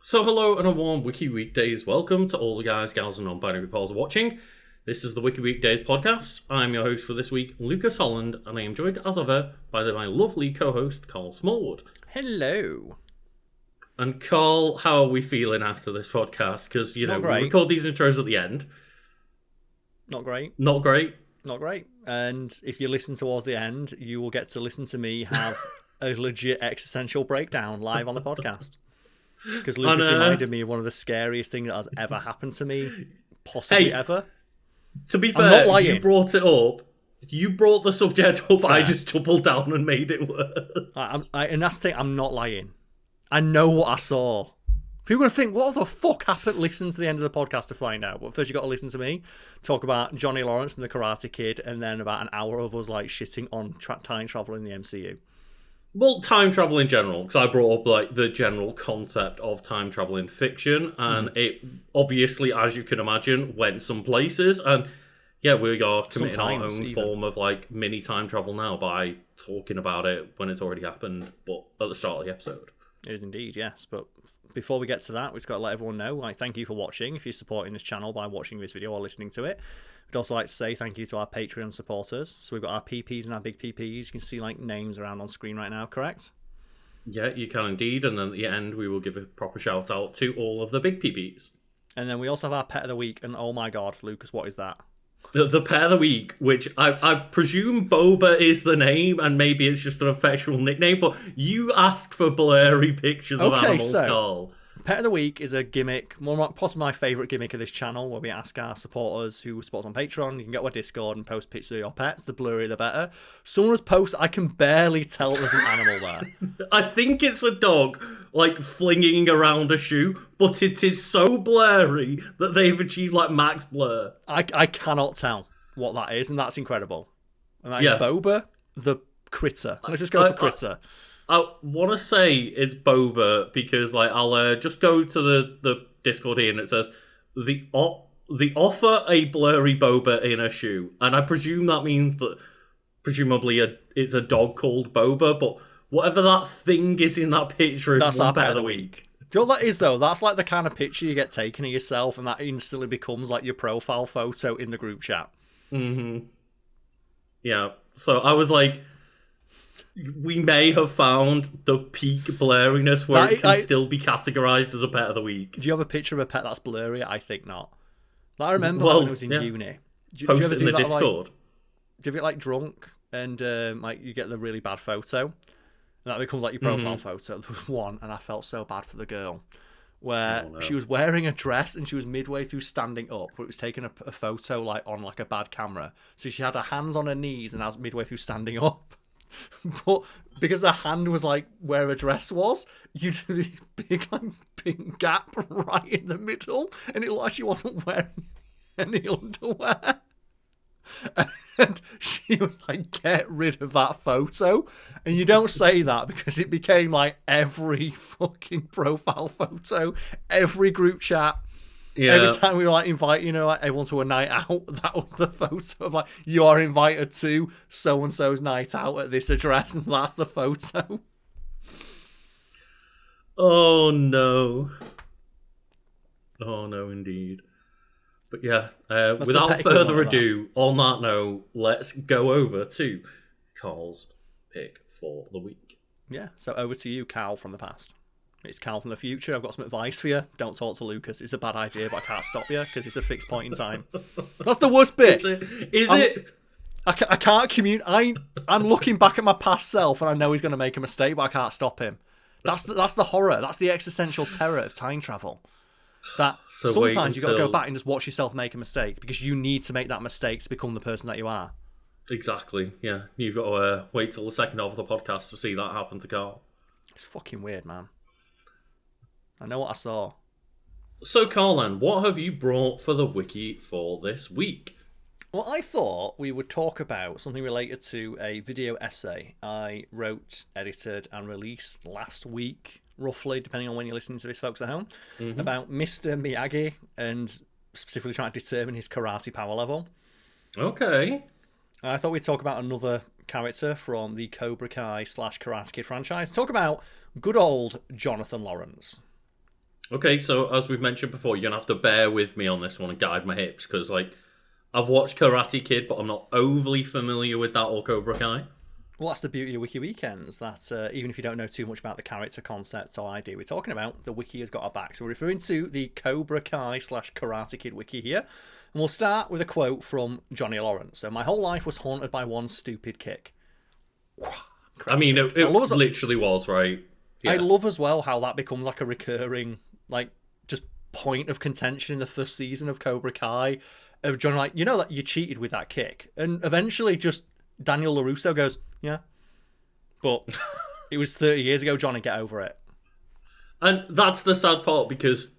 So hello and a warm Wiki Weekdays welcome to all the guys, gals and non-binary pals watching. This is the Wiki Weekdays podcast. I'm your host for this week, Lucas Holland, and I am joined as ever by my lovely co-host, Karl Smallwood. Hello. And Karl, how are we feeling after this podcast? Because, we record these intros at the end. Not great. Not great. Not great. And if you listen towards the end, you will get to listen to me have a legit existential breakdown live on the podcast. Because Lucas reminded me of one of the scariest things that has ever happened to me, possibly ever. To be fair, you brought it up. You brought the subject up, I just doubled down and made it worse. And that's the thing, I'm not lying. I know what I saw. People are going to think, what the fuck happened? Listen to the end of the podcast to find out. But first you got to listen to me talk about Johnny Lawrence from The Karate Kid, and then about an hour of us shitting on time travel in the MCU. Well, time travel in general, because I brought up the general concept of time travel in fiction, and it obviously, as you can imagine, went some places. And yeah, we are committing our own form of mini time travel now by talking about it when it's already happened, but at the start of the episode. It is indeed, yes. But before we get to that, we've got to let everyone know. Thank you for watching. If you're supporting this channel by watching this video or listening to it, we'd also like to say thank you to our Patreon supporters. So we've got our PPs and our big PPs. You can see names around on screen right now, correct? Yeah, you can indeed. And then at the end, we will give a proper shout out to all of the big PPs. And then we also have our Pet of the Week. And oh my God, Lucas, what is that? The Pet of the Week, which I presume Boba is the name, and maybe it's just an affectionate nickname, but you ask for blurry pictures of animals, Karl. Pet of the Week is a gimmick, possibly my favourite gimmick of this channel, where we ask our supporters who support us on Patreon, you can get our Discord and post pictures of your pets, the blurrier the better. Someone has posted, I can barely tell there's an animal there. I think it's a dog, flinging around a shoe, but it is so blurry that they've achieved, max blur. I cannot tell what that is, and that's incredible. And that is Boba the Critter. Let's just go for Critter. I want to say it's Boba because I'll just go to the Discord here and it says the offer a blurry Boba in a shoe, and I presume that means that presumably it's a dog called Boba, but whatever that thing is in that picture, that's our Pet of the Week. Do you know what that is though? That's the kind of picture you get taken of yourself, and that instantly becomes your profile photo in the group chat. Mm-hmm. Yeah. So I was like, we may have found the peak blurriness where it can still be categorized as a Pet of the Week. Do you have a picture of a pet that's blurry? I think not. I remember when I was in uni. Post it in the Discord. Do you ever get drunk and you get the really bad photo, and that becomes your profile photo? There was one, and I felt so bad for the girl, where she was wearing a dress and she was midway through standing up, but it was taking a photo on a bad camera. So she had her hands on her knees and I was midway through standing up. But because her hand was where her dress was, you did this big pink gap right in the middle, and it looked like she wasn't wearing any underwear. And she was get rid of that photo. And you don't say that because it became every fucking profile photo, every group chat. Yeah. Every time we were invite, everyone to a night out, that was the photo of you are invited to so and so's night out at this address, and that's the photo. Oh no! Oh no, indeed. But yeah, without further ado, on that note, let's go over to Karl's pick for the week. Yeah, so over to you, Karl from the past. It's Karl from the future. I've got some advice for you. Don't talk to Lucas. It's a bad idea, but I can't stop you because it's a fixed point in time. That's the worst bit. Is it? I can't communicate. I'm looking back at my past self and I know he's going to make a mistake, but I can't stop him. That's the horror. That's the existential terror of time travel. That sometimes you've got to go back and just watch yourself make a mistake because you need to make that mistake to become the person that you are. Exactly, yeah. You've got to wait till the second half of the podcast to see that happen to Karl. It's fucking weird, man. I know what I saw. So, Karl, what have you brought for the wiki for this week? Well, I thought we would talk about something related to a video essay I wrote, edited, and released last week, roughly, depending on when you're listening to this, folks at home, about Mr. Miyagi and specifically trying to determine his karate power level. Okay. I thought we'd talk about another character from the Cobra Kai / Karate Kid franchise. Talk about good old Jonathan Lawrence. Okay, so as we've mentioned before, you're going to have to bear with me on this one and guide my hips, because, like, I've watched Karate Kid, but I'm not overly familiar with that or Cobra Kai. Well, that's the beauty of Wiki Weekends, that even if you don't know too much about the character concept or idea we're talking about, the Wiki has got our back. So we're referring to the Cobra Kai / Karate Kid Wiki here. And we'll start with a quote from Johnny Lawrence. So, my whole life was haunted by one stupid kick. I mean, it literally was, right? Yeah. I love as well how that becomes like a recurring, like, just point of contention in the first season of Cobra Kai. Of Johnny, like, you know that you cheated with that kick. And eventually just Daniel LaRusso goes, yeah. But it was 30 years ago, Johnny, get over it. And that's the sad part, because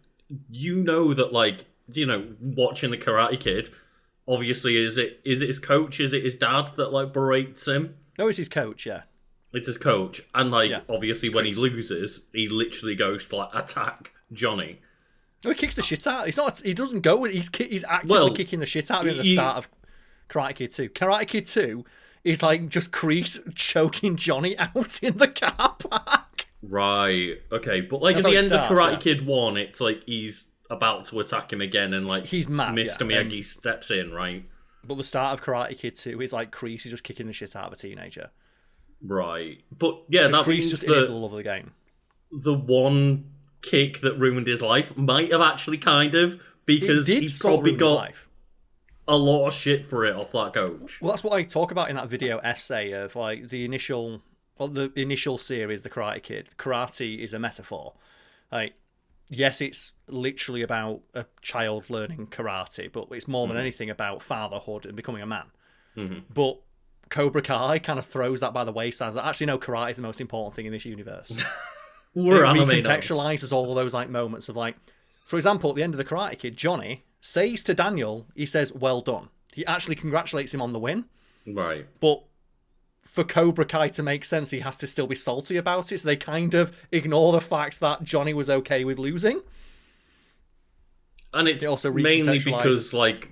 you know that, like, you know, watching the Karate Kid, obviously, is it his coach? Is it his dad that, like, berates him? No, it's his coach, yeah. It's his coach. And, like, obviously when he loses, he literally goes to, like, attack Johnny. No, he kicks the shit out. He doesn't go. He's actively kicking the shit out of him at the start of Karate Kid 2. Karate Kid 2 is like just Kreese choking Johnny out in the car park. Right. Okay. But like at the end of Karate Kid 1, it's like he's about to attack him again, and like he's mad. Mr. Miyagi steps in, right? But the start of Karate Kid 2 is like Kreese is just kicking the shit out of a teenager. Right. But yeah, that Kreese just in it for the love of the game. The one kick that ruined his life might have actually kind of, because he probably got a lot of shit for it off that coach. Well, that's what I talk about in that video essay of like the initial series, the Karate Kid. Karate is a metaphor. Like, yes, it's literally about a child learning karate, but it's more than anything about fatherhood and becoming a man. Mm-hmm. But Cobra Kai kind of throws that by the wayside. Actually, no, karate is the most important thing in this universe. It recontextualizes all of those like moments of like, for example, at the end of the Karate Kid, Johnny says to Daniel, he says, "Well done." He actually congratulates him on the win. Right. But for Cobra Kai to make sense, he has to still be salty about it. So they kind of ignore the fact that Johnny was okay with losing. And it's also mainly because like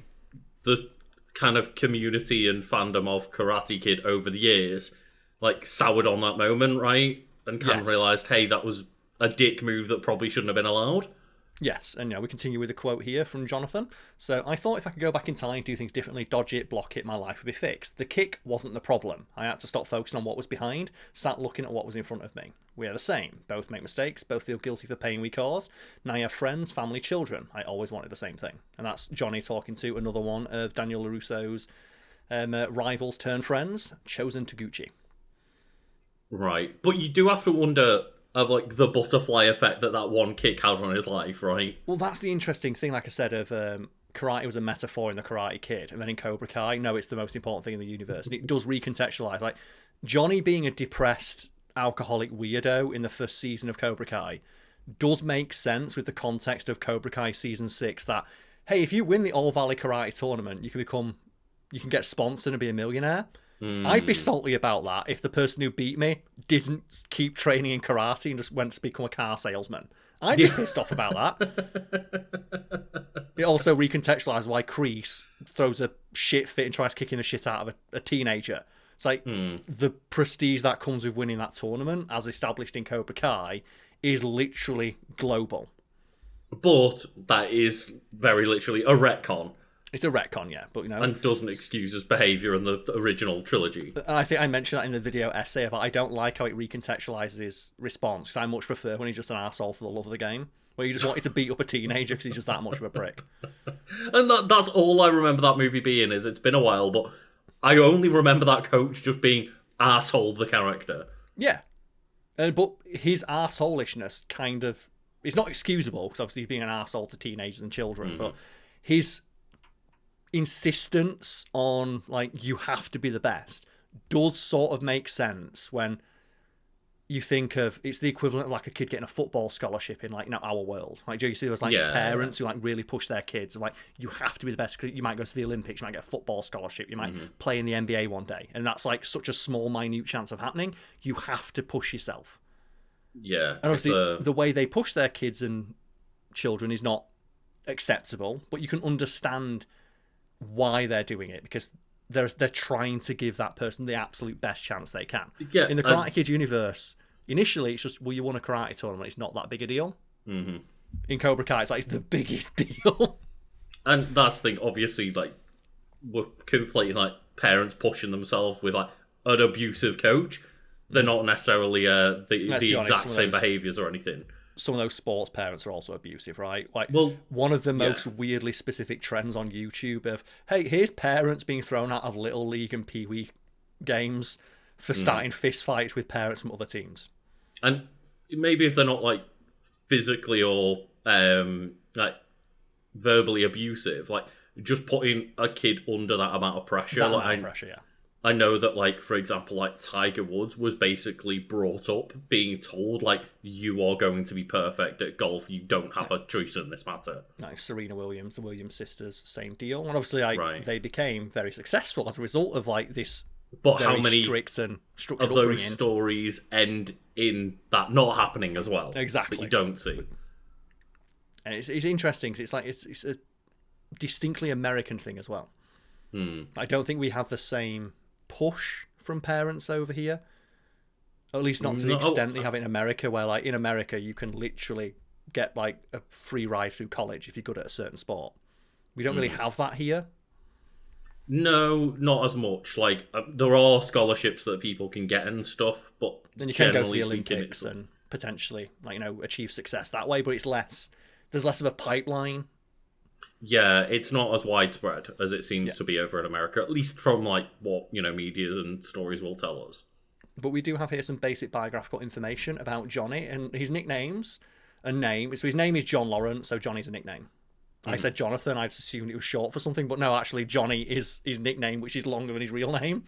the kind of community and fandom of Karate Kid over the years like soured on that moment, right? And kind of realised, hey, that was a dick move that probably shouldn't have been allowed. Yes, and we continue with a quote here from Jonathan. So, I thought if I could go back in time, do things differently, dodge it, block it, my life would be fixed. The kick wasn't the problem. I had to stop focusing on what was behind, start looking at what was in front of me. We are the same. Both make mistakes, both feel guilty for pain we cause. Now you have friends, family, children. I always wanted the same thing. And that's Johnny talking to another one of Daniel LaRusso's rivals turned friends, Chosen Taguchi. Right, but you do have to wonder of like the butterfly effect that one kick had on his life, right? Well, that's the interesting thing, like I said, of karate was a metaphor in the Karate Kid, and then in Cobra Kai, no, it's the most important thing in the universe. And it does recontextualize. Like, Johnny being a depressed alcoholic weirdo in the first season of Cobra Kai does make sense with the context of Cobra Kai Season 6 that, hey, if you win the All Valley Karate Tournament, you can get sponsored and be a millionaire. I'd be salty about that if the person who beat me didn't keep training in karate and just went to become a car salesman. I'd be pissed off about that. It also recontextualizes why Kreese throws a shit fit and tries kicking the shit out of a teenager. It's like the prestige that comes with winning that tournament, as established in Cobra Kai, is literally global. But that is very literally a retcon. It's a retcon, yeah, but and doesn't excuse his behaviour in the original trilogy. And I think I mentioned that in the video essay of I don't like how it recontextualises his response, because I much prefer when he's just an arsehole for the love of the game, where you just wanted to beat up a teenager because he's just that much of a prick. And that's all I remember that movie being. Is it's been a while, but I only remember that coach just being arsehole the character. Yeah, but his arseholishness kind of is not excusable, because obviously he's being an arsehole to teenagers and children, but his insistence on like you have to be the best does sort of make sense when you think of it's the equivalent of like a kid getting a football scholarship in like our world. Like, do you see those like parents who like really push their kids and like you have to be the best, because you might go to the Olympics, you might get a football scholarship, you might play in the NBA one day, and that's like such a small minute chance of happening. You have to push yourself. Yeah, and obviously the way they push their kids and children is not acceptable, but you can understand why they're doing it, because they're trying to give that person the absolute best chance they can. Yeah, in the Karate Kid universe, initially it's just, well, you won a karate tournament, it's not that big a deal. in Cobra Kai, it's like it's the biggest deal. And that's the thing, obviously, like, we're conflating, like, parents pushing themselves with, like, an abusive coach. They're not necessarily the exact same behaviours or anything. Some of those sports parents are also abusive, right? Like, well, one of the most weirdly specific trends on YouTube of, hey, here's parents being thrown out of Little League and Pee Wee games for starting fist fights with parents from other teams. And maybe if they're not, like, physically or, like, verbally abusive, like, just putting a kid under that amount of pressure. That amount of pressure, yeah. I know that, like, for example, like, Tiger Woods was basically brought up being told, like, you are going to be perfect at golf. You don't have a choice in this matter. Like Serena Williams, the Williams sisters, same deal. And obviously, like, they became very successful as a result of, like, this but very how many strict and structured of those upbringing. stories end in that not happening as well? Exactly. That you don't see. And it's interesting because it's like it's a distinctly American thing as well. I don't think we have the same push from parents over here, at least not to the extent they have in America, where, like, in America you can literally get, like, a free ride through college if you're good at a certain sport. We don't really have that here. No, not as much. Like, there are scholarships that people can get and stuff, but then you can go to the Olympics and potentially, like, you know, achieve success that way, but it's less. There's less of a pipeline. Yeah, it's not as widespread as it seems to be over in America, at least from, like, what, you know, media and stories will tell us. But we do have here some basic biographical information about Johnny and his nicknames and name. So his name is John Lawrence, so Johnny's a nickname. I said Jonathan, I'd assumed it was short for something, but no, actually Johnny is his nickname, which is longer than his real name.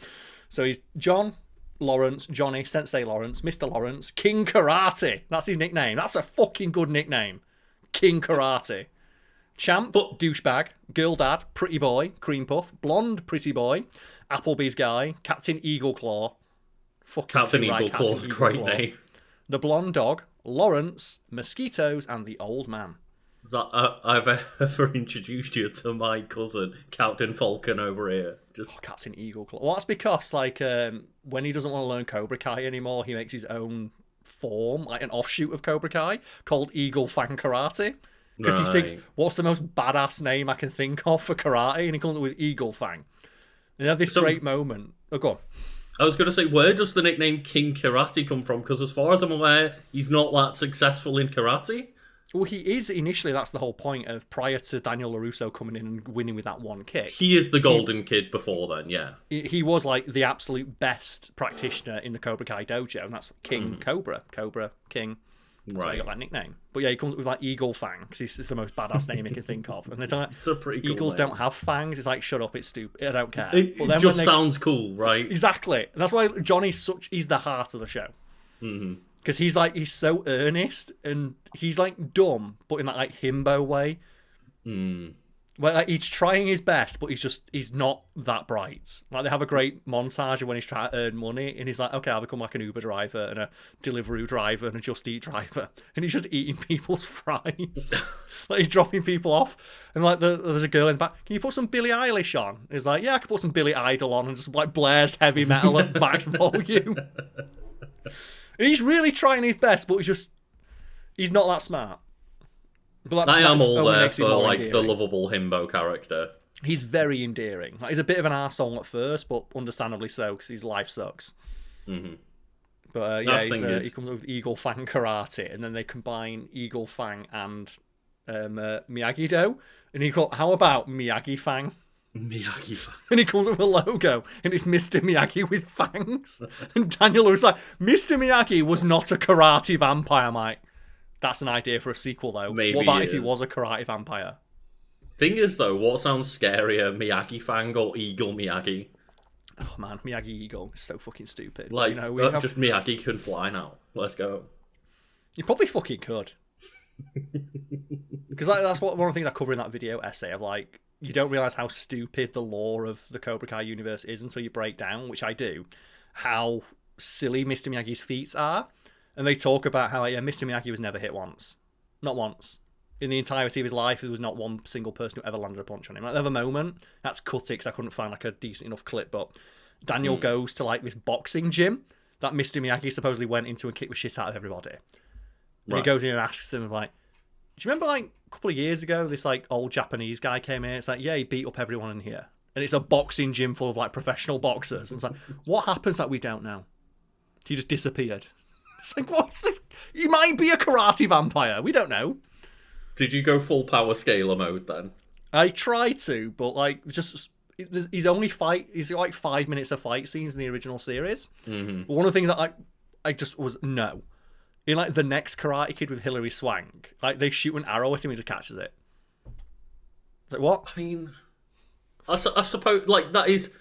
So he's John Lawrence, Johnny, Sensei Lawrence, Mr. Lawrence, King Karate. That's his nickname. That's a fucking good nickname. King Karate. Champ, douchebag, girl dad, pretty boy, cream puff, blonde, pretty boy, Applebee's guy, Captain Eagle Claw. Captain Eagle Claw's a great name. The blonde dog, Lawrence, mosquitoes, and the old man. That I've ever introduced you to my cousin, Captain Falcon, over here. Captain Eagle Claw. Well, that's because, like, when he doesn't want to learn Cobra Kai anymore, he makes his own form, like an offshoot of Cobra Kai, called Eagle Fang Karate. Because he thinks, what's the most badass name I can think of for karate? And he comes up with Eagle Fang. And they have this great moment. Oh, go on. I was going to say, where does the nickname King Karate come from? Because as far as I'm aware, he's not that successful in karate. Well, he is initially. That's the whole point of prior to Daniel LaRusso coming in and winning with that one kick. He is the golden kid before then, yeah. He was, like, the absolute best practitioner in the Cobra Kai dojo, and that's King Cobra. Cobra, King. That's why he got that nickname. But yeah, he comes up with, like, Eagle Fang, because it's the most badass name he can think of. And it's like, it's a pretty cool Eagles name. Don't have fangs. It's like, shut up, it's stupid. I don't care. It just sounds cool, right? Exactly. And that's why Johnny's he's the heart of the show. Because he's so earnest, and he's, like, dumb, but in that, like, himbo way. Well, like, he's trying his best, but he's not that bright. Like, they have a great montage of when he's trying to earn money, and he's like, okay, I'll become, like, an Uber driver and a Deliveroo driver and a Just Eat driver, and he's just eating people's fries. Like, he's dropping people off, and, like, there's a girl in the back, can you put some Billie Eilish on? He's like, yeah, I can put some Billy Idol on, and just, like, blares heavy metal at max volume. And he's really trying his best, but he's not that smart. But I am all there for, like, the lovable himbo character. He's very endearing. Like, he's a bit of an arsehole at first, but understandably so, because his life sucks. But yeah, he comes up with Eagle Fang Karate, and then they combine Eagle Fang and Miyagi-Do, and he goes, how about Miyagi Fang? Miyagi Fang. And he comes up with a logo, and it's Mr. Miyagi with fangs. And Daniel was like, Mr. Miyagi was not a karate vampire, Mike. That's an idea for a sequel, though. Maybe what about if he was a karate vampire? Thing is, though, what sounds scarier, Miyagi Fang or Eagle Miyagi? Oh, man, Miyagi Eagle is so fucking stupid. Like, you know, just Miyagi can fly now. Let's go. You probably fucking could. Because that's one of the things I cover in that video essay of, like, you don't realise how stupid the lore of the Cobra Kai universe is until you break down, which I do, how silly Mr. Miyagi's feats are. And they talk about how, yeah, Mr. Miyagi was never hit once. Not once. In the entirety of his life, there was not one single person who ever landed a punch on him. Like, there was a moment, that's cut it because I couldn't find, like, a decent enough clip, but Daniel goes to, like, this boxing gym that Mr. Miyagi supposedly went into and kicked the shit out of everybody. And he goes in and asks them, like, you remember like a couple of years ago, this like old Japanese guy came in? It's like, yeah, he beat up everyone in here. And it's a boxing gym full of like professional boxers. And it's like, what happens that we don't know? He just disappeared. It's like, what's this? He might be a karate vampire. We don't know. Did you go full power scaler mode then? I tried to, but like, just he's got like 5 minutes of fight scenes in the original series. Mm-hmm. But one of the things that I just was no. In like the next Karate Kid with Hilary Swank, like they shoot an arrow at him and he just catches it. Like what? I mean, I suppose like that is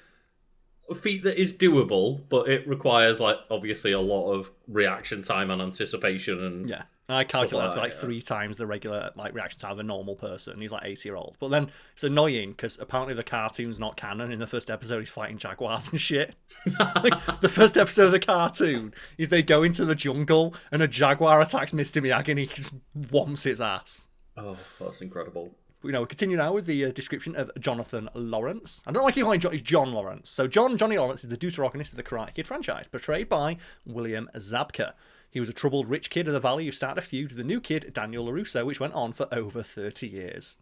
a feat that is doable, but it requires like obviously a lot of reaction time and anticipation and yeah. And I calculated like 3 times the regular like reaction time of a normal person. He's like 80-year-old. But then it's annoying because apparently the cartoon's not canon. In the first episode, he's fighting jaguars and shit. Like, the first episode of the cartoon is they go into the jungle and a jaguar attacks Mr. Miyagi and he just whomps its ass. Oh, that's incredible. We continue now with the description of Jonathan Lawrence. I don't like calling him John Lawrence. So Johnny Lawrence is the deuteragonist of the Karate Kid franchise, portrayed by William Zabka. He was a troubled rich kid of the valley who started a feud with the new kid, Daniel LaRusso, which went on for over 30 years.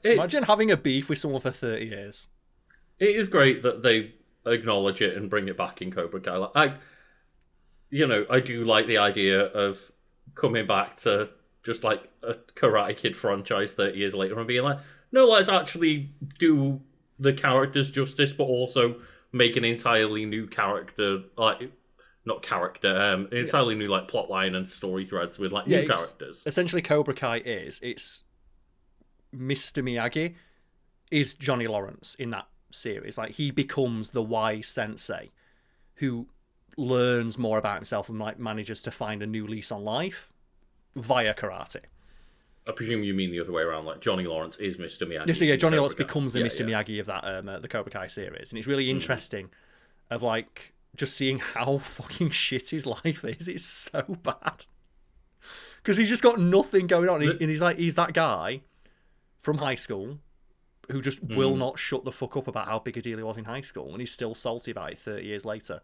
Imagine having a beef with someone for 30 years. It is great that they acknowledge it and bring it back in Cobra Kai. I do like the idea of coming back to just like a Karate Kid franchise 30 years later and being like, no, let's actually do the characters justice, but also make an entirely new character, entirely new like plot line and story threads with like new characters. Essentially, Cobra Kai it's Mr. Miyagi is Johnny Lawrence in that series. Like he becomes the wise sensei who learns more about himself and like manages to find a new lease on life via karate. I presume you mean the other way around, like Johnny Lawrence is Mr. Miyagi. Yes, yeah, Johnny Lawrence becomes the Mr. Miyagi of that the Cobra Kai series, and it's really interesting of like just seeing how fucking shit his life is. It's so bad because he's just got nothing going on, and he's that guy from high school who just will not shut the fuck up about how big a deal he was in high school, and he's still salty about it 30 years later.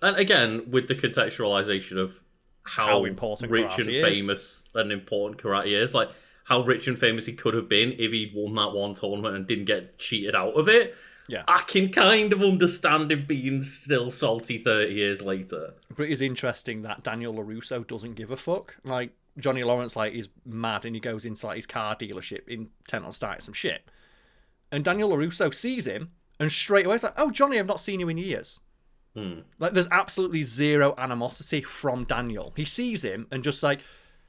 And again, with the contextualization of how important rich and famous and important karate is, like how rich and famous he could have been if he'd won that one tournament and didn't get cheated out of it. Yeah, I can kind of understand him being still salty 30 years later. But it is interesting that Daniel LaRusso doesn't give a fuck. Like Johnny Lawrence, like is mad and he goes into like his car dealership intent on starting some shit, and Daniel LaRusso sees him and straight away is like, "Oh, Johnny, I've not seen you in years." Like there's absolutely zero animosity from Daniel. He sees him and just like,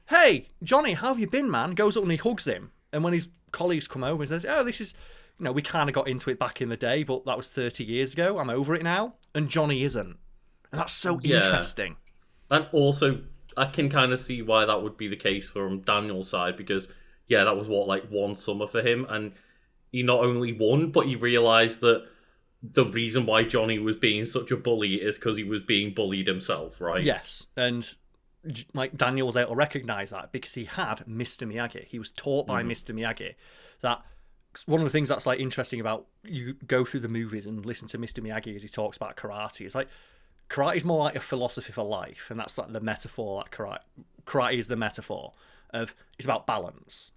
"Hey, Johnny, how have you been, man?" Goes up and he hugs him. And when his colleagues come over and says, "Oh, this is, we kind of got into it back in the day, but that was 30 years ago. I'm over it now." And Johnny isn't. And that's so interesting. And also, I can kind of see why that would be the case from Daniel's side because, that was one summer for him. And he not only won, but he realised that the reason why Johnny was being such a bully is because he was being bullied himself, right? Yes, and like Daniel was able to recognise that because he had Mr. Miyagi. He was taught by Mr. Miyagi. That one of the things that's like interesting about you go through the movies and listen to Mr. Miyagi as he talks about karate. It's like karate is more like a philosophy for life, and that's like the metaphor. Like karate is the metaphor of it's about balance.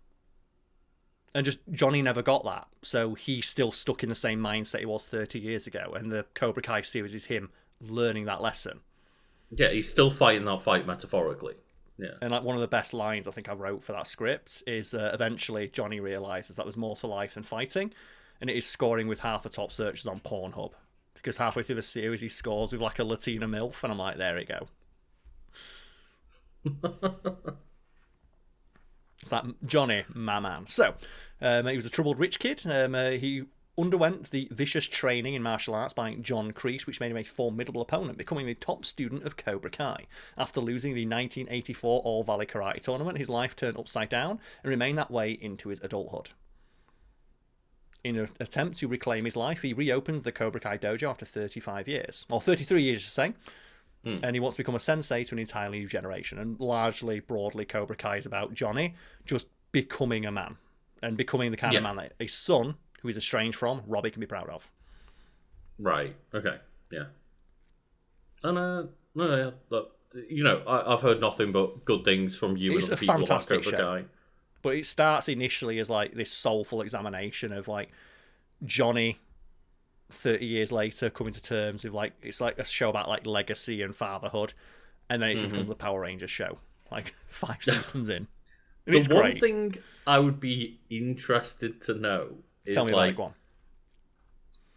And just Johnny never got that. So he's still stuck in the same mindset he was 30 years ago. And the Cobra Kai series is him learning that lesson. Yeah, he's still fighting that fight metaphorically. Yeah. And like one of the best lines I think I wrote for that script is eventually Johnny realises that there's more to life than fighting. And it is scoring with half the top searches on Pornhub. Because halfway through the series he scores with like a Latina MILF. And I'm like, there we go. It's like, Johnny, my man. So, he was a troubled rich kid. He underwent the vicious training in martial arts by John Kreese, which made him a formidable opponent, becoming the top student of Cobra Kai. After losing the 1984 All-Valley Karate Tournament, his life turned upside down and remained that way into his adulthood. In an attempt to reclaim his life, he reopens the Cobra Kai dojo after 35 years. Or 33 years, to say. And he wants to become a sensei to an entirely new generation. And largely, broadly, Cobra Kai is about Johnny just becoming a man. And becoming the kind of man that a son, who he's estranged from, Robbie can be proud of. Right. Okay. Yeah. And, I've heard nothing but good things from you It's and a other people about fantastic Cobra show. Kai. But it starts initially as like this soulful examination of like Johnny 30 years later coming to terms with like it's like a show about like legacy and fatherhood, and then it's become the Power Rangers show like 5 seasons in. And it's one great. thing I would be interested to know is Tell me like about it, go on.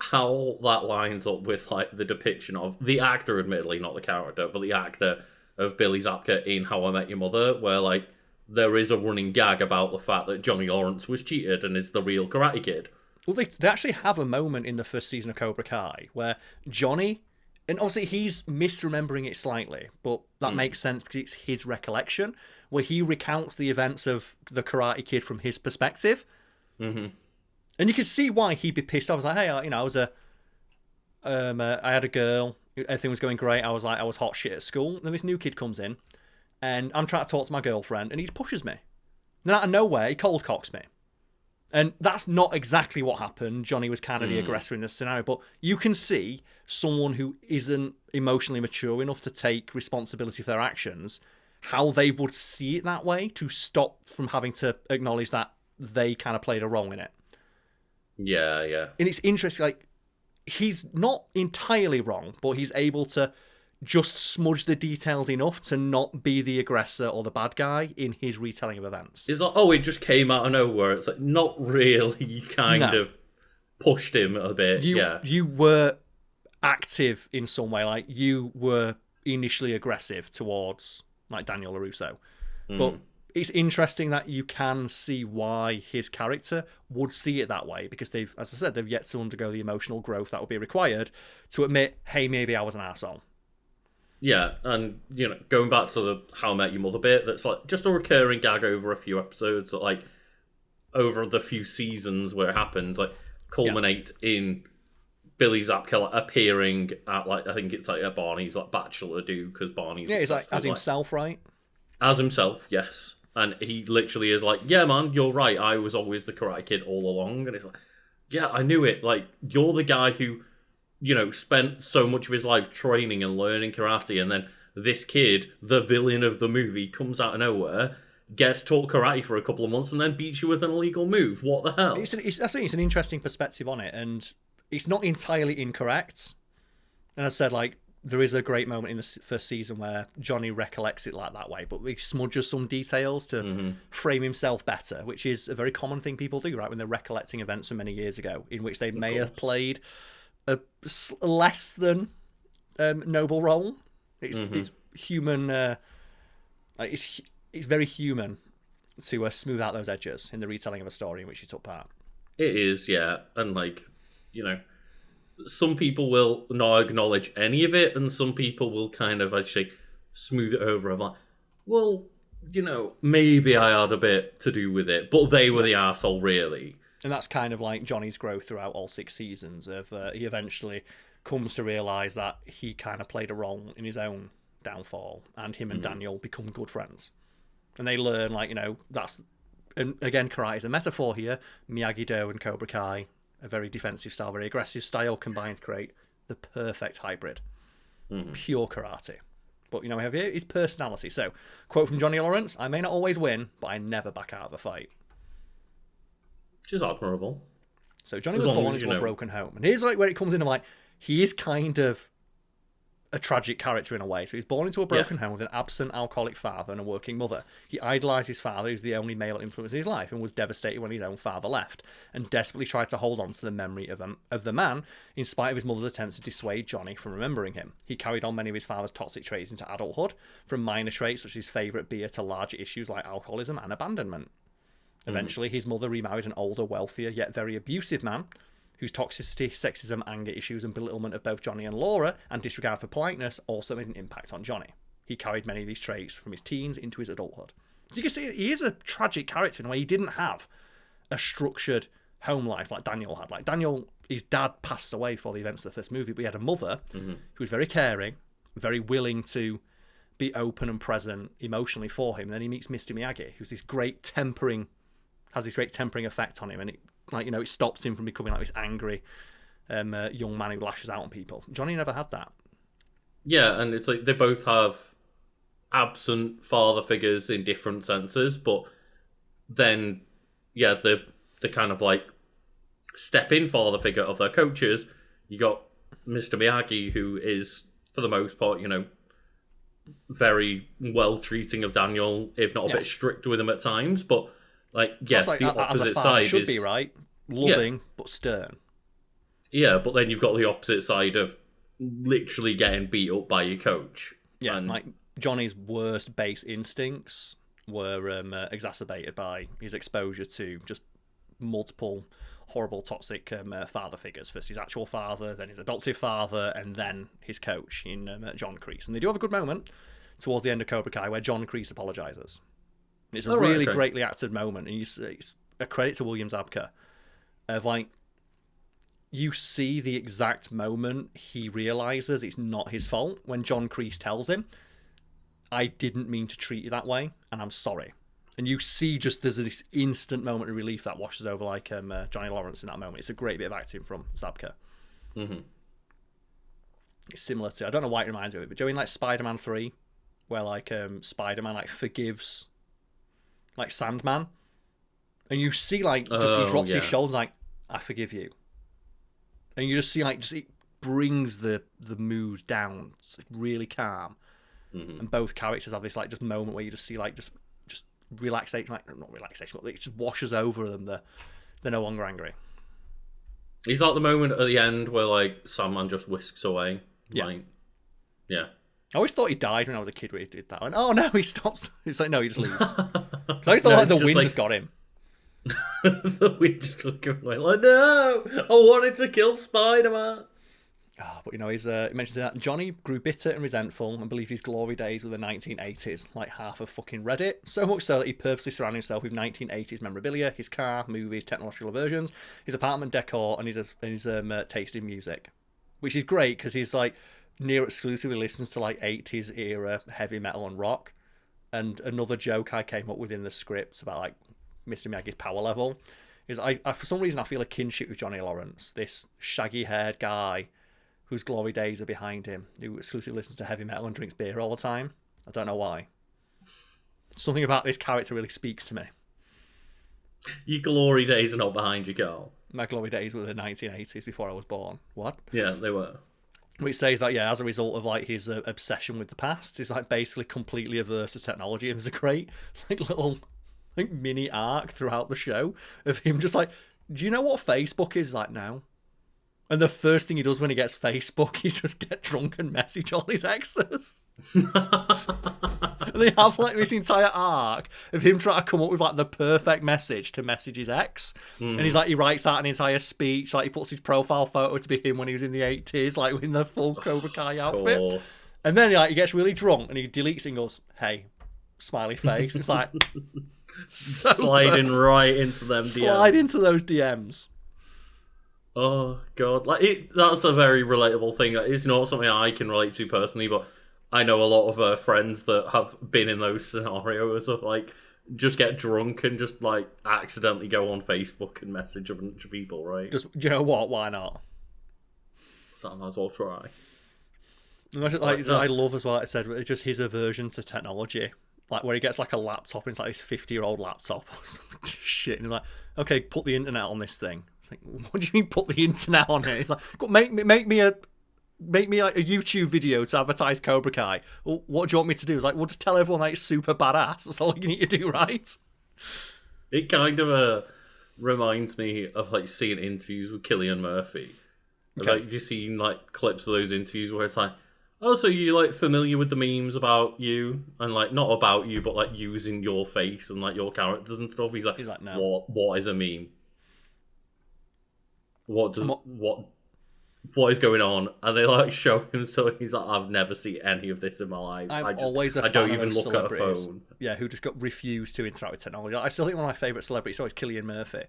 how that lines up with like the depiction of the actor, admittedly not the character, but the actor of Billy Zabka in How I Met Your Mother, where like there is a running gag about the fact that Johnny Lawrence was cheated and is the real Karate Kid. Well, they actually have a moment in the first season of Cobra Kai where Johnny, and obviously he's misremembering it slightly, but that makes sense because it's his recollection, where he recounts the events of the Karate Kid from his perspective. Mm-hmm. And you can see why he'd be pissed off. I was like, hey, I was I had a girl, everything was going great. I was hot shit at school. And then this new kid comes in, and I'm trying to talk to my girlfriend, and he pushes me. Then out of nowhere, he cold cocks me. And that's not exactly what happened. Johnny was kind of the aggressor in this scenario, but you can see someone who isn't emotionally mature enough to take responsibility for their actions, how they would see it that way to stop from having to acknowledge that they kind of played a role in it. Yeah, yeah. And it's interesting, like, he's not entirely wrong, but he's able to just smudge the details enough to not be the aggressor or the bad guy in his retelling of events. It's like, it just came out of nowhere. It's like, not really. You kind of pushed him a bit. You were active in some way. Like, you were initially aggressive towards, like, Daniel LaRusso. But it's interesting that you can see why his character would see it that way, because they've, as I said, they've yet to undergo the emotional growth that would be required to admit, hey, maybe I was an arsehole. Yeah, and, going back to the How I Met Your Mother bit, that's like just a recurring gag over a few episodes, that, like, over the few seasons where it happens, like, culminates in Billy Zabka appearing at, like, I think it's like at Barney's, like, bachelor do, because Barney's... Yeah, he's like, as himself, right? As himself, yes. And he literally is like, yeah, man, you're right, I was always the Karate Kid all along. And it's like, yeah, I knew it. Like, you're the guy who... spent so much of his life training and learning karate, and then this kid, the villain of the movie, comes out of nowhere, gets taught karate for a couple of months, and then beats you with an illegal move. What the hell? I think it's an interesting perspective on it, and it's not entirely incorrect. And as I said, like, there is a great moment in the first season where Johnny recollects it like that way, but he smudges some details to frame himself better, which is a very common thing people do, right, when they're recollecting events from many years ago, in which they may have played a less than noble role. It's human. It's very human to smooth out those edges in the retelling of a story in which you took part. It is, yeah, and like, some people will not acknowledge any of it, and some people will kind of actually smooth it over. I'm like, well, maybe I had a bit to do with it, but they were the arsehole, really. And that's kind of like Johnny's growth throughout all 6 seasons. Of he eventually comes to realise that he kind of played a role in his own downfall, and him and Daniel become good friends. And they learn, like, that's... And again, karate is a metaphor here. Miyagi-Do and Cobra Kai, a very defensive style, very aggressive style, combined to create the perfect hybrid. Pure karate. But, we have here his personality. So, quote from Johnny Lawrence, I may not always win, but I never back out of a fight. Which is admirable. So Johnny was born into a broken home. And here's like where it comes in, like, he is kind of a tragic character in a way. So he's born into a broken home with an absent alcoholic father and a working mother. He idolised his father, who's the only male influence in his life, and was devastated when his own father left, and desperately tried to hold on to the memory of the man, in spite of his mother's attempts to dissuade Johnny from remembering him. He carried on many of his father's toxic traits into adulthood, from minor traits such as his favourite beer to larger issues like alcoholism and abandonment. Eventually, his mother remarried an older, wealthier, yet very abusive man, whose toxicity, sexism, anger issues, and belittlement of both Johnny and Laura, and disregard for politeness, also made an impact on Johnny. He carried many of these traits from his teens into his adulthood. So you can see, he is a tragic character in a way. He didn't have a structured home life like Daniel had. Like, Daniel, his dad passed away for the events of the first movie, but he had a mother who was very caring, very willing to be open and present emotionally for him. And then he meets Mr. Miyagi, who's this great tempering... has this great tempering effect on him, and it, like, it stops him from becoming like this angry young man who lashes out on people. Johnny never had that. Yeah, and it's like they both have absent father figures in different senses, but then, yeah, the kind of like step-in father figure of their coaches, you got Mr. Miyagi, who is, for the most part, very well treating of Daniel, if not a bit strict with him at times, but like, yeah, like, the opposite as a father side should is, be, right? Loving, but stern. Yeah, but then you've got the opposite side of literally getting beat up by your coach. Yeah, like Johnny's worst base instincts were exacerbated by his exposure to just multiple horrible, toxic father figures. First his actual father, then his adoptive father, and then his coach in John Kreese. And they do have a good moment towards the end of Cobra Kai where John Kreese apologises. It's a really greatly acted moment, and it's a credit to William Zabka of like, you see the exact moment he realises it's not his fault when John Kreese tells him, I didn't mean to treat you that way, and I'm sorry. And you see just there's this instant moment of relief that washes over like Johnny Lawrence in that moment. It's a great bit of acting from Zabka. Mm-hmm. It's similar to, I don't know why it reminds me of it, but Joey in like Spider-Man 3, where like Spider-Man like forgives like Sandman, and you see like just he drops his shoulders like, I forgive you. And you just see like just it brings the mood down. It's really calm. Mm-hmm. And both characters have this like just moment where you just see like just relaxation, like not relaxation, but it just washes over them. They're no longer angry. Is that the moment at the end where like Sandman just whisks away? Yeah. Like, yeah. I always thought he died when I was a kid when he did that. I went, oh no, he stops. It's like, no, he just leaves. So I always thought like the wind just got him. The wind just took him away. Like, no, I wanted to kill Spider-Man. But he mentions that Johnny grew bitter and resentful and believed his glory days were the 1980s, like half of fucking Reddit. So much so that he purposely surrounded himself with 1980s memorabilia, his car, movies, technological versions, his apartment decor, and his taste in music. Which is great because he's like near exclusively listens to like 80s era heavy metal and rock. And another joke I came up with in the script about like Mr. Miyagi's power level is I for some reason I feel a kinship with Johnny Lawrence, this shaggy haired guy whose glory days are behind him, who exclusively listens to heavy metal and drinks beer all the time. I don't know why. Something about this character really speaks to me. Your glory days are not behind you, Karl. My glory days were the 1980s before I was born. What? Yeah, they were. Which says that, as a result of like his obsession with the past, he's like basically completely averse to technology. And there's a great like little like mini arc throughout the show of him just like, do you know what Facebook is like now? And the first thing he does when he gets Facebook, he just get drunk and message all his exes. And they have like this entire arc of him trying to come up with like the perfect message to message his ex. And he's like, he writes out an entire speech, like he puts his profile photo to be him when he was in the 80s, like in the full Cobra Kai outfit. And then like he gets really drunk and he deletes it and goes, hey, smiley face. It's like sliding right into them DMs. Slide into those DMs. Oh god, that's a very relatable thing. It's not something I can relate to personally, but I know a lot of friends that have been in those scenarios of like just get drunk and just like accidentally go on Facebook and message a bunch of people, right? Just, you know what? Why not? So I might as well try. I love as well. I said it's just his aversion to technology, like where he gets like a laptop and it's like this 50-year-old laptop or some shit, and he's like, okay, put the internet on this thing. Like, what do you mean put the internet on it? It's like, make me like a YouTube video to advertise Cobra Kai. Well, what do you want me to do? It's like, well, just tell everyone that it's super badass. That's all you need to do, right? It kind of reminds me of like seeing interviews with Cillian Murphy. Okay. Like, you've seen like clips of those interviews where it's like, oh, so you like familiar with the memes about you and like not about you, but like using your face and like your characters and stuff. He's like no. What is a meme? What is going on? And they like show him, so he's like, I've never seen any of this in my life. I don't even look at a phone. Yeah, who just got refused to interact with technology. I still think one of my favourite celebrities is Cillian Murphy,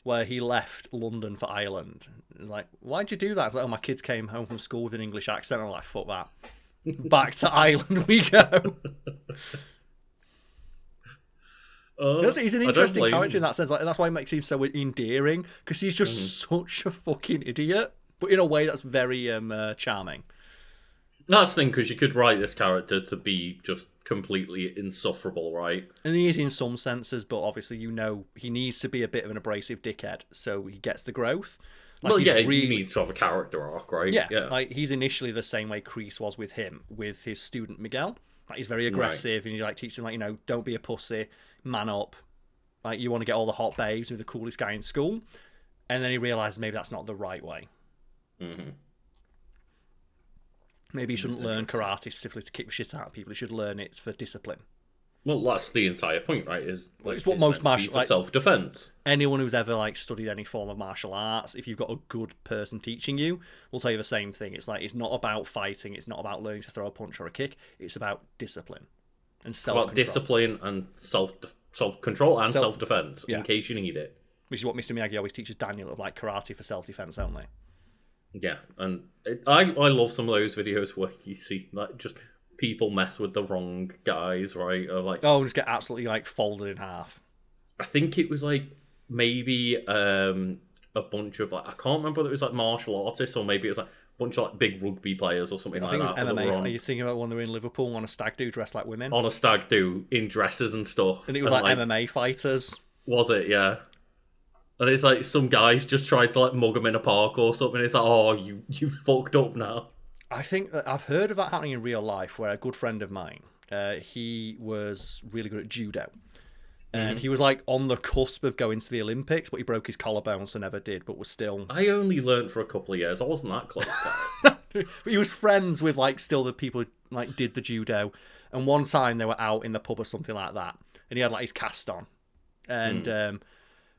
where he left London for Ireland. Like, why'd you do that? It's like, oh, my kids came home from school with an English accent. I'm like, fuck that. Back to Ireland we go. He's an interesting character in that sense. Like, that's why it makes him so endearing, because he's just such a fucking idiot, but in a way that's very charming. That's the thing, because you could write this character to be just completely insufferable, right? And he is in some senses, but obviously he needs to be a bit of an abrasive dickhead, so he gets the growth. Like, he needs to have a character arc, right? Yeah, like he's initially the same way Kreese was with him, with his student Miguel. Like, he's very aggressive, and you like teach him, like, don't be a pussy, man up. Like, you want to get all the hot babes with the coolest guy in school, and then he realizes maybe that's not the right way. Mm-hmm. Maybe he shouldn't learn karate specifically to kick the shit out of people. He should learn it for discipline. Well, that's the entire point, right? It's what most martial self-defense. Anyone who's ever studied any form of martial arts, if you've got a good person teaching you, will tell you the same thing. It's like, it's not about fighting. It's not about learning to throw a punch or a kick. It's about discipline and self-control. About discipline and self-control and self-defense in case you need it. Which is what Mr. Miyagi always teaches Daniel, of karate for self-defense only. Yeah, and I love some of those videos where you see just people mess with the wrong guys, right? Or and just get absolutely folded in half. I think it was maybe a bunch of I can't remember whether it was martial artists or maybe it was a bunch of big rugby players or something like that. I think it was MMA. Are you thinking about when they were in Liverpool on a stag do dressed like women? On a stag do in dresses and stuff. And it was MMA fighters. Was it? Yeah. And it's some guys just tried to mug him in a park or something. It's oh, you fucked up now. I think that I've heard of that happening in real life, where a good friend of mine, he was really good at judo. And he was on the cusp of going to the Olympics, but he broke his collarbone, so never did, but was still... I only learned for a couple of years. I wasn't that close, But he was friends with still the people who did the judo. And one time they were out in the pub or something like that, and he had his cast on. And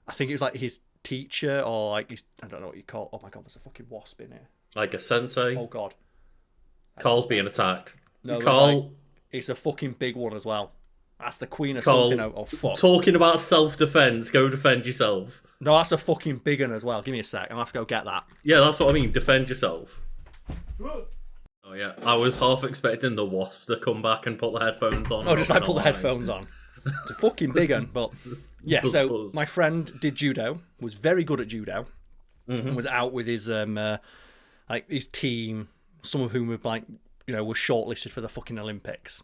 I think it was his teacher or his, I don't know what you call it. Oh my god, there's a fucking wasp in here. Like a sensei. Oh god. Karl's being attacked. No, Karl, it's a fucking big one as well. That's the queen of Karl, something. Oh fuck. Talking about self-defense, go defend yourself. No, that's a fucking big one as well. Give me a sec. I'm gonna have to go get that. Yeah, that's what I mean. Defend yourself. Oh yeah, I was half expecting the wasps to come back and put the headphones on. Oh, just put the headphones on. It's a fucking big one, but yeah. So my friend did judo, was very good at judo, and was out with his his team, some of whom were were shortlisted for the fucking Olympics,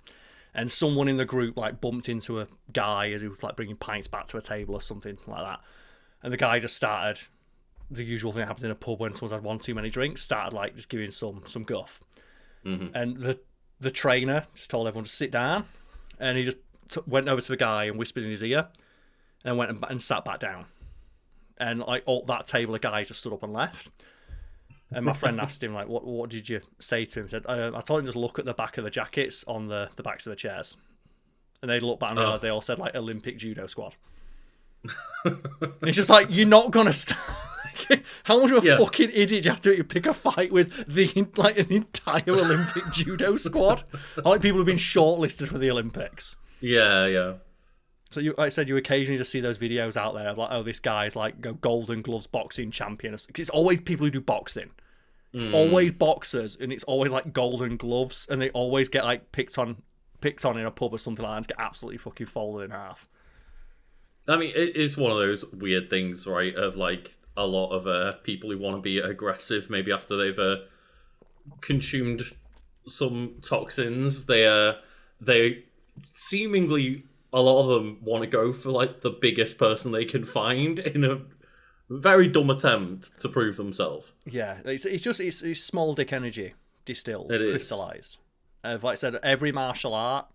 and someone in the group bumped into a guy as he was bringing pints back to a table or something like that, and the guy just started the usual thing that happens in a pub when someone's had one too many drinks, started just giving some guff, and the trainer just told everyone to sit down, and he just went over to the guy and whispered in his ear, and then went and sat back down. And all that table of guys just stood up and left. And my friend asked him, what did you say to him? He said, I told him just look at the back of the jackets on the backs of the chairs. And they looked back and realised they all said Olympic judo squad. And it's just you're not gonna start. How much of a fucking idiot do you have to pick a fight with an entire Olympic judo squad? People who've been shortlisted for the Olympics. Yeah. So I said you occasionally just see those videos out there of this guy's Golden Gloves boxing champion. It's always people who do boxing. It's always boxers, and it's always Golden Gloves, and they always get picked on in a pub or something like that and get absolutely fucking folded in half. I mean, it is one of those weird things, right? Of a lot of people who want to be aggressive, maybe after they've consumed some toxins, they seemingly, a lot of them want to go for the biggest person they can find in a very dumb attempt to prove themselves. Yeah, it's small dick energy distilled, crystallized. Like I said, every martial art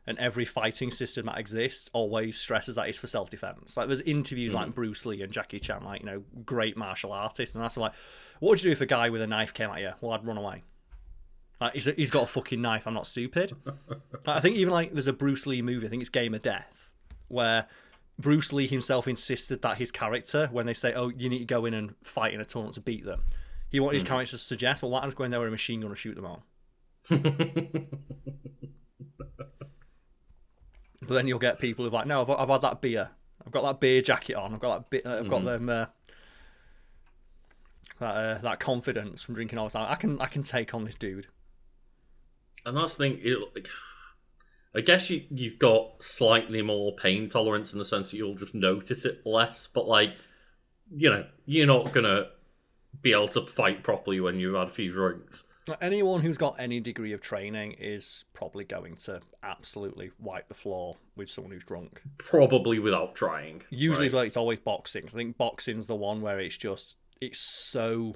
and every fighting system that exists always stresses that it's for self-defense. There's interviews like Bruce Lee and Jackie Chan, great martial artists, and that's what would you do if a guy with a knife came at you? Well, I'd run away. He's got a fucking knife. I'm not stupid. I think even there's a Bruce Lee movie, I think it's Game of Death, where Bruce Lee himself insisted that his character, when they say, oh, you need to go in and fight in a tournament to beat them, he wanted his character to suggest, well, why don't I just go in there with a machine gun and shoot them all? But then you'll get people who are no, I've had that beer. I've got that beer jacket on. I've got I've got them that confidence from drinking all the time. I can take on this dude. And that's the thing. I guess you've got slightly more pain tolerance in the sense that you'll just notice it less. But you're not gonna be able to fight properly when you've had a few drinks. Anyone who's got any degree of training is probably going to absolutely wipe the floor with someone who's drunk. Probably without trying. Usually it's always boxing. So I think boxing's the one where it's so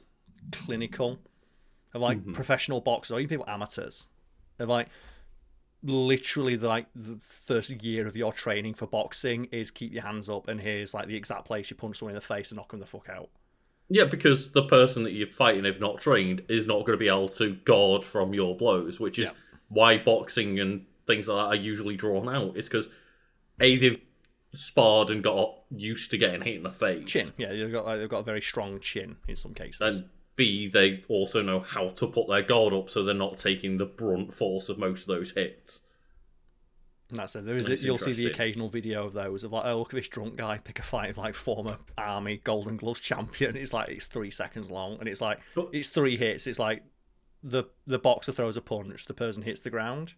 clinical. And like professional boxers, or even people amateurs, they're like literally like the first year of your training for boxing is keep your hands up and here's like the exact place you punch someone in the face and knock them the fuck out. Yeah, because the person that you're fighting, if not trained, is not going to be able to guard from your blows, which is why boxing and things like that are usually drawn out. It's because they've sparred and got used to getting hit in the face. Chin, yeah, they've got a very strong chin in some cases. And B, they also know how to put their guard up so they're not taking the brunt force of most of those hits. And that's it. You'll see the occasional video of those of like, oh, look at this drunk guy pick a fight with like former Army Golden Gloves champion. It's like it's 3 seconds long, and it's like it's 3 hits. It's like the boxer throws a punch, the person hits the ground,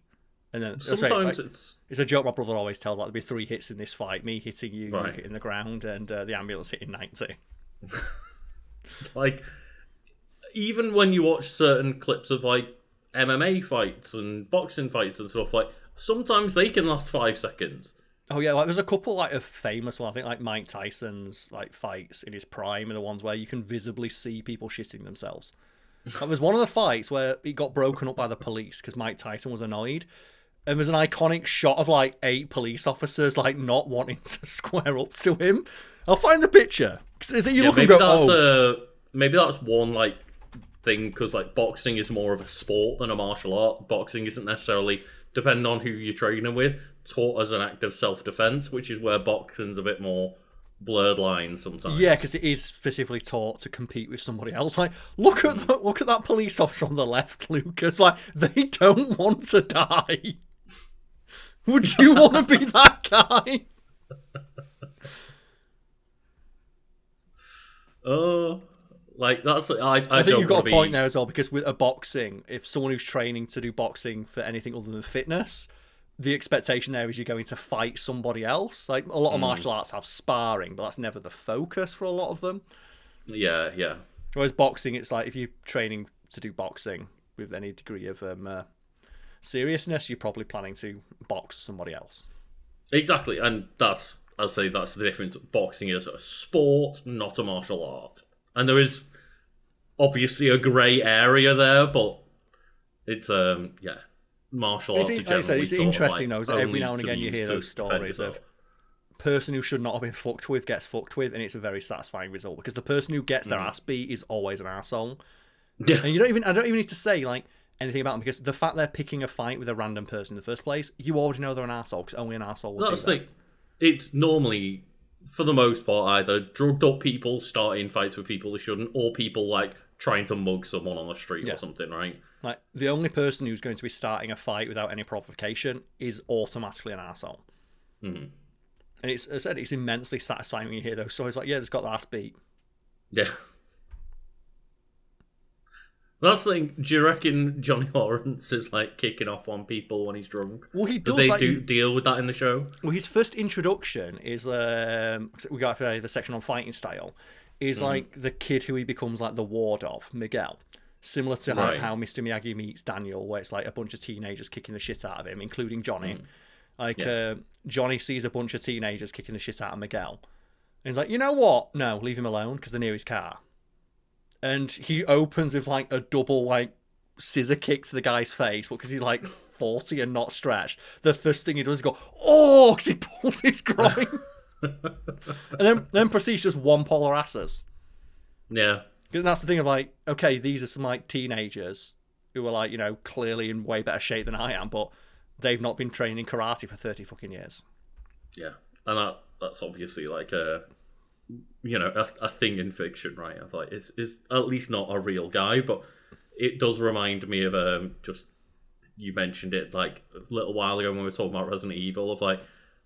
and then sometimes it's a joke my brother always tells. Like there'll be 3 hits in this fight: me hitting you, you hitting the ground, and the ambulance hitting 90. Like even when you watch certain clips of like MMA fights and boxing fights and stuff like. Sometimes they can last 5 seconds. Oh yeah, like there's a couple like of famous ones. I think like Mike Tyson's like fights in his prime are the ones where you can visibly see people shitting themselves. There was one of the fights where he got broken up by the police because Mike Tyson was annoyed, and there's an iconic shot of like 8 police officers like not wanting to square up to him. I'll find the picture. You look and go, maybe that's one like thing because like boxing is more of a sport than a martial art. Boxing isn't necessarily. Depending on who you're training with, taught as an act of self-defense, which is where boxing's a bit more blurred lines sometimes. Yeah, because it is specifically taught to compete with somebody else. Like, look at that police officer on the left, Lucas. Like, they don't want to die. Would you want to be that guy? Like that's I think you've got a point there as well, because with a boxing, if someone who's training to do boxing for anything other than fitness, the expectation there is you're going to fight somebody else. Like a lot of martial arts have sparring, but that's never the focus for a lot of them. Yeah. Whereas boxing, it's like if you're training to do boxing with any degree of seriousness, you're probably planning to box somebody else. Exactly, and that's the difference. Boxing is a sport, not a martial art. And there is obviously a grey area there, but it's martial arts. Like I said, it's interesting though, that every now and again you hear those stories of person who should not have been fucked with gets fucked with, and it's a very satisfying result because the person who gets their ass beat is always an arsehole. Yeah. And I don't even need to say like anything about them, because the fact they're picking a fight with a random person in the first place, you already know they're an arsehole because only an arsehole would do that. It's normally, for the most part, either drugged up people starting fights with people who shouldn't, or people like trying to mug someone on the street or something, right? Like the only person who's going to be starting a fight without any provocation is automatically an arsehole. Mm-hmm. And as I said, it's immensely satisfying when you hear those stories like, yeah, just got their ass beat. Yeah. That's the thing. Do you reckon Johnny Lawrence is like kicking off on people when he's drunk? Well, he does. Do they deal with that in the show? Well, his first introduction is we got the section on fighting style. Is like the kid who he becomes like the ward of, Miguel. Similar to how Mr. Miyagi meets Daniel, where it's like a bunch of teenagers kicking the shit out of him, including Johnny. Johnny sees a bunch of teenagers kicking the shit out of Miguel, and he's like, you know what? No, leave him alone, because they're near his car. And he opens with like a double like scissor kick to the guy's face, because he's like 40 and not stretched. The first thing he does is go, oh, because he pulls his groin. And then proceeds just one polar asses. Yeah. And that's the thing of like, okay, these are some like teenagers who are like, you know, clearly in way better shape than I am, but they've not been training karate for 30 fucking years. Yeah. And that's obviously like a thing in fiction, right? Of like, it's at least not a real guy, but it does remind me of just, you mentioned it like a little while ago when we were talking about Resident Evil, of like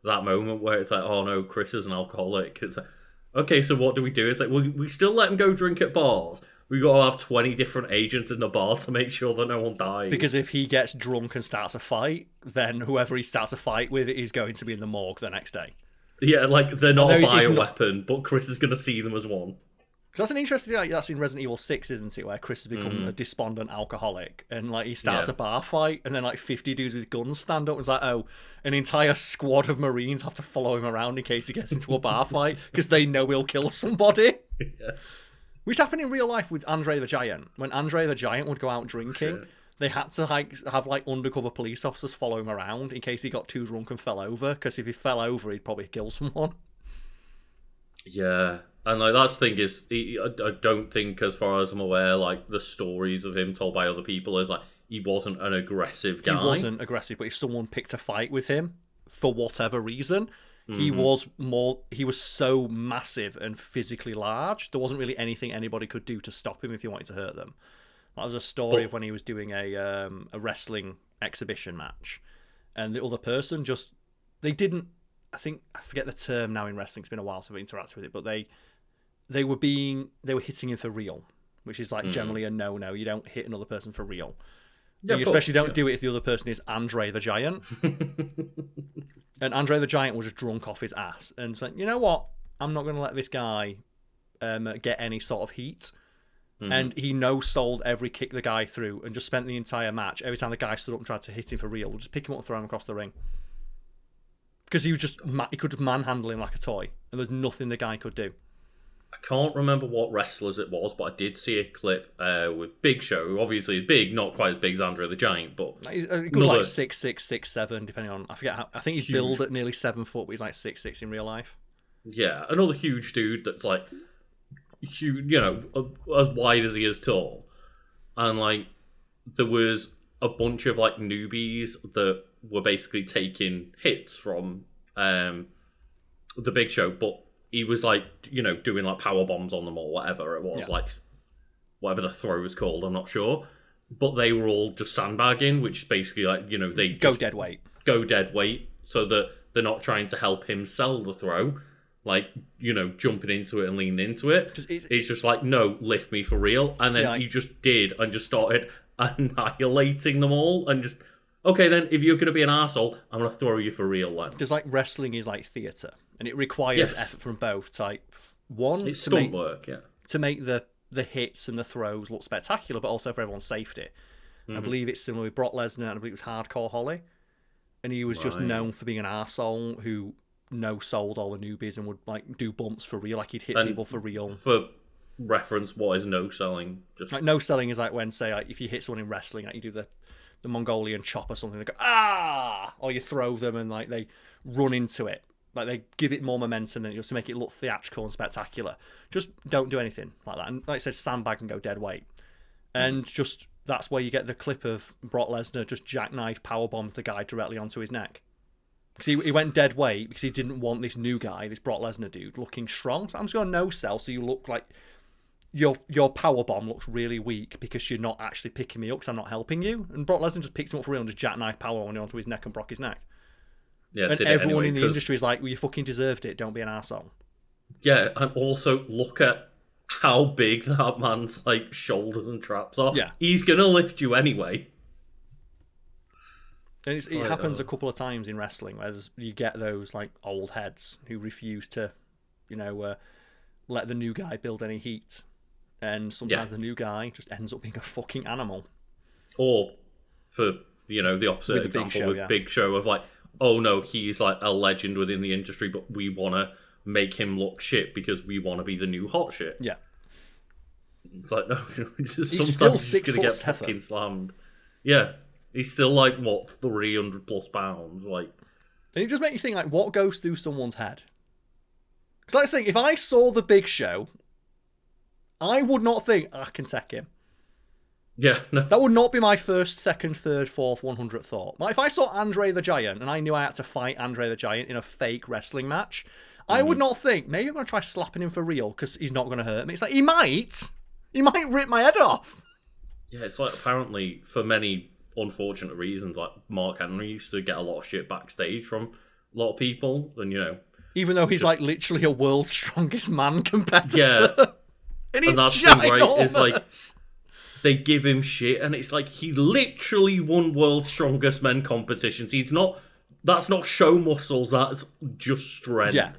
that moment where it's like, oh no, Chris is an alcoholic. It's like, okay, so what do we do? It's like, we still let him go drink at bars. We've got to have 20 different agents in the bar to make sure that no one dies. Because if he gets drunk and starts a fight, then whoever he starts a fight with is going to be in the morgue the next day. Yeah, like, they're not a bioweapon, but Chris is going to see them as one. That's an interesting thing. Like, that's in Resident Evil 6, isn't it? Where Chris has become a despondent alcoholic, and like he starts a bar fight, and then like 50 dudes with guns stand up, and it's like, oh, an entire squad of Marines have to follow him around in case he gets into a bar fight because they know he'll kill somebody. Yeah. Which happened in real life with Andre the Giant. When Andre the Giant would go out drinking, they had to have undercover police officers follow him around in case he got too drunk and fell over. Because if he fell over, he'd probably kill someone. Yeah. And like that's the thing is, I don't think, as far as I'm aware, like the stories of him told by other people is like he wasn't an aggressive guy. He wasn't aggressive, but if someone picked a fight with him for whatever reason, he was so massive and physically large. There wasn't really anything anybody could do to stop him if he wanted to hurt them. That was a story of when he was doing a wrestling exhibition match, and the other person they didn't. I forget the term now in wrestling. It's been a while since I've interacted with it, but they were hitting him for real, which is like generally a no. You don't hit another person for real. Yeah, you especially don't do it if the other person is Andre the Giant. And Andre the Giant was just drunk off his ass and it's like, you know what? I'm not going to let this guy get any sort of heat. And he no-sold every kick the guy threw and just spent the entire match. Every time the guy stood up and tried to hit him for real, just pick him up and throw him across the ring. Because he could just manhandle him like a toy, and there's nothing the guy could do. I can't remember what wrestlers it was, but I did see a clip with Big Show, who obviously is big, not quite as big as Andre the Giant, but he's good, like 6'6", 6'7", depending on. I forget how. I think he's billed at nearly 7 foot, but he's like 6'6" in real life. Yeah, another huge dude that's like huge, as wide as he is tall, and like there was a bunch of like newbies that were basically taking hits from the Big Show, but he was like, doing like power bombs on them or whatever it was, like whatever the throw was called, I'm not sure. But they were all just sandbagging, which is basically like, they go dead weight. Go dead weight, so that they're not trying to help him sell the throw, like, jumping into it and leaning into it. It's just like, no, lift me for real. And then he just did and just started annihilating them all and just, okay, then if you're going to be an arsehole, I'm going to throw you for real then. Because like wrestling is like theatre, and it requires effort from both types. One, it's stunt work, to make the hits and the throws look spectacular, but also for everyone's safety. I believe it's similar with Brock Lesnar, and I believe it was Hardcore Holly. And he was just known for being an arsehole who no-sold all the newbies and would like do bumps for real, like he'd hit people for real. For reference, what is no-selling? Just like no-selling is like when, say, like, if you hit someone in wrestling, like you do the Mongolian chop or something, they go, ah! Or you throw them and like they run into it. Like they give it more momentum than just to make it look theatrical and spectacular. Just don't do anything like that. And like I said, sandbag and go dead weight. And just that's where you get the clip of Brock Lesnar just jackknife powerbombs the guy directly onto his neck. Because he went dead weight because he didn't want this new guy, this Brock Lesnar dude, looking strong. So I'm just going to no-sell so you look like your power bomb looks really weak because you're not actually picking me up because I'm not helping you. And Brock Lesnar just picks him up for real and just jackknife power onto his neck and broke his neck. Yeah, and everyone in the industry is like, well, you fucking deserved it. Don't be an arsehole. Yeah, and also look at how big that man's like shoulders and traps are. Yeah. He's going to lift you anyway. And it happens a couple of times in wrestling where you get those like old heads who refuse to, let the new guy build any heat. And sometimes the new guy just ends up being a fucking animal. Or for, the opposite example with Big Show of like, oh no, he's like a legend within the industry, but we want to make him look shit because we want to be the new hot shit. Yeah. It's like, no, he's still 6 foot get 7. fucking slammed. Yeah. He's still like, 300 plus pounds? Like, and it just makes you think, like, what goes through someone's head? Because I think if I saw the Big Show, I would not think, I can take him. Yeah, no. That would not be my first, second, third, fourth, 100th thought. Like, if I saw Andre the Giant and I knew I had to fight Andre the Giant in a fake wrestling match, I would not think, maybe I'm going to try slapping him for real because he's not going to hurt me. It's like, he might rip my head off. Yeah, it's like apparently for many unfortunate reasons, like Mark Henry used to get a lot of shit backstage from a lot of people, and even though he's like literally a world's strongest man competitor. Yeah. And he's that's ginormous. The thing, right? It's like they give him shit, and it's like he literally won world's strongest men competitions. That's not show muscles, that's just strength. Yeah.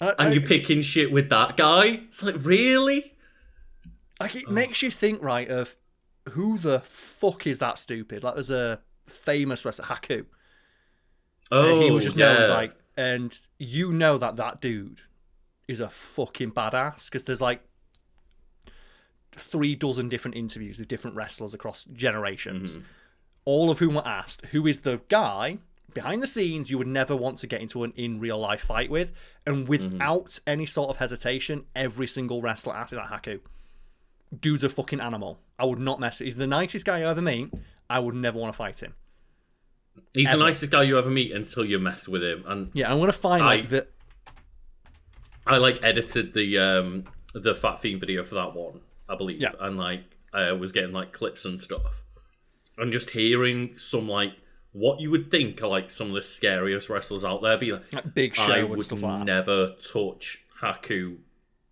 and you're picking shit with that guy. It's like, really? Like, it makes you think, right, of who the fuck is that stupid? Like, there's a famous wrestler, Haku. Oh, he was just known as, like, and you know that dude is a fucking badass, because there's, like, 3 dozen different interviews with different wrestlers across generations, all of whom were asked, who is the guy behind the scenes you would never want to get into an in real life fight with? And without any sort of hesitation, every single wrestler after that, Haku. Dude's a fucking animal. I would not mess with him. He's the nicest guy you ever meet. I would never want to fight him. He's the nicest guy you ever meet until you mess with him. And yeah, I'm gonna find that. I edited the Fat Fiend video for that one, I believe, and I was getting clips and stuff, and just hearing some what you would think are some of the scariest wrestlers out there be like Big Show I and would stuff like that. never touch Haku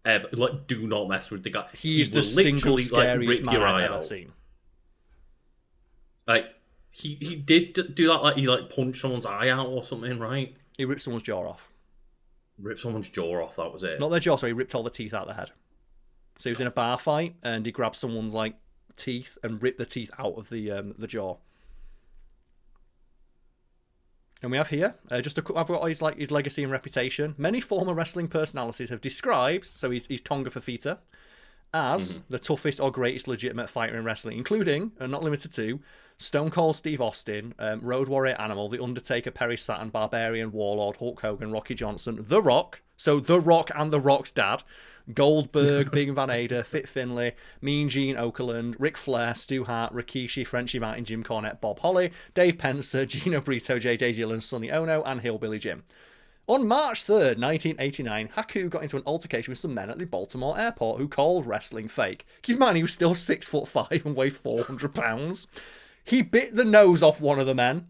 ever. Do not mess with the guy. He's the single scariest man I've ever seen. He did do that. He punched someone's eye out or something, right? He ripped someone's jaw off. Ripped someone's jaw off. That was it. Not their jaw. So he ripped all the teeth out of their head. So he was in a bar fight and he grabbed someone's teeth and ripped the teeth out of the jaw. And we have here I've got his legacy and reputation. Many former wrestling personalities have described, so he's Tonga Fafita, as the toughest or greatest legitimate fighter in wrestling, including, and not limited to, Stone Cold Steve Austin, Road Warrior Animal, The Undertaker, Perry Saturn, Barbarian, Warlord, Hulk Hogan, Rocky Johnson, The Rock, so The Rock and The Rock's dad, Goldberg, Big Van Ada, Fit Finlay, Mean Gene Okerlund, Ric Flair, Stu Hart, Rikishi, Frenchie Martin, Jim Cornette, Bob Holly, Dave Pencer, Gino Brito, J.J. Dillon, Sonny Ono, and Hillbilly Jim. On March 3rd, 1989, Haku got into an altercation with some men at the Baltimore airport who called wrestling fake. Keep in mind, he was still 6'5" and weighed 400 pounds. He bit the nose off one of the men.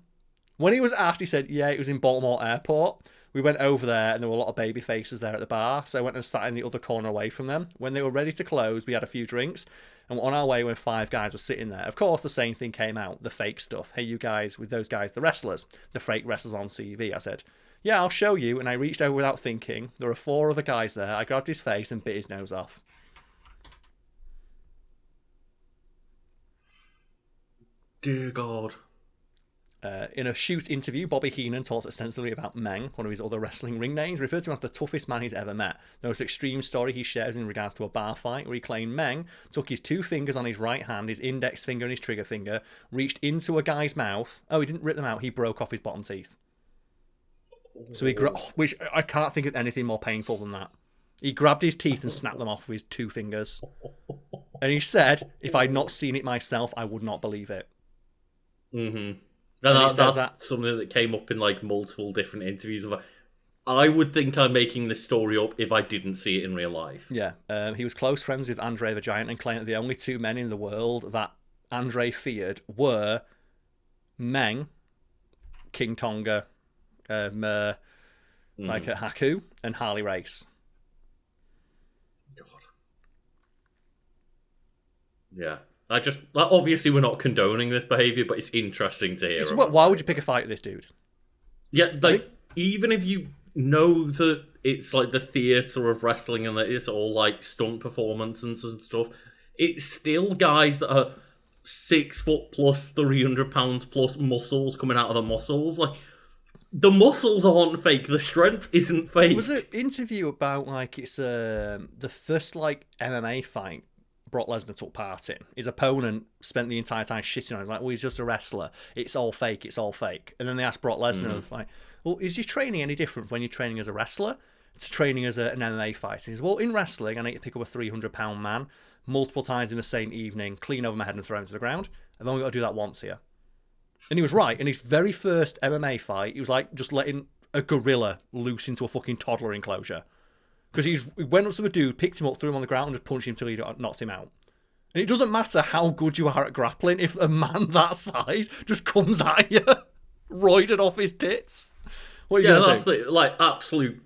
When he was asked, he said, yeah, it was in Baltimore airport. We went over there and there were a lot of baby faces there at the bar, so I went and sat in the other corner away from them. When they were ready to close, we had a few drinks, and on our way when 5 guys were sitting there, of course the same thing came out, the fake stuff. Hey, you guys, with those guys, the wrestlers, the fake wrestlers on CV. I said, yeah, I'll show you, and I reached over without thinking. There were 4 other guys there. I grabbed his face and bit his nose off. Dear God. In a shoot interview, Bobby Heenan talks extensively about Meng, one of his other wrestling ring names, referred to him as the toughest man he's ever met. The most extreme story he shares in regards to a bar fight, where he claimed Meng took his 2 fingers on his right hand, his index finger and his trigger finger, reached into a guy's mouth. Oh, he didn't rip them out, he broke off his bottom teeth. So which I can't think of anything more painful than that. He grabbed his teeth and snapped them off with his 2 fingers. And he said, if I'd not seen it myself, I would not believe it. Mm-hmm. And that's something that came up in multiple different interviews. I would think I'm making this story up if I didn't see it in real life. Yeah. He was close friends with Andre the Giant and claimed that the only 2 men in the world that Andre feared were Meng, King Tonga, Haku, and Harley Race. God. Yeah. Obviously we're not condoning this behaviour, but it's interesting to hear. Why would you pick a fight with this dude? Yeah, even if you know that it's the theatre of wrestling and that it's all stunt performances and stuff, it's still guys that are 6 foot plus 300 pounds plus muscles coming out of the muscles. The muscles aren't fake, the strength isn't fake. There was an interview about it's the first MMA fight Brock Lesnar took part in. His opponent spent the entire time shitting on him. He's like, well, he's just a wrestler. It's all fake. It's all fake. And then they asked Brock Lesnar, well, is your training any different when you're training as a wrestler to training as an MMA fighter? He says, well, in wrestling, I need to pick up a 300-pound man multiple times in the same evening, clean over my head and throw him to the ground. I've only got to do that once here. And he was right. In his very first MMA fight, he was just letting a gorilla loose into a fucking toddler enclosure. Because he went up to the dude, picked him up, threw him on the ground, and just punched him until he knocked him out. And it doesn't matter how good you are at grappling if a man that size just comes at you, roided off his tits. What are you gonna do? The absolute,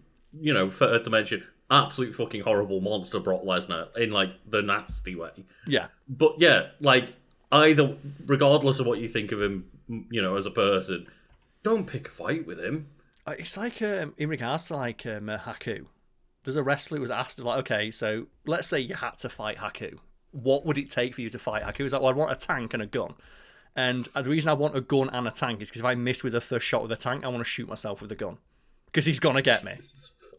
third dimension, absolute fucking horrible monster Brock Lesnar in the nasty way. Yeah. But yeah, either, regardless of what you think of him, as a person, don't pick a fight with him. It's in regards to Haku. there's a wrestler who was asked, like, okay, so let's say you had to fight Haku. What would it take for you to fight Haku? He's like, well, I'd want a tank and a gun. And the reason I want a gun and a tank is because if I miss with the first shot with the tank, I want to shoot myself with the gun. Because he's going to get me.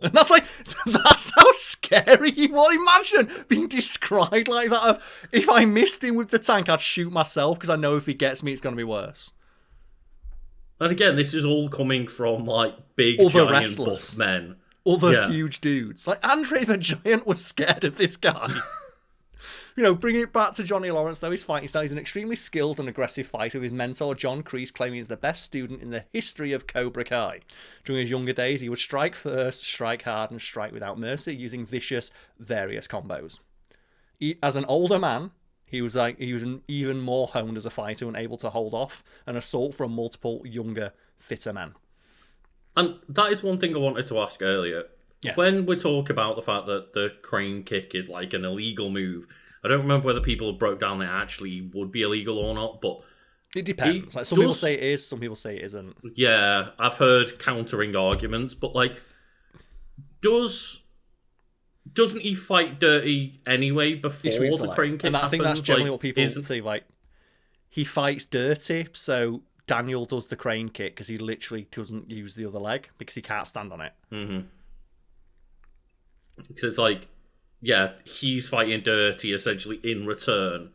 And that's how scary he was. Imagine being described like that. If I missed him with the tank, I'd shoot myself because I know if he gets me, it's going to be worse. And again, this is all coming from, like, big, other giant wrestlers. buff men. Other huge dudes. Like, Andre the Giant was scared of this guy. Bringing it back to Johnny Lawrence, though, his fighting style, he's an extremely skilled and aggressive fighter, with his mentor, John Kreese, claiming he's the best student in the history of Cobra Kai. During his younger days, he would strike first, strike hard, and strike without mercy, using vicious, various combos. As an older man, he was even more honed as a fighter and able to hold off an assault from multiple younger, fitter men. And that is one thing I wanted to ask earlier. Yes. When we talk about the fact that the crane kick is like an illegal move, I don't remember whether people broke down that it actually would be illegal or not, but it depends. Like, some people say it is, some people say it isn't. Yeah, I've heard countering arguments, but like, doesn't he fight dirty anyway before the crane kick? And I think that's generally what people think. Like, he fights dirty, so Daniel does the crane kick because he literally doesn't use the other leg because he can't stand on it. Mm-hmm. So it's like, yeah, he's fighting dirty essentially in return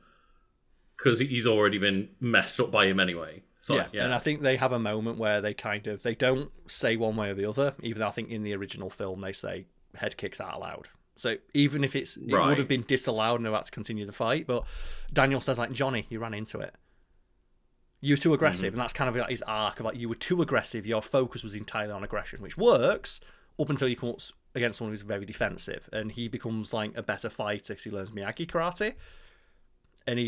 because he's already been messed up by him anyway. So, yeah, and I think they have a moment where they don't say one way or the other, even though I think in the original film they say head kicks aren't allowed. So even if it would have been disallowed and they had to continue the fight, but Daniel says, like, Johnny, you ran into it. You're too aggressive, and that's kind of like his arc of, like, you were too aggressive, your focus was entirely on aggression, which works up until you come up against someone who's very defensive, and he becomes like a better fighter because he learns Miyagi karate, and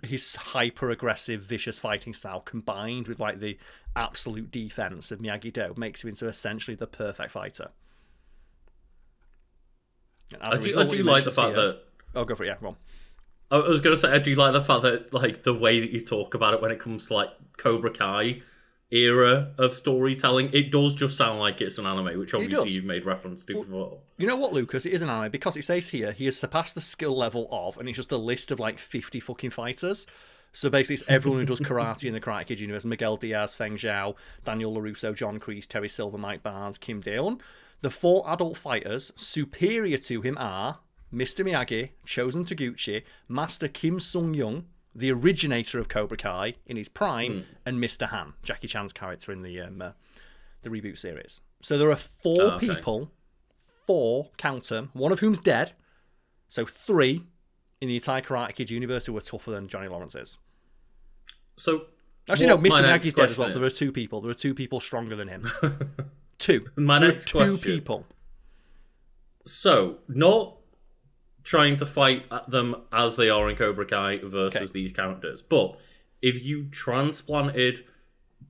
his hyper aggressive, vicious fighting style combined with like the absolute defense of Miyagi Do makes him into essentially the perfect fighter. I do like the fact that. Oh, go for it. Yeah, go on. I was going to say, I do like the fact that, like, the way that you talk about it when it comes to, like, Cobra Kai era of storytelling, it does just sound like it's an anime, which obviously you've made reference to before. You know what, Lucas? It is an anime because it says here he has surpassed the skill level of, and it's just a list of like 50 fucking fighters. So basically, it's everyone who does karate in the Karate Kid universe: Miguel Diaz, Feng Zhao, Daniel LaRusso, John Kreese, Terry Silver, Mike Barnes, Kim Daeon. The 4 adult fighters superior to him are Mr. Miyagi, Chosen Taguchi, Master Kim Sung-young, the originator of Cobra Kai in his prime, and Mr. Han, Jackie Chan's character in the reboot series. So there are 4 people, 4, count them, one of whom's dead, so 3 in the entire Karate Kid universe who are tougher than Johnny Lawrence is. So, actually, no, Mr. Miyagi's dead as well, so there are 2 people. There are 2 people stronger than him. 2. My next question. 2 people. So, not trying to fight at them as they are in Cobra Kai versus these characters, but if you transplanted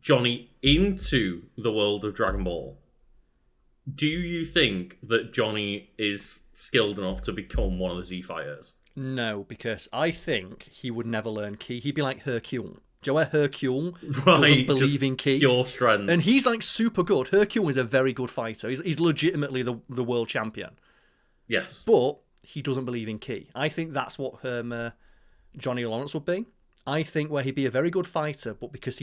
Johnny into the world of Dragon Ball, do you think that Johnny is skilled enough to become one of the Z fighters? No, because I think he would never learn ki. He'd be like Hercule. Do you know where Hercule doesn't believe in ki? Pure strength. And he's like super good. Hercule is a very good fighter. He's legitimately the world champion. Yes. But he doesn't believe in ki. I think that's what Johnny Lawrence would be. I think where he'd be a very good fighter, but because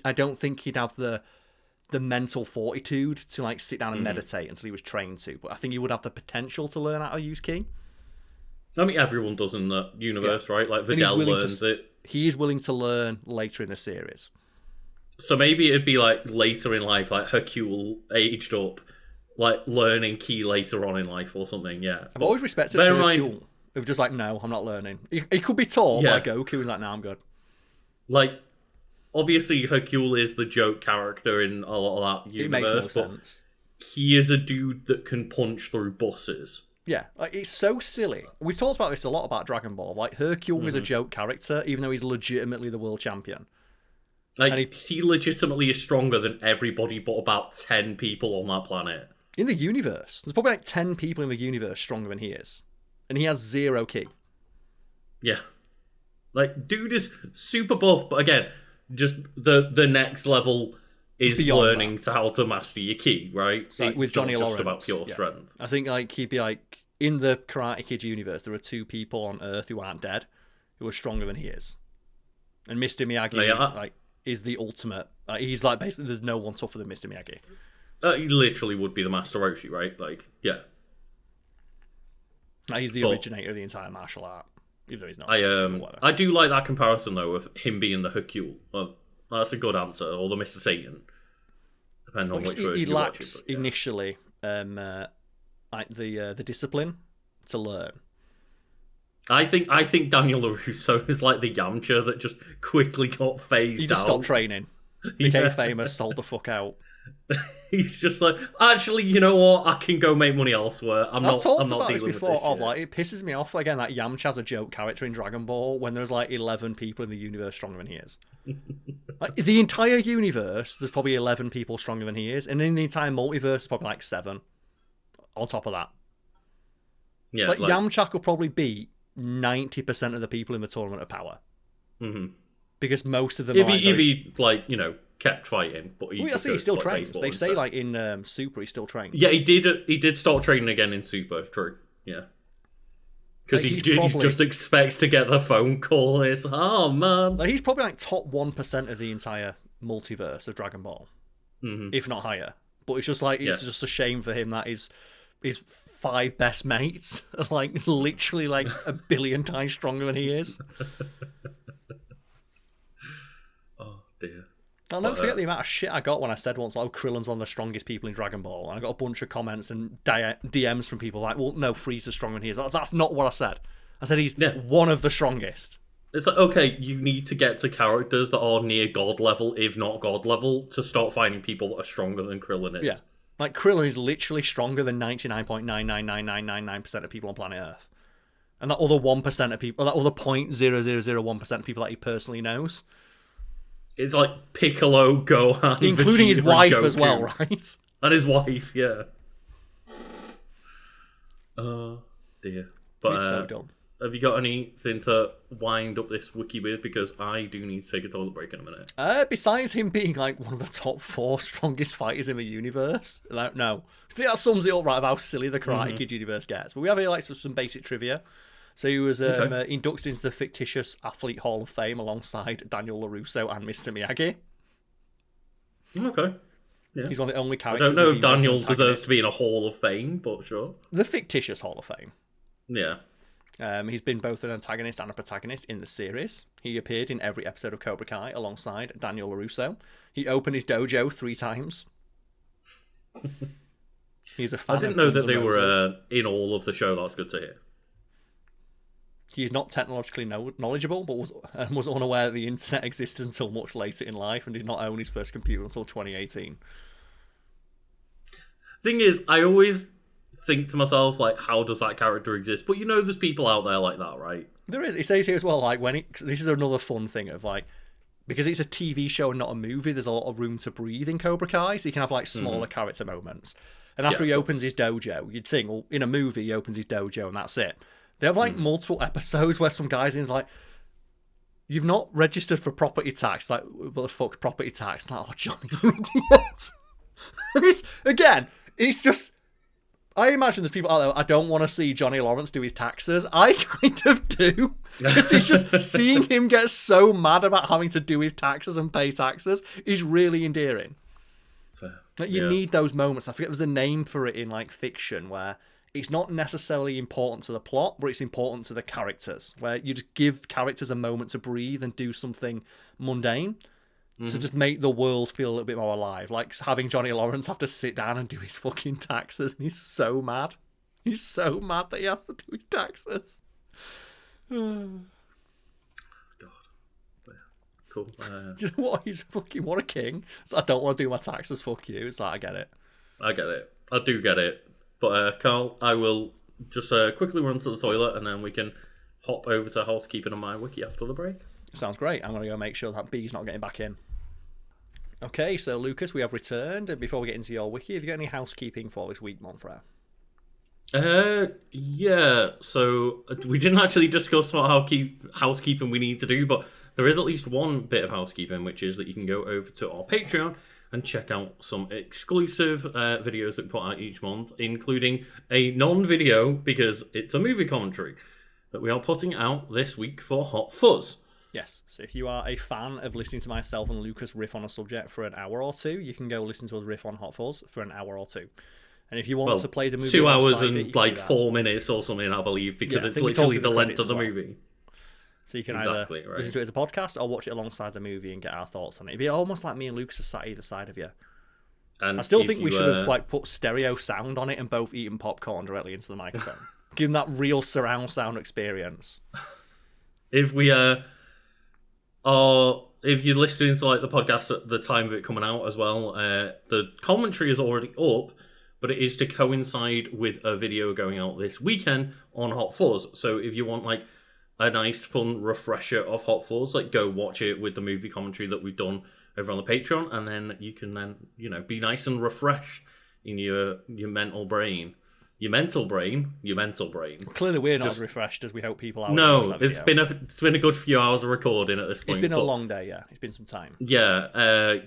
I don't think he'd have the mental fortitude to like sit down and meditate until he was trained to. But I think he would have the potential to learn how to use ki. I mean, everyone does in the universe, right? Like Vidal learns it. He is willing to learn later in the series. So maybe it'd be like later in life, like Hercule aged up, like learning ki later on in life or something. Yeah, I've always respected Hercule. Who's just like, no, I'm not learning. He could be tall, like Goku. He's like, no, I'm good. Like, obviously, Hercule is the joke character in a lot of that universe. It makes no sense. He is a dude that can punch through buses. Yeah, like, it's so silly. We've talked about this a lot about Dragon Ball. Like, Hercule is a joke character, even though he's legitimately the world champion. Like, he legitimately is stronger than everybody but about 10 people on that planet. In the universe. There's probably like 10 people in the universe stronger than he is. And he has 0 ki. Yeah. Like, dude is super buff, but again, just the next level is Beyond learning to how to master your ki, right? So, with It's Johnny not just Lawrence, about pure strength. I think like he'd be like in the Karate Kid universe, there are two people on Earth who aren't dead, who are stronger than he is, and Mr. Miyagi like is the ultimate. Like, he's like basically there's no one tougher than Mr. Miyagi. He literally would be the Master Roshi, right? Like, yeah. Like, he's the originator of the entire martial art, even though he's not. I do like that comparison though of him being the Hercule. That's a good answer, or the Mr. Satan, depending on which version he you're lacks watching. But, initially, like the discipline to learn. I think Daniel LaRusso is like the Yamcha that just quickly got phased out. He just stopped training, became famous, sold the fuck out. He's just like, actually, you know what? I can go make money elsewhere. I've talked about this before. Like, it pisses me off again that Yamcha's a joke character in Dragon Ball when there's like 11 people in the universe stronger than he is. Like, the entire universe, there's probably 11 people stronger than he is, and in the entire multiverse, there's probably like 7 on top of that. Yeah, like Yamcha could probably beat 90% of the people in the Tournament of Power. Mm-hmm. Because most of them if he like, you know, kept fighting, but he still trains. They say like in Super he still trains. Yeah, he did start training again in Super, true. Yeah. Because like, he just expects to get the phone call. It's, oh man. Like, he's probably like top 1% of the entire multiverse of Dragon Ball. Mm-hmm. If not higher. But it's just like, it's just a shame for him that his 5 best mates are like literally like a billion times stronger than he is. Oh dear. I'll never forget the amount of shit I got when I said once, like, Krillin's one of the strongest people in Dragon Ball. And I got a bunch of comments and DMs from people like, well, no, Frieza's stronger than he is. Like, that's not what I said. I said he's one of the strongest. It's like, okay, you need to get to characters that are near God level, if not God level, to start finding people that are stronger than Krillin is. Yeah. Like, Krillin is literally stronger than 99.99999% of people on planet Earth. And that other 1% of people, that other 0.0001% of people that he personally knows. It's like Piccolo, Gohan, including Vegeta, his wife Goku. as well, right? And his wife, yeah. Oh dear. But he's so dumb. Have you got anything to wind up this wiki with? Because I do need to take a toilet break in a minute. Besides him being like one of the top 4 strongest fighters in the universe, like, no. I think that sums it up right of how silly the Karate Kid universe gets. But we have here like some basic trivia. So he was inducted into the fictitious Athlete Hall of Fame alongside Daniel LaRusso and Mr. Miyagi. Okay. Yeah. He's one of the only characters. I don't know if Daniel deserves to be in a Hall of Fame, but sure. The fictitious Hall of Fame. Yeah. He's been both an antagonist and a protagonist in the series. He appeared in every episode of Cobra Kai alongside Daniel LaRusso. He opened his dojo 3 times. He's a fan. I didn't know that they were in all of the show. That's good to hear. He is not technologically knowledgeable, but was unaware that the internet existed until much later in life and did not own his first computer until 2018. Thing is, I always think to myself, like, how does that character exist? But you know there's people out there like that, right? There is. He says here as well, like, this is another fun thing of, like, because it's a TV show and not a movie, there's a lot of room to breathe in Cobra Kai, so you can have, like, smaller character moments. And after he opens his dojo, you'd think, well, in a movie, he opens his dojo and that's it. They have, like, multiple episodes where some guy's in, like, you've not registered for property tax. Like, what the fuck's property tax? Like, oh, Johnny, you idiot. It's just... I imagine there's people out there, I don't want to see Johnny Lawrence do his taxes. I kind of do. Because it's just seeing him get so mad about having to do his taxes and pay taxes is really endearing. Like, you need those moments. I forget there's a name for it in, like, fiction where... it's not necessarily important to the plot, but it's important to the characters, where you just give characters a moment to breathe and do something mundane to just make the world feel a little bit more alive. Like having Johnny Lawrence have to sit down and do his fucking taxes, and he's so mad. He's so mad that he has to do his taxes. God. Cool. Do you know what? He's fucking, what a king. So I don't want to do my taxes, fuck you. It's like, I get it. I do get it. But, Karl, I will just quickly run to the toilet and then we can hop over to housekeeping on my wiki after the break. Sounds great. I'm going to go make sure that B's not getting back in. Okay, so Lucas, we have returned. And before we get into your wiki, have you got any housekeeping for this week, Monfrey? Yeah. So we didn't actually discuss what housekeeping we need to do, but there is at least one bit of housekeeping, which is that you can go over to our Patreon, and check out some exclusive videos that we put out each month, including a non-video, because it's a movie commentary, that we are putting out this week for Hot Fuzz. Yes, so if you are a fan of listening to myself and Lucas riff on a subject for an hour or two, you can go listen to us riff on Hot Fuzz for an hour or two. And if you want to play the movie 2 hours and like 4 minutes or something, I believe, because it's literally the length of the movie. So you can either listen to it as a podcast or watch it alongside the movie and get our thoughts on it. It'd be almost like me and Lucas are sat either side of you. And I still think we should have put stereo sound on it and both eaten popcorn directly into the microphone. Give them that real surround sound experience. If you're listening to like the podcast at the time of it coming out as well, the commentary is already up, but it is to coincide with a video going out this weekend on Hot Fuzz. So if you want like a nice fun refresher of Hot Fuzz, like go watch it with the movie commentary that we've done over on the Patreon, and then you can be nice and refreshed in your mental brain. Your mental brain. Clearly, we're not as refreshed as we hope people are. No, it's been a good few hours of recording at this point. It's been a long day, yeah. It's been some time. Yeah,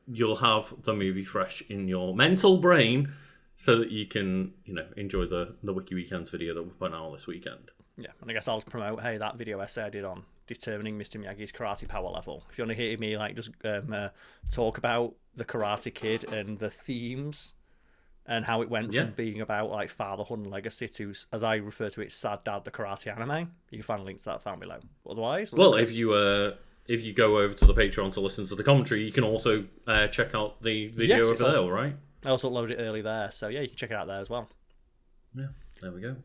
you'll have the movie fresh in your mental brain, so that you can enjoy the Wiki Weekends video that we put out this weekend. Yeah, and I guess I'll just promote that video essay I did on determining Mr. Miyagi's karate power level. If you want to hear me just talk about the Karate Kid and the themes. And how it went from being about like fatherhood and legacy to, as I refer to it, Sad Dad, the karate anime. You can find links to that found below. Otherwise, if you go over to the Patreon to listen to the commentary, you can also check out the video over there, all right? I also uploaded it early there, so yeah, you can check it out there as well. Yeah, there we go.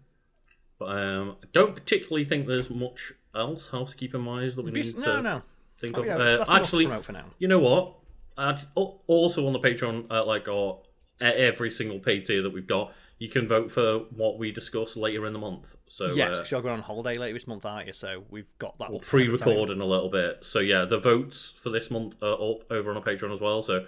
But I don't particularly think there's much else housekeeping-wise that we need to think of. Actually, for now. You know what? Also on the Patreon, every single paid tier that we've got, you can vote for what we discuss later in the month. So yes, because you're going on holiday later this month, aren't you? So we've got that. We'll pre-recording a little bit. So yeah, the votes for this month are up over on our Patreon as well. So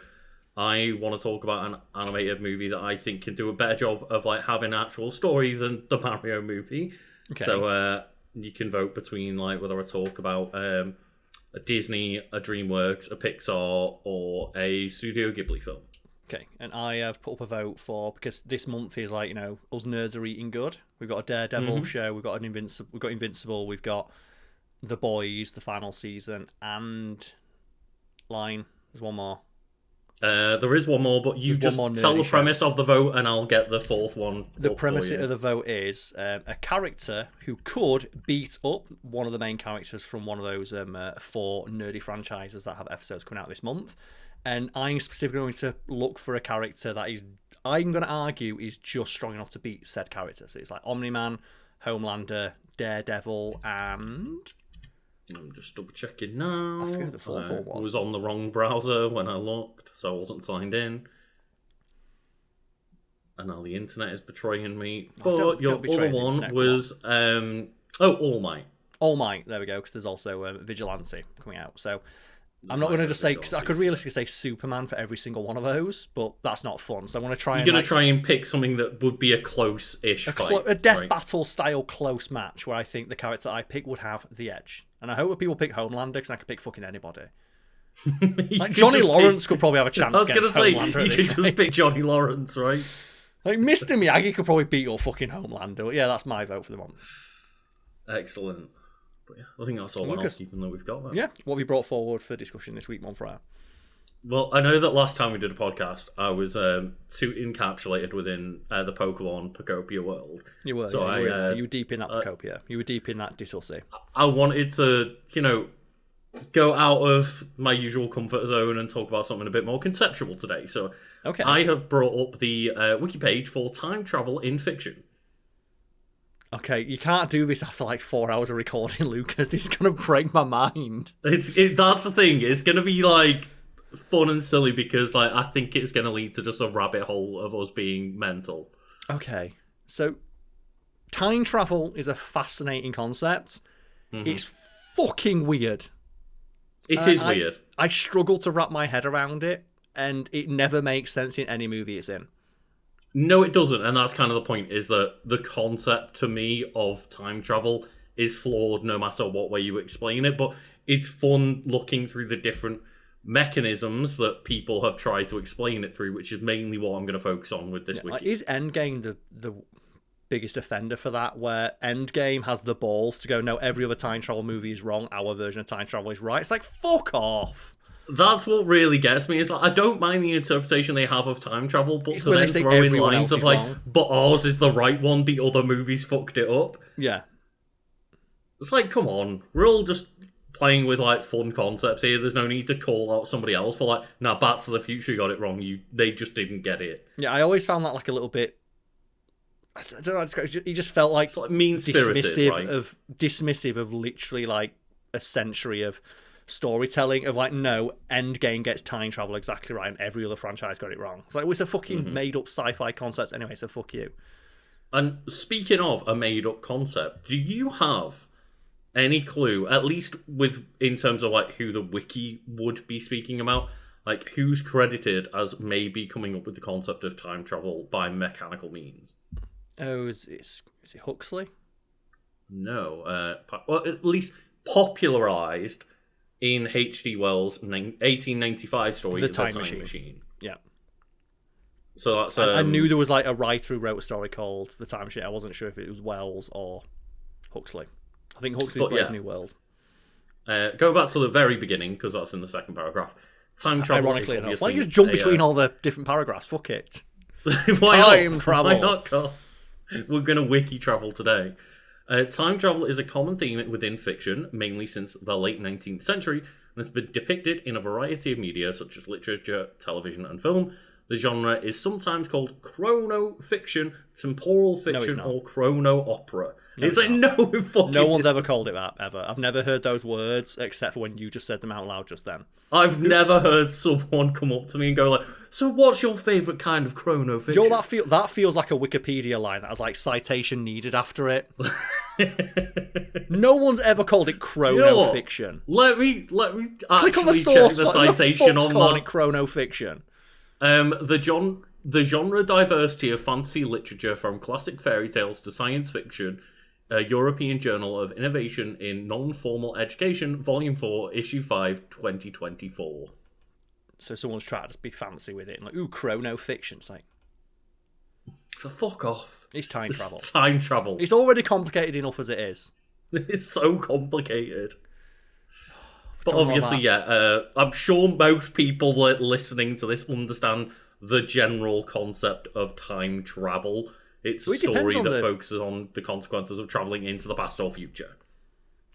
I want to talk about an animated movie that I think can do a better job of like having an actual story than the Mario movie. Okay. So you can vote between like whether I talk about a Disney, a DreamWorks, a Pixar, or a Studio Ghibli film. Okay, and I have put up a vote for, because this month is like, us nerds are eating good. We've got a Daredevil show, we've got Invincible, we've got The Boys, the final season, and there's one more. There is one more, but you just tell the premise of the vote and I'll get the fourth one. The premise of the vote is a character who could beat up one of the main characters from one of those 4 nerdy franchises that have episodes coming out this month. And I'm specifically going to look for a character that I'm going to argue is just strong enough to beat said character. So it's like Omni-Man, Homelander, Daredevil, and... I'm just double checking now. I forget who the fourth one was. It was on the wrong browser when I looked, so I wasn't signed in. And now the internet is betraying me. But your other one was... All Might. All Might, there we go, because there's also Vigilante coming out. So... I'm not going to just say, because I could realistically say Superman for every single one of those, but that's not fun. So I'm going to try You're going to try and pick something that would be a close-ish fight. A death battle style close match where I think the character that I pick would have the edge. And I hope that people pick Homelander, because I could pick fucking anybody. Like Johnny Lawrence could probably have a chance against Homelander. I was going to say, you could just pick Johnny Lawrence, right? Like Mr. Miyagi could probably beat your fucking Homelander. But yeah, that's my vote for the month. Excellent. But yeah, I think that's all the housekeeping that we've got there. Yeah, what have you brought forward for discussion this week, Monfrere? Well, I know that last time we did a podcast, I was too encapsulated within the Pokemon Pokopia world. You were, so you were deep in that Pokopia. You were deep in that Dissolcy. I wanted to, go out of my usual comfort zone and talk about something a bit more conceptual today. So I have brought up the wiki page for time travel in fiction. Okay, you can't do this after like 4 hours of recording, Lucas. This is going to break my mind. That's the thing. It's going to be like fun and silly because like I think it's going to lead to just a rabbit hole of us being mental. Okay, so time travel is a fascinating concept. Mm-hmm. It's fucking weird. It is weird. I struggle to wrap my head around it, and it never makes sense in any movie it's in. No, it doesn't, and that's kind of the point, is that the concept to me of time travel is flawed no matter what way you explain it, but it's fun looking through the different mechanisms that people have tried to explain it through, which is mainly what I'm going to focus on with this wiki. Is Endgame the biggest offender for that, where Endgame has the balls to go, no, every other time travel movie is wrong, our version of time travel is right? It's like, fuck off. That's what really gets me. Is like, I don't mind the interpretation they have of time travel, but It's to when then they say throw in everyone lines else of is like, wrong. but ours is the right one, the other movies fucked it up. Yeah. It's like, come on, we're all just playing with like fun concepts here. There's no need to call out somebody else for like, nah, Back to the Future got it wrong. They just didn't get it. Yeah, I always found that like a little bit. I don't know. He just felt like, it's like mean-spirited, dismissive of literally like a century of storytelling of like, no, Endgame gets time travel exactly right, and every other franchise got it wrong. It's like, it was a fucking made-up sci-fi concept anyway, so fuck you. And speaking of a made-up concept, do you have any clue, at least in terms of like who the wiki would be speaking about, like who's credited as maybe coming up with the concept of time travel by mechanical means? Oh, is it Huxley? No, well, at least popularized in H.G. Wells' 1895 story, The Time Machine. Yeah. So that's. I knew there was like a writer who wrote a story called The Time Machine. I wasn't sure if it was Wells or Huxley. I think Huxley's Brave New World. Go back to the very beginning, because that's in the second paragraph. Time travel. Ironically enough, why don't you just jump between all the different paragraphs? Fuck it. Time travel. Why not, Karl? We're going to wiki travel today. Time travel is a common theme within fiction, mainly since the late 19th century, and has been depicted in a variety of media such as literature, television, and film. The genre is sometimes called chrono-fiction, temporal fiction, or chrono-opera. It's like, no one's ever called it that, ever. I've never heard those words, except for when you just said them out loud just then. I've never heard someone come up to me and go like, so what's your favourite kind of chrono-fiction? Joel, that feels like a Wikipedia line that has like citation needed after it. No one's ever called it chrono-fiction. Let me click on the source. Check the citation on that. It chrono-fiction. The genre diversity of fantasy literature, from classic fairy tales to science fiction, European Journal of Innovation in Non-Formal Education, Volume 4, Issue 5, 2024. So someone's trying to be fancy with it, and like, ooh, chrono-fiction. It's like, so fuck off. It's time travel. Time travel. It's already complicated enough as it is. It's so complicated. But obviously, I'm sure most people listening to this understand the general concept of time travel. It's a story that focuses on the consequences of travelling into the past or future.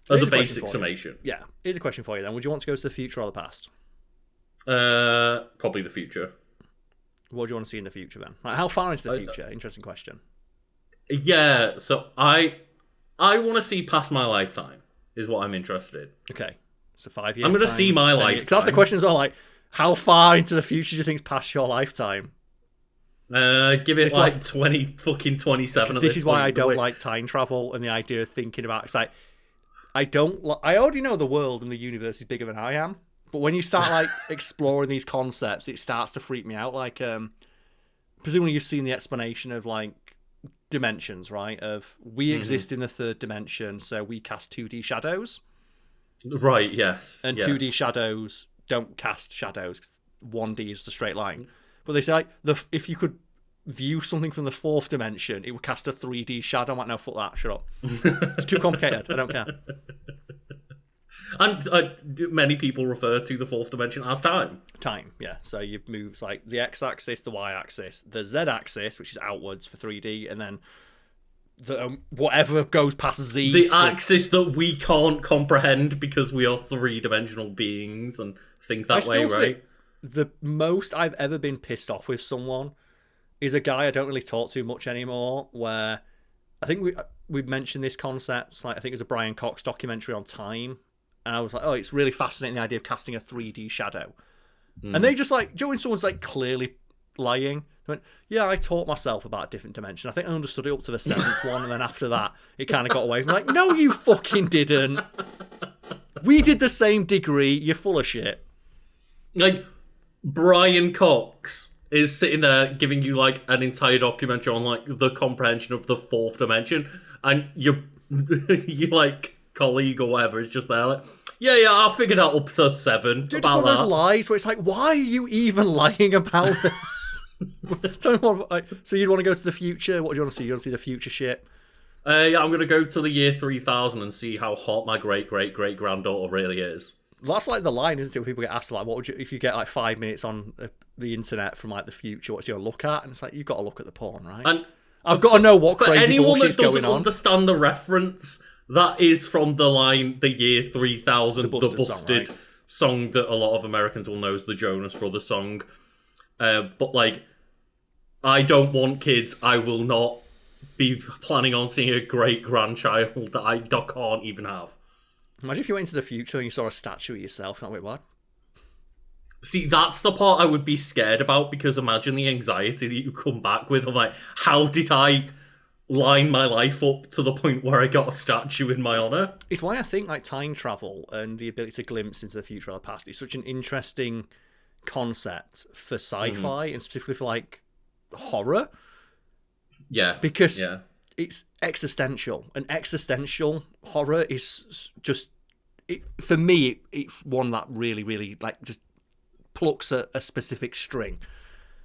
As a basic summation. Yeah. Here's a question for you then. Would you want to go to the future or the past? Probably the future. What do you want to see in the future then? Like, how far into the future? Interesting question. Yeah, so I want to see past my lifetime, is what I'm interested in. Okay. So 5 years. I'm going to see my lifetime. Because that's the question as well, like, how far into the future do you think is past your lifetime? Give it like 27 of this is why I don't like time travel and the idea of thinking about it's like I already know the world and the universe is bigger than I am, but when you start like exploring these concepts, it starts to freak me out. Like presumably you've seen the explanation of like dimensions, right? Of we exist in the third dimension, so we cast 2D shadows. Right, yes. And 2D shadows don't cast shadows, 'cause 1D is a straight line. But they say like if you could view something from the fourth dimension, it would cast a 3D shadow. I'm like, no, fuck that, shut up. It's too complicated. I don't care. And many people refer to the fourth dimension as time. Time, yeah. So you moves like the x-axis, the y-axis, the z-axis, which is outwards for 3D, and then the whatever goes past z. The axis that we can't comprehend because we are three-dimensional beings and think that way, right? The most I've ever been pissed off with someone is a guy I don't really talk to much anymore, where I think we mentioned this concept, like I think it was a Brian Cox documentary on time, and I was like, oh, it's really fascinating, the idea of casting a 3D shadow. And they just like, when someone's like clearly lying, they went, yeah, I taught myself about a different dimension. I think I understood it up to the 7th one, and then after that, it kind of got away from me. Like, no, you fucking didn't. We did the same degree, you're full of shit. Like, Brian Cox is sitting there giving you like an entire documentary on like the comprehension of the fourth dimension, and your like colleague or whatever is just there like, Yeah, I figured out up to 7 Dude, about just one of that. those lies where it's like, why are you even lying about this? Tell me more. So you'd want to go to the future? What do you want to see? You want to see the future shit? Yeah, I'm going to go to the year 3000 and see how hot my great-great-great-granddaughter really is. That's like the line, isn't it? When people get asked, like, what would you, if you get like 5 minutes on the internet from like the future, what's your look at? And it's like, you've got to look at the porn, right? And I've got to know what for crazy anyone that bullshit's doesn't going on. understand the reference, that is from the line, the year 3000, the Busted song that a lot of Americans will know is the Jonas Brothers song. But, like, I don't want kids. I will not be planning on seeing a great-grandchild that I can't even have. Imagine if you went into the future and you saw a statue of yourself. Not wait, what? See, that's the part I would be scared about, because imagine the anxiety that you come back with. I'm like, how did I line my life up to the point where I got a statue in my honour? It's why I think like time travel and the ability to glimpse into the future or the past is such an interesting concept for sci-fi and specifically for like horror. Yeah. Because it's existential. And existential horror is just... for me, it's one that really, really like just plucks a specific string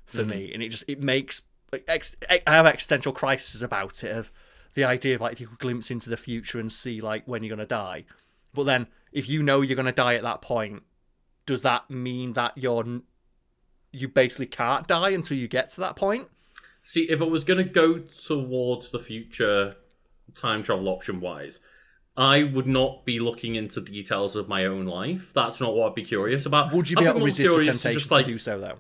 for me. And it makes... I have existential crises about it, of the idea of like if you could glimpse into the future and see like when you're going to die. But then if you know you're going to die at that point, does that mean that you basically can't die until you get to that point? See, if I was going to go towards the future time travel option wise, I would not be looking into details of my own life. That's not what I'd be curious about. Would you be able to resist the temptation to do so, though?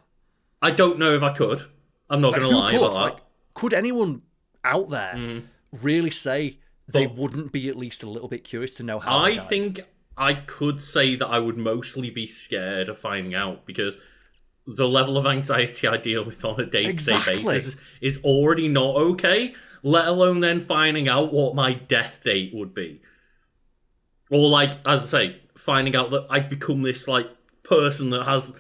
I don't know if I could. I'm not going to lie about that. Like, could anyone out there really say they wouldn't be at least a little bit curious to know how I think I could say that I would mostly be scared of finding out, because the level of anxiety I deal with on a day-to-day basis is already not okay, let alone then finding out what my death date would be. Or, like, as I say, finding out that I'd become this, like, person that has,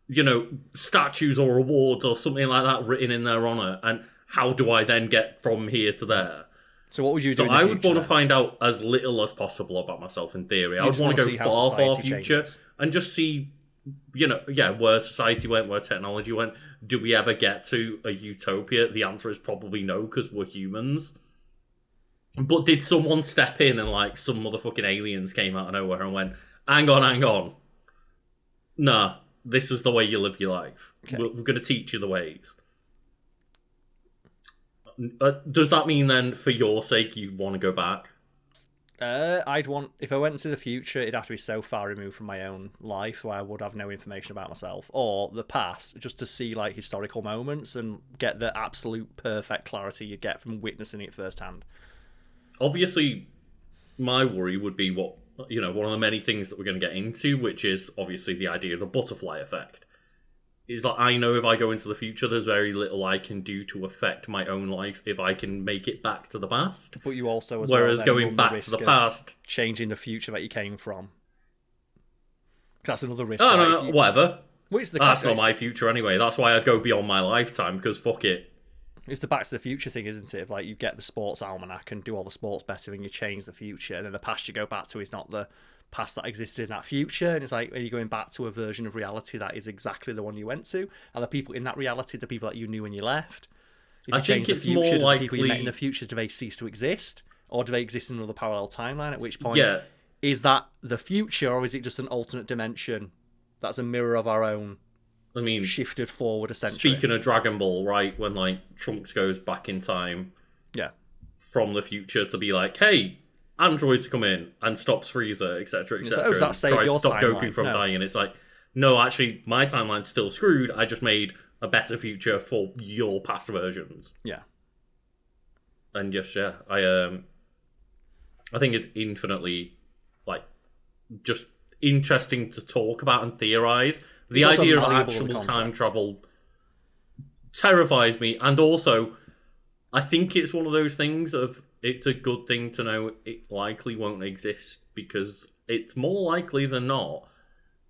you know, statues or awards or something like that written in their honour, and how do I then get from here to there? So what would you do? So I would want to find out as little as possible about myself in theory. I would want to go far future and just see, you know, where society went, where technology went. Do we ever get to a utopia? The answer is probably no, because we're humans. But did someone step in and, like, some motherfucking aliens came out of nowhere and went, hang on. Nah, this is the way you live your life. Okay. We're going to teach you the ways. Does that mean then, for your sake, you want to go back? I'd want, if I went into the future, it'd have to be so far removed from my own life where I would have no information about myself, or the past, just to see like historical moments and get the absolute perfect clarity you get from witnessing it firsthand. Obviously, my worry would be what, you know, one of the many things that we're going to get into, which is obviously the idea of the butterfly effect. Is like, I know if I go into the future, there's very little I can do to affect my own life if I can make it back to the past. But you also, whereas going back to the past, changing the future that you came from. That's another risk. Oh, no, whatever. That's not my future anyway. That's why I'd go beyond my lifetime, because fuck it. It's the Back to the Future thing, isn't it? If like you get the sports almanac and do all the sports better, and you change the future, and then the past you go back to is not the past that existed in that future, and it's like, are you going back to a version of reality that is exactly the one you went to? Are the people in that reality the people that you knew when you left? If you change the future, do the people you met in the future, do they cease to exist? Or do they exist in another parallel timeline? At which point, is that the future, or is it just an alternate dimension that's a mirror of our own? I mean, shifted forward a century. Speaking of Dragon Ball, right, when like Trunks goes back in time, from the future to be like, hey, androids come in and stops Frieza, etc., etc. Does that save your stop timeline? Goku from dying. It's like, no, actually, my timeline's still screwed. I just made a better future for your past versions. Yeah. And yes, I think it's infinitely like just interesting to talk about and theorize. The idea of actual time travel terrifies me, and also I think it's one of those things of it's a good thing to know it likely won't exist, because it's more likely than not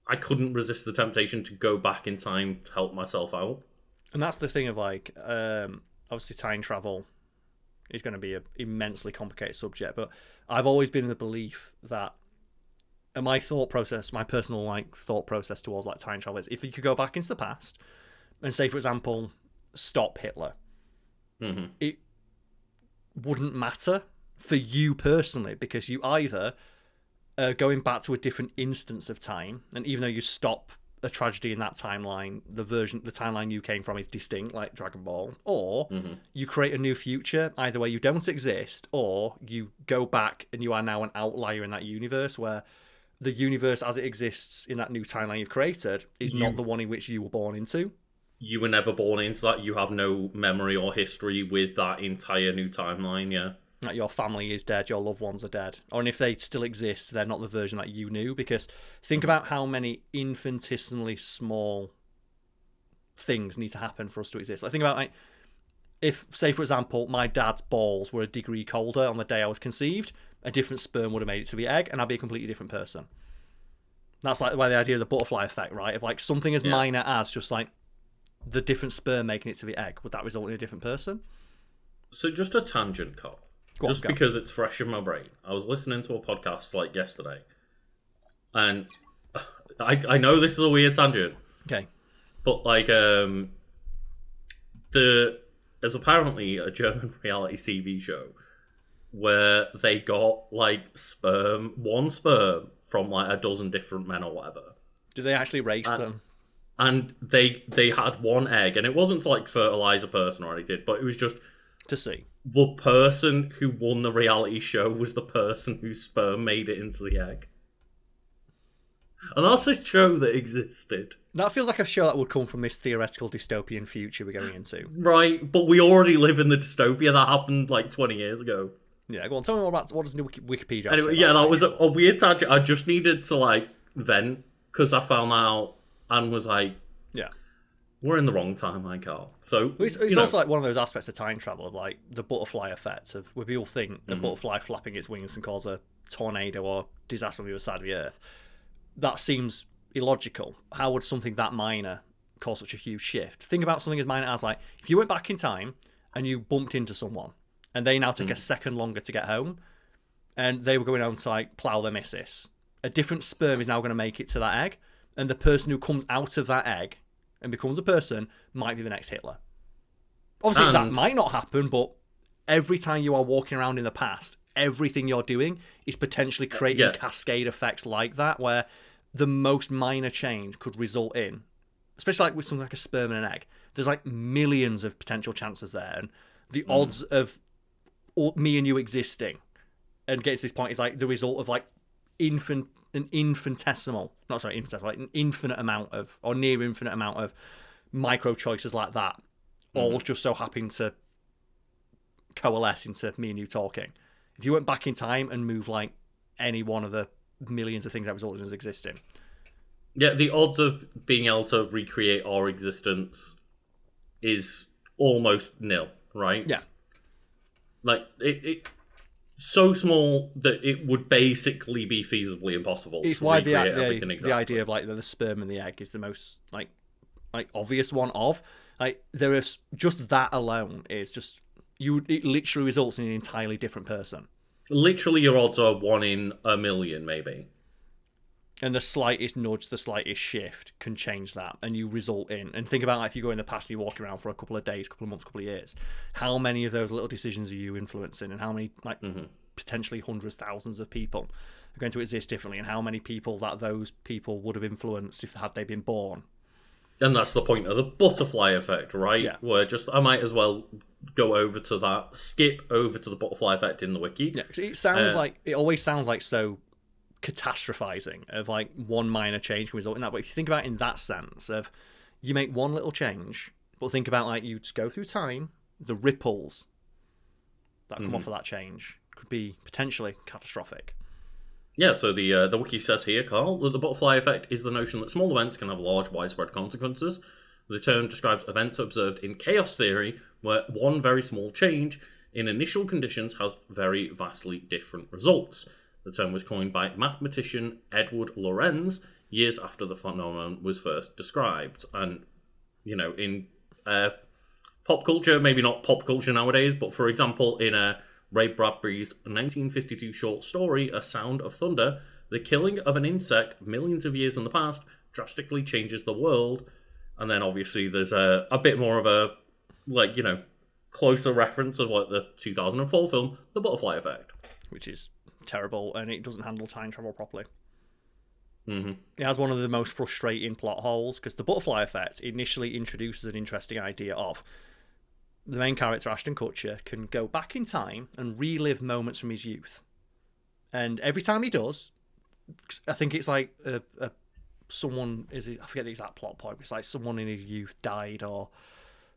I couldn't resist the temptation to go back in time to help myself out. And that's the thing of like, obviously time travel is going to be an immensely complicated subject, but I've always been in the belief that And my thought process, my personal thought process towards time travel is, if you could go back into the past and say, for example, stop Hitler, it wouldn't matter for you personally, because you either are going back to a different instance of time, and even though you stop a tragedy in that timeline, the timeline you came from is distinct, like Dragon Ball, or you create a new future. Either way, you don't exist, or you go back and you are now an outlier in that universe, where the universe as it exists in that new timeline you've created is not the one in which you were born into. You were never born into that. You have no memory or history with that entire new timeline, yeah. Like, your family is dead, your loved ones are dead. Or if they still exist, they're not the version that you knew. Because think about how many infinitesimally small things need to happen for us to exist. Think about, if, say, for example, my dad's balls were a degree colder on the day I was conceived, a different sperm would have made it to the egg, and I'd be a completely different person. That's why the idea of the butterfly effect, right? Of something as minor as just the different sperm making it to the egg, would that result in a different person? So just a tangent, Karl. Because it's fresh in my brain. I was listening to a podcast yesterday, and I know this is a weird tangent. Okay. But there's apparently a German reality TV show where they got one sperm from a dozen different men or whatever. Do they actually race them? And they had one egg, and it wasn't to fertilize a person or anything, but it was just to see. The person who won the reality show was the person whose sperm made it into the egg. And that's a show that existed. That feels like a show that would come from this theoretical dystopian future we're going into. Right, but we already live in the dystopia that happened 20 years ago. Yeah, go on, tell me more about what does the Wikipedia anyway, yeah, that was a weird tangent. I just needed to vent, because I found out and was yeah, we're in the wrong timeline, Karl. So it's also one of those aspects of time travel of the butterfly effect of where people think a butterfly flapping its wings can cause a tornado or disaster on the other side of the earth. That seems illogical. How would something that minor cause such a huge shift? Think about something as minor as if you went back in time and you bumped into someone and they now take a second longer to get home, and they were going home to plough their missus. A different sperm is now going to make it to that egg, and the person who comes out of that egg and becomes a person might be the next Hitler. Obviously, that might not happen, but every time you are walking around in the past, everything you're doing is potentially creating cascade effects like that, where the most minor change could result in, especially with something like a sperm and an egg, there's millions of potential chances there, and the odds of me and you existing and getting to this point is the result of an infinite amount of, or near infinite amount of micro choices like that, all just so happen to coalesce into me and you talking. If you went back in time and moved any one of the millions of things that resulted in us existing, yeah, the odds of being able to recreate our existence is almost nil, right? Yeah. It so small that it would basically be feasibly impossible. It's why the idea of the sperm and the egg is the most obvious one of there is just that alone is just it literally results in an entirely different person. Literally, your odds are 1 in a million, maybe. And the slightest nudge, the slightest shift can change that, and you result in. And think about if you go in the past and you walk around for a couple of days, couple of months, couple of years, how many of those little decisions are you influencing, and how many potentially hundreds, thousands of people are going to exist differently, and how many people that those people would have influenced if had they been born. And that's the point of the butterfly effect, right? Yeah. Where I might as well go over to that, skip over to the butterfly effect in the wiki. Yeah, because it always sounds so catastrophizing of one minor change can result in that. But if you think about it in that sense of you make one little change, but think about you just go through time, the ripples that come off of that change could be potentially catastrophic. Yeah, so the wiki says here, Karl, that the butterfly effect is the notion that small events can have large, widespread consequences. The term describes events observed in chaos theory, where one very small change in initial conditions has very vastly different results. The term was coined by mathematician Edward Lorenz years after the phenomenon was first described. And, in pop culture, maybe not pop culture nowadays, but for example, in Ray Bradbury's 1952 short story, A Sound of Thunder, The killing of an insect millions of years in the past drastically changes the world. And then obviously there's a bit more of a, like, you know, closer reference of like the 2004 film, The Butterfly Effect. Which is terrible, and it doesn't handle time travel properly. Mm-hmm. It has one of the most frustrating plot holes, because the Butterfly Effect initially introduces an interesting idea of the main character, Ashton Kutcher, can go back in time and relive moments from his youth. And every time he does, I think it's like someone I forget the exact plot point. It's like someone in his youth died or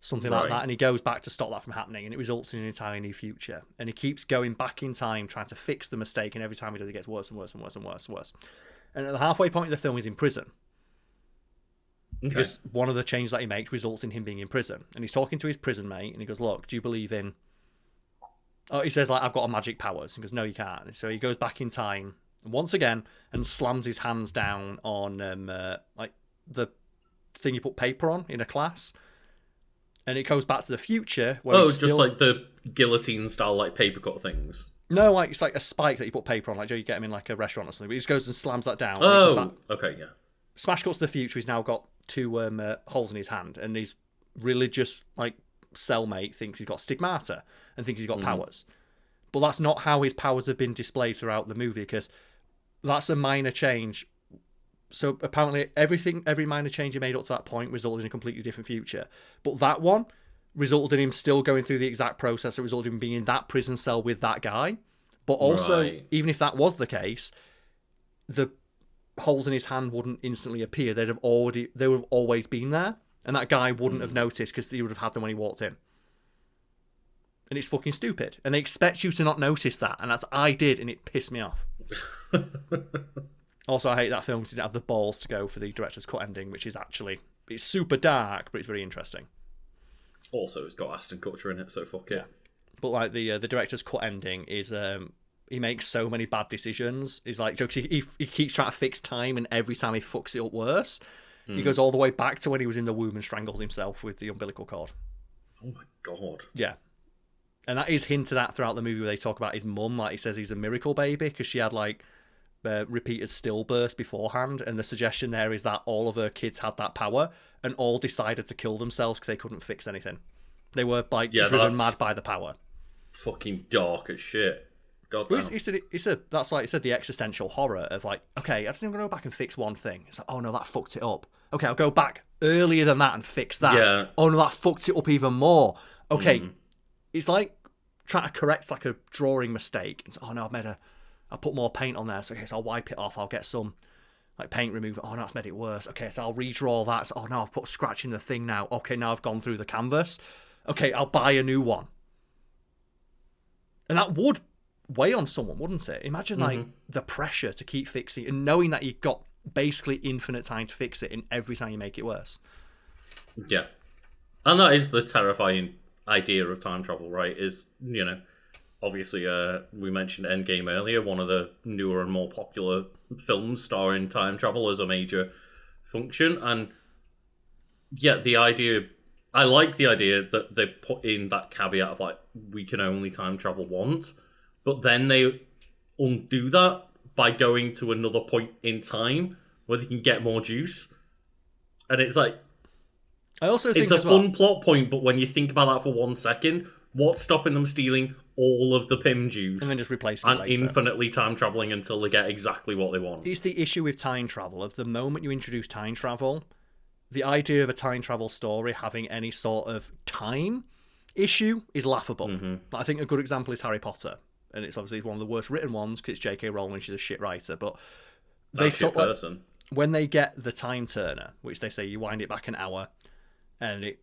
something like that, and he goes back to stop that from happening, and it results in an entirely new future. And he keeps going back in time, trying to fix the mistake, and every time he does, it gets worse and worse and worse and worse and worse. And at the halfway point of the film, he's in prison. Okay. Because one of the changes that he makes results in him being in prison. And he's talking to his prison mate, and he goes, look, do you believe in... Oh, he says, like, I've got a magic powers. He goes, no, you can't. So he goes back in time once again and slams his hands down on like the thing you put paper on in a class. And it goes back to the future where just like the guillotine style, like, paper cut things. No, like it's like a spike that you put paper on, like you get them in like a restaurant or something. But he just goes and slams that down. Oh, okay, yeah. Smash cuts to the future. He's now got two holes in his hand, and his religious like cellmate thinks he's got stigmata and thinks he's got powers. But that's not how his powers have been displayed throughout the movie, because that's a minor change. So apparently every minor change he made up to that point resulted in a completely different future. But that one resulted in him still going through the exact process that resulted in him being in that prison cell with that guy. But also, even if that was the case, the holes in his hand wouldn't instantly appear. They would have always been there, and that guy wouldn't have noticed because he would have had them when he walked in. And it's fucking stupid. And they expect you to not notice that, and that's I did, and it pissed me off. Also, I hate that film didn't have the balls to go for the director's cut ending, which is actually, it's super dark, but it's very interesting. Also, it's got Ashton Kutcher in it, so fuck it. But like the director's cut ending is, he makes so many bad decisions. He's like, he keeps trying to fix time, and every time he fucks it up worse. He goes all the way back to when he was in the womb and strangles himself with the umbilical cord. Oh my god. Yeah. And that is hinted at throughout the movie where they talk about his mum. Like, he says he's a miracle baby because she had like repeated stillbirths beforehand, and the suggestion there is that all of her kids had that power and all decided to kill themselves because they couldn't fix anything. They were like driven mad by the power. Fucking dark as shit. God damn. He said that's like, he said the existential horror of like, okay, I just need to go back and fix one thing. It's like, oh no, that fucked it up. Okay, I'll go back earlier than that and fix that. Yeah. Oh no, that fucked it up even more. Okay, it's like trying to correct like a drawing mistake. It's, oh no, I put more paint on there. So, okay, so I'll wipe it off. I'll get some like paint remover. Oh no, it's made it worse. Okay, so I'll redraw that. So, oh no, I've put a scratch in the thing now. Okay, now I've gone through the canvas. Okay, I'll buy a new one. And that would weigh on someone, wouldn't it? Imagine like the pressure to keep fixing and knowing that you've got basically infinite time to fix it, and every time you make it worse. Yeah. And that is the terrifying idea of time travel, right? Is, you know, obviously we mentioned Endgame earlier, one of the newer and more popular films starring time travel as a major function. And yeah, I like the idea that they put in that caveat of like, we can only time travel once, but then they undo that by going to another point in time where they can get more juice. And it's like, I also think it's a fun plot point, but when you think about that for 1 second, what's stopping them stealing all of the Pym juice and then just replacing it later, infinitely time traveling until they get exactly what they want? It's the issue with time travel. Of the moment you introduce time travel, the idea of a time travel story having any sort of time issue is laughable. I think a good example is Harry Potter, and it's obviously one of the worst written ones because it's J.K. Rowling. She's a shit writer, but they sort of, when they get the time turner, which they say you wind it back an hour, and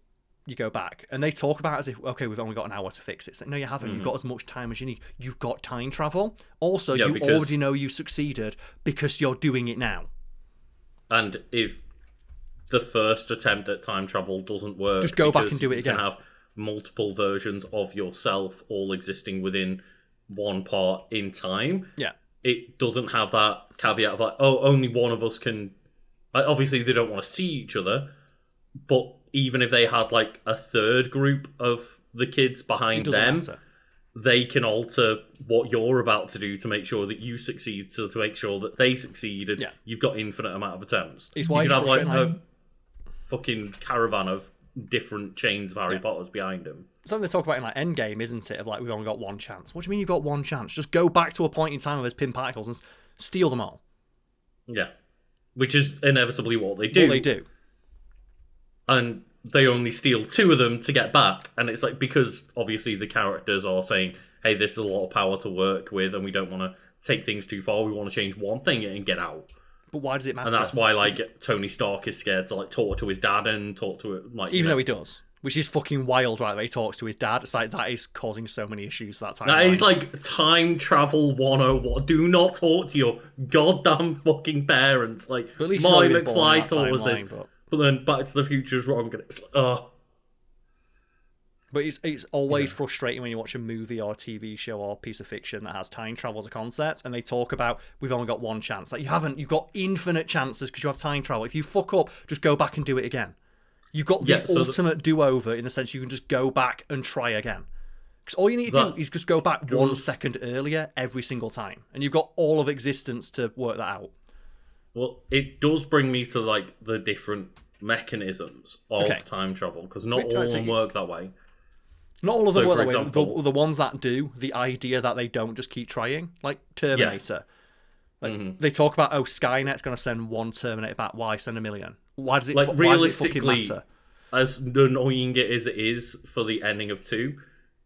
you go back, and they talk about it as if, okay, we've only got an hour to fix it. It's like, no, you haven't. You've got as much time as you need. You've got time travel. Also, you already know you succeeded because you're doing it now. And if the first attempt at time travel doesn't work, just go back and do it again. You can have multiple versions of yourself all existing within one part in time. Yeah. It doesn't have that caveat of like, oh, only one of us can... Like, obviously, they don't want to see each other, but even if they had like a third group of the kids behind them, they can alter what you're about to do to make sure that you succeed, to make sure that they succeed, and you've got infinite amount of attempts. It's why you he's could have like frustrating. a fucking caravan of different chains of Harry Potters behind him. Something they talk about in like Endgame, isn't it? Of like, we've only got one chance. What do you mean you've got one chance? Just go back to a point in time where there's pin particles and steal them all. Yeah. Which is inevitably what they do. What they do. And they only steal 2 of them to get back. And it's like, because obviously the characters are saying, hey, this is a lot of power to work with and we don't want to take things too far. We want to change one thing and get out. But why does it matter? And that's why, like, Tony Stark is scared to, like, talk to his dad and talk to it, like... Even though he does. Which is fucking wild, right? That he talks to his dad. It's like, that is causing so many issues for that time. That is, like, time travel 101. Do not talk to your goddamn fucking parents. Like, Marty McFly told us this. But then Back to the Future is wrong. And it's like, ugh. But it's always frustrating when you watch a movie or a TV show or a piece of fiction that has time travel as a concept, and they talk about, we've only got one chance. Like, you've got infinite chances because you have time travel. If you fuck up, just go back and do it again. You've got the ultimate do-over in the sense you can just go back and try again. Because all you need to do is just go back 1 second earlier every single time, and you've got all of existence to work that out. Well, it does bring me to, like, the different mechanisms of time travel, because not all of them work that way. Not all of them work that way. The ones that do, the idea that they don't just keep trying, like Terminator. Like, they talk about, Skynet's going to send 1 Terminator back. Why send 1 million? Why does it, like, realistically, why does it fucking matter? As annoying it is for the ending of 2,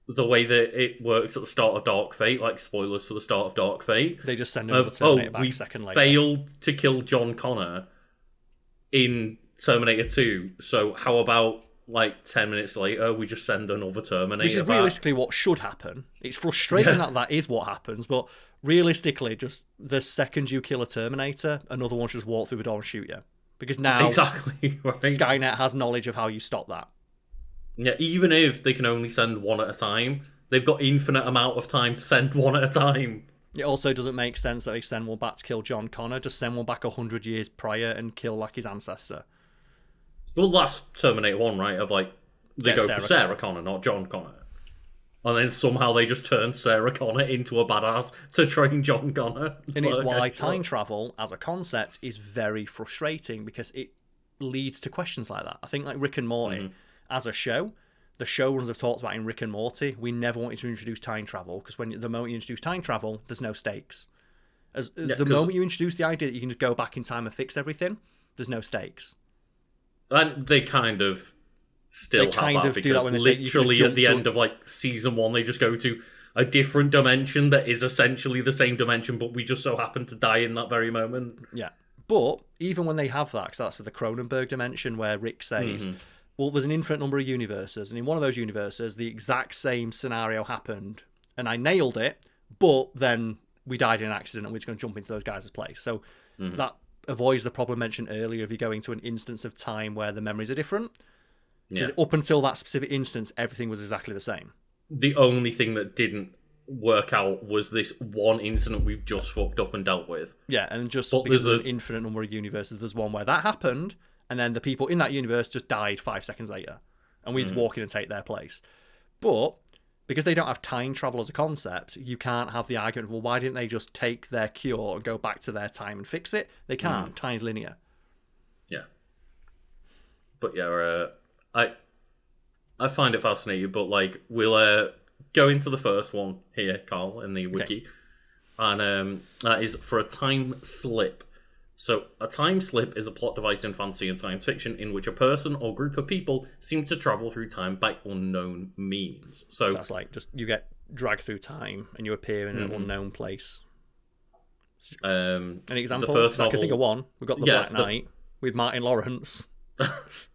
the way that it works at the start of Dark Fate, like spoilers for the start of Dark Fate, they just send another Terminator back a second later. Failed to kill John Connor in Terminator 2, so how about, like, 10 minutes later, we just send another Terminator Which is back. realistically what should happen. It's frustrating that is what happens, but realistically, just the second you kill a Terminator, another one should just walk through the door and shoot you. Because now exactly right. Skynet has knowledge of how you stop that. Yeah, even if they can only send 1 at a time, they've got infinite amount of time to send 1 at a time. It also doesn't make sense that they send one back to kill John Connor. Just send one back 100 years prior and kill, like, his ancestor. Well, that's Terminator 1, right? Of, like, they go for Sarah Connor, not John Connor. And then somehow they just turn Sarah Connor into a badass to train John Connor. And it's why time travel as a concept is very frustrating, because it leads to questions like that. I think, like, Rick and Morty, as a show, the showrunners have talked about in Rick and Morty, we never wanted to introduce time travel, because the moment you introduce time travel, there's no stakes. The moment you introduce the idea that you can just go back in time and fix everything, there's no stakes. And they kind of still have that, because literally at the end of, like, season 1, they just go to a different dimension that is essentially the same dimension, but we just so happen to die in that very moment. Yeah. But even when they have that, because that's for the Cronenberg dimension, where Rick says, well, there's an infinite number of universes, and in one of those universes, the exact same scenario happened, and I nailed it, but then we died in an accident, and we're just going to jump into those guys' place. So that avoids the problem mentioned earlier of you going to an instance of time where the memories are different. Because up until that specific instance, everything was exactly the same. The only thing that didn't work out was this one incident we've just fucked up and dealt with. Yeah, and just because there's an infinite number of universes, there's one where that happened, and then the people in that universe just died 5 seconds later. And we just walk in and take their place. But because they don't have time travel as a concept, you can't have the argument of, well, why didn't they just take their cure and go back to their time and fix it? They can't. Time's linear. Yeah. But yeah, I find it fascinating, but, like, we'll go into the first one here, Karl, in the wiki. Okay. And that is for a time slip. So, a time slip is a plot device in fantasy and science fiction in which a person or group of people seem to travel through time by unknown means. So that's like, just you get dragged through time and you appear in an unknown place. An example? I can think of one. We've got The Black Knight with Martin Lawrence,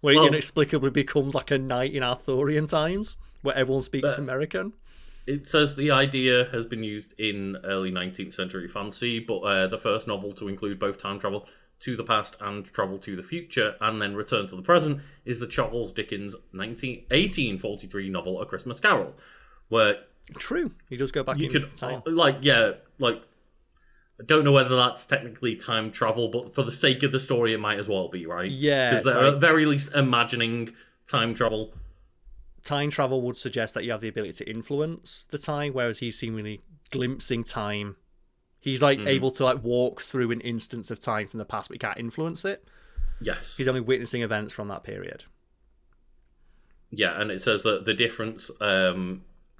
where he inexplicably becomes like a knight in Arthurian times, where everyone speaks American. It says the idea has been used in early 19th century fantasy, but the first novel to include both time travel to the past and travel to the future, and then return to the present, is the Charles Dickens 1843 novel A Christmas Carol, where... True. You just go back in time. I don't know whether that's technically time travel, but for the sake of the story, it might as well be, right? Yeah. Because they're at very least imagining time travel. time travel would suggest that you have the ability to influence the time, whereas he's seemingly glimpsing time. He's like able to like walk through an instance of time from the past, but he can't influence it. Yes. He's only witnessing events from that period. Yeah, and it says that the difference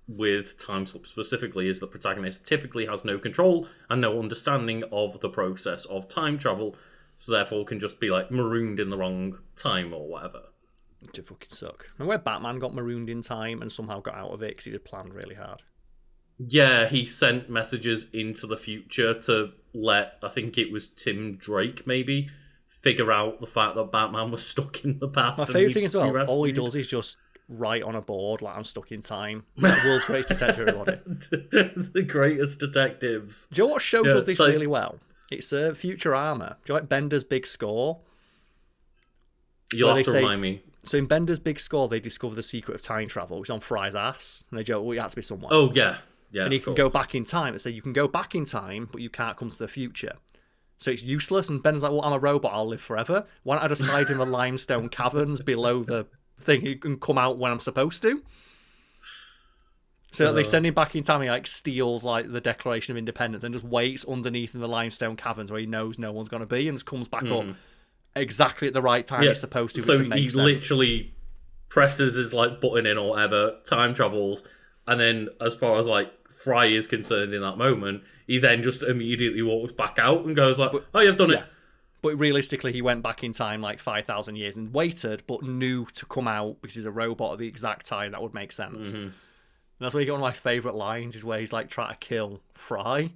with time slip specifically is the protagonist typically has no control and no understanding of the process of time travel, so therefore can just be like marooned in the wrong time or whatever. Which would fucking suck. And where Batman got marooned in time and somehow got out of it because he had planned really hard. Yeah, he sent messages into the future to let, I think it was Tim Drake maybe, figure out the fact that Batman was stuck in the past. My favourite thing as well, all he does is just write on a board like, I'm stuck in time. Like, world's greatest detective, everybody. The greatest detectives. Do you know what show does this really well? It's Futurama. Do you like Bender's Big Score? You'll have to remind me. So in Bender's Big Score, they discover the secret of time travel, which is on Fry's ass. And they joke, well, it had to be someone. Oh, yeah. Yeah, and he can go back in time. They say you can go back in time, but you can't come to the future. So it's useless. And Ben's like, well, I'm a robot. I'll live forever. Why don't I just hide in the limestone caverns below the thing? You can come out when I'm supposed to. So they send him back in time. He like steals like the Declaration of Independence and just waits underneath in the limestone caverns where he knows no one's going to be, and just comes back up exactly at the right time he's supposed to. So he literally presses his like button in or whatever, time travels, and then as far as like Fry is concerned in that moment, he then just immediately walks back out and goes like, oh, you've done it. But realistically, he went back in time like 5,000 years and waited, but knew to come out because he's a robot at the exact time that would make sense. And that's where you get one of my favourite lines is where he's like trying to kill Fry,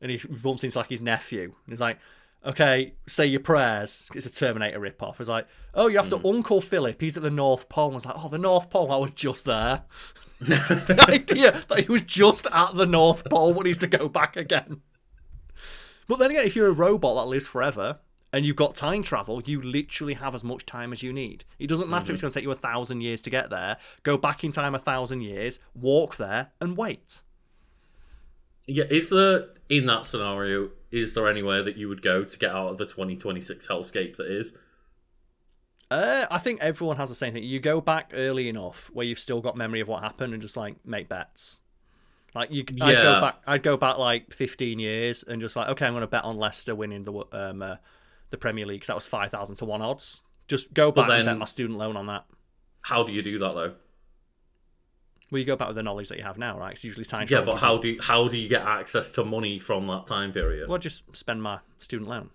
and he bumps into like his nephew, and he's like, okay, say your prayers. It's a Terminator ripoff. It's like, oh, you have to Uncle Philip. He's at the North Pole. I was like, oh, the North Pole. I was just there. Just the idea that he was just at the North Pole but needs to go back again. But then again, if you're a robot that lives forever and you've got time travel, you literally have as much time as you need. It doesn't matter if it's going to take you 1,000 years to get there. Go back in time 1,000 years, walk there, and wait. Yeah, is there, in that scenario, is there anywhere that you would go to get out of the 2026 hellscape that is? I think everyone has the same thing. You go back early enough where you've still got memory of what happened and just like make bets. Like I'd go back like 15 years and just like, okay, I'm going to bet on Leicester winning the Premier League because that was 5,000 to 1 odds. Just go back and bet my student loan on that. How do you do that though? Well, you go back with the knowledge that you have now, right? It's usually time travel. Yeah, but how do you get access to money from that time period? Well, just spend my student loan.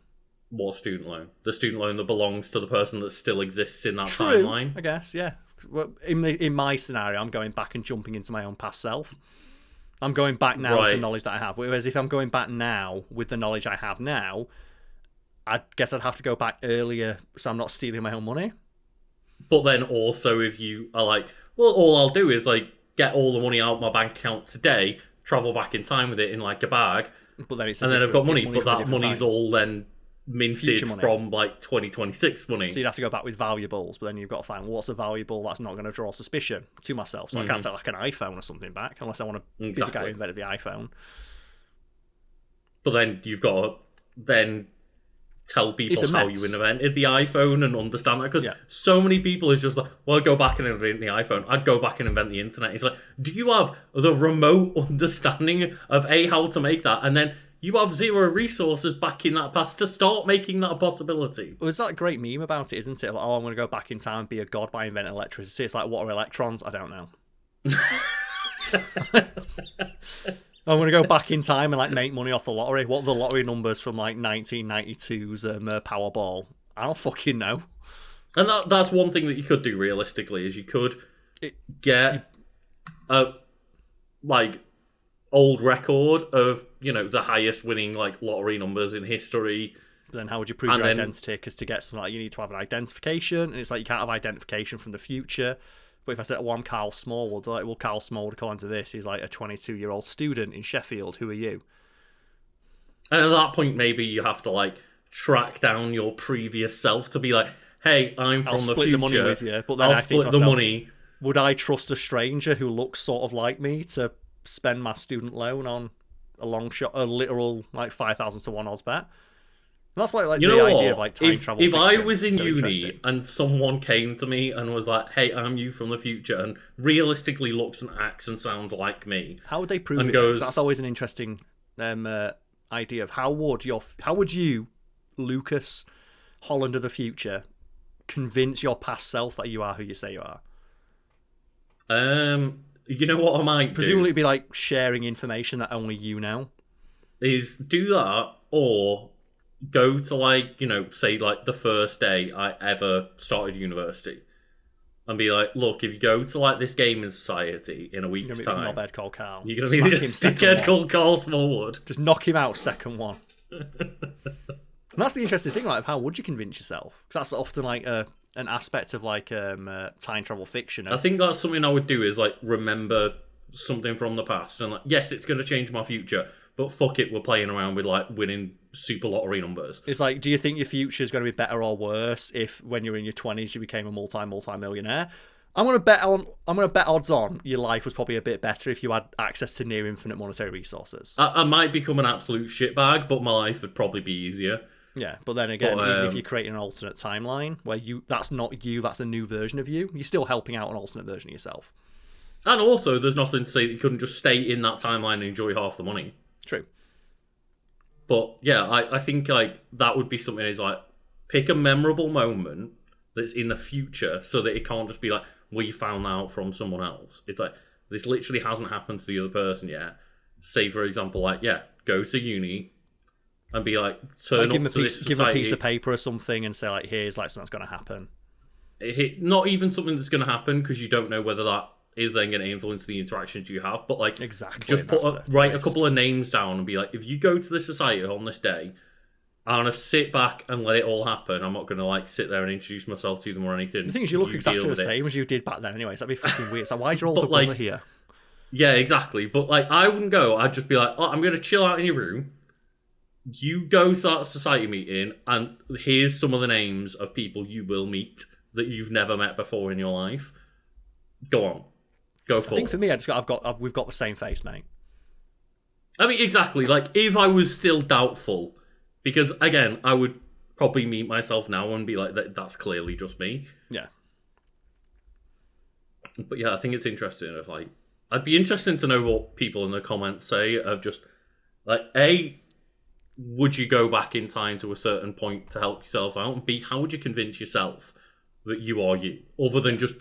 What student loan? The student loan that belongs to the person that still exists in that True, timeline? I guess, yeah. Well, in my scenario, I'm going back and jumping into my own past self. I'm going back now with the knowledge that I have. Whereas if I'm going back now with the knowledge I have now, I guess I'd have to go back earlier so I'm not stealing my own money. But then also if you are like, well, all I'll do is like get all the money out of my bank account today, travel back in time with it in like a bag, but then I've got money, but that money's time. All then minted from like 2026 money. So you'd have to go back with valuables, but then you've got to find what's a valuable that's not going to draw suspicion to myself. So I can't take like an iPhone or something back unless I want to be the guy who invented the iPhone. But then you've got to then tell people how you invented the iPhone and understand that, because so many people is just like, well, I'd go back and invent the iPhone, I'd go back and invent the internet. It's like, do you have the remote understanding of how to make that, and then you have zero resources back in that past to start making that a possibility? Well, there's that great meme about it, isn't it? Like, oh, I'm going to go back in time and be a god by inventing electricity. It's like, what are electrons? I don't know. I'm going to go back in time and like make money off the lottery. What are the lottery numbers from like 1992's Powerball? I don't fucking know. And that's one thing that you could do realistically, is you could get a like old record of, you know, the highest winning like lottery numbers in history. But then how would you prove your identity? Because to get something like, you need to have an identification, and it's like you can't have identification from the future. But if I said, well, I'm Karl Smallwood, like, well, Karl Smallwood, according to this, he's like a 22-year-old student in Sheffield. Who are you? And at that point, maybe you have to like track down your previous self to be like, hey, I'm from the future. I'll split the money with you. But then I'll split the money. Would I trust a stranger who looks sort of like me to spend my student loan on a long shot, a literal like 5,000 to 1 odds bet? that's why like You the know idea what? of like time travel. If I fiction was in is so uni interesting. and someone came to me and was like, "Hey, I'm you from the future," and realistically looks and acts and sounds like me, How would they prove and it? 'Cause goes, that's always an interesting idea of how would you, Lucas Holland of the future, convince your past self that you are who you say you are? you know what I might Presumably, do it'd be like sharing information that only you know. is do that, or go to like, say like the first day I ever started university, and be like, look, if you go to like this gaming society in a week's You're time, gonna be this knobhead called Karl. you're gonna Smack be him this second dickhead one. called Karl Smallwood. Just knock him out second one. And that's the interesting thing, like, of how would you convince yourself? Because that's often like an aspect of like time travel fiction. I think that's something I would do is like remember something from the past and like, yes, it's going to change my future, but fuck it, we're playing around with like winning super lottery numbers. It's like, do you think your future is going to be better or worse if when you're in your 20s you became a multi-millionaire? I'm gonna bet odds on your life was probably a bit better if you had access to near infinite monetary resources. I might become an absolute shitbag, but my life would probably be easier. Yeah, but then again, even if you're creating an alternate timeline where that's not you, that's a new version of you, you're still helping out an alternate version of yourself. And also, there's nothing to say that you couldn't just stay in that timeline and enjoy half the money. True. But yeah, I think like that would be something is like pick a memorable moment that's in the future so that it can't just be like, we found out from someone else. It's like, this literally hasn't happened to the other person yet. Say, for example, like, go to uni and be like, turn up to this society. Give him a piece of paper or something and say, like, here's like something's going to happen. Not even something that's going to happen, because you don't know whether that is then going to influence the interactions you have. But like, exactly, just write a couple of names down and be like, if you go to this society on this day, I'm going to sit back and let it all happen. I'm not going to like sit there and introduce myself to them or anything. The thing is, you look exactly the same as you did back then anyway, so that'd be fucking weird. So why's your older brother here? Yeah, exactly. But like, I wouldn't go. I'd just be like, I'm going to chill out in your room. You go to that society meeting, and here's some of the names of people you will meet that you've never met before in your life. Go on. Go for it. I think for me, we've got the same face, mate. I mean, exactly. Like, if I was still doubtful, because again, I would probably meet myself now and be like, that's clearly just me. Yeah. But yeah, I think it's interesting. If like, I'd be interested to know what people in the comments say of just like, A, would you go back in time to a certain point to help yourself out? And B, how would you convince yourself that you are you, other than just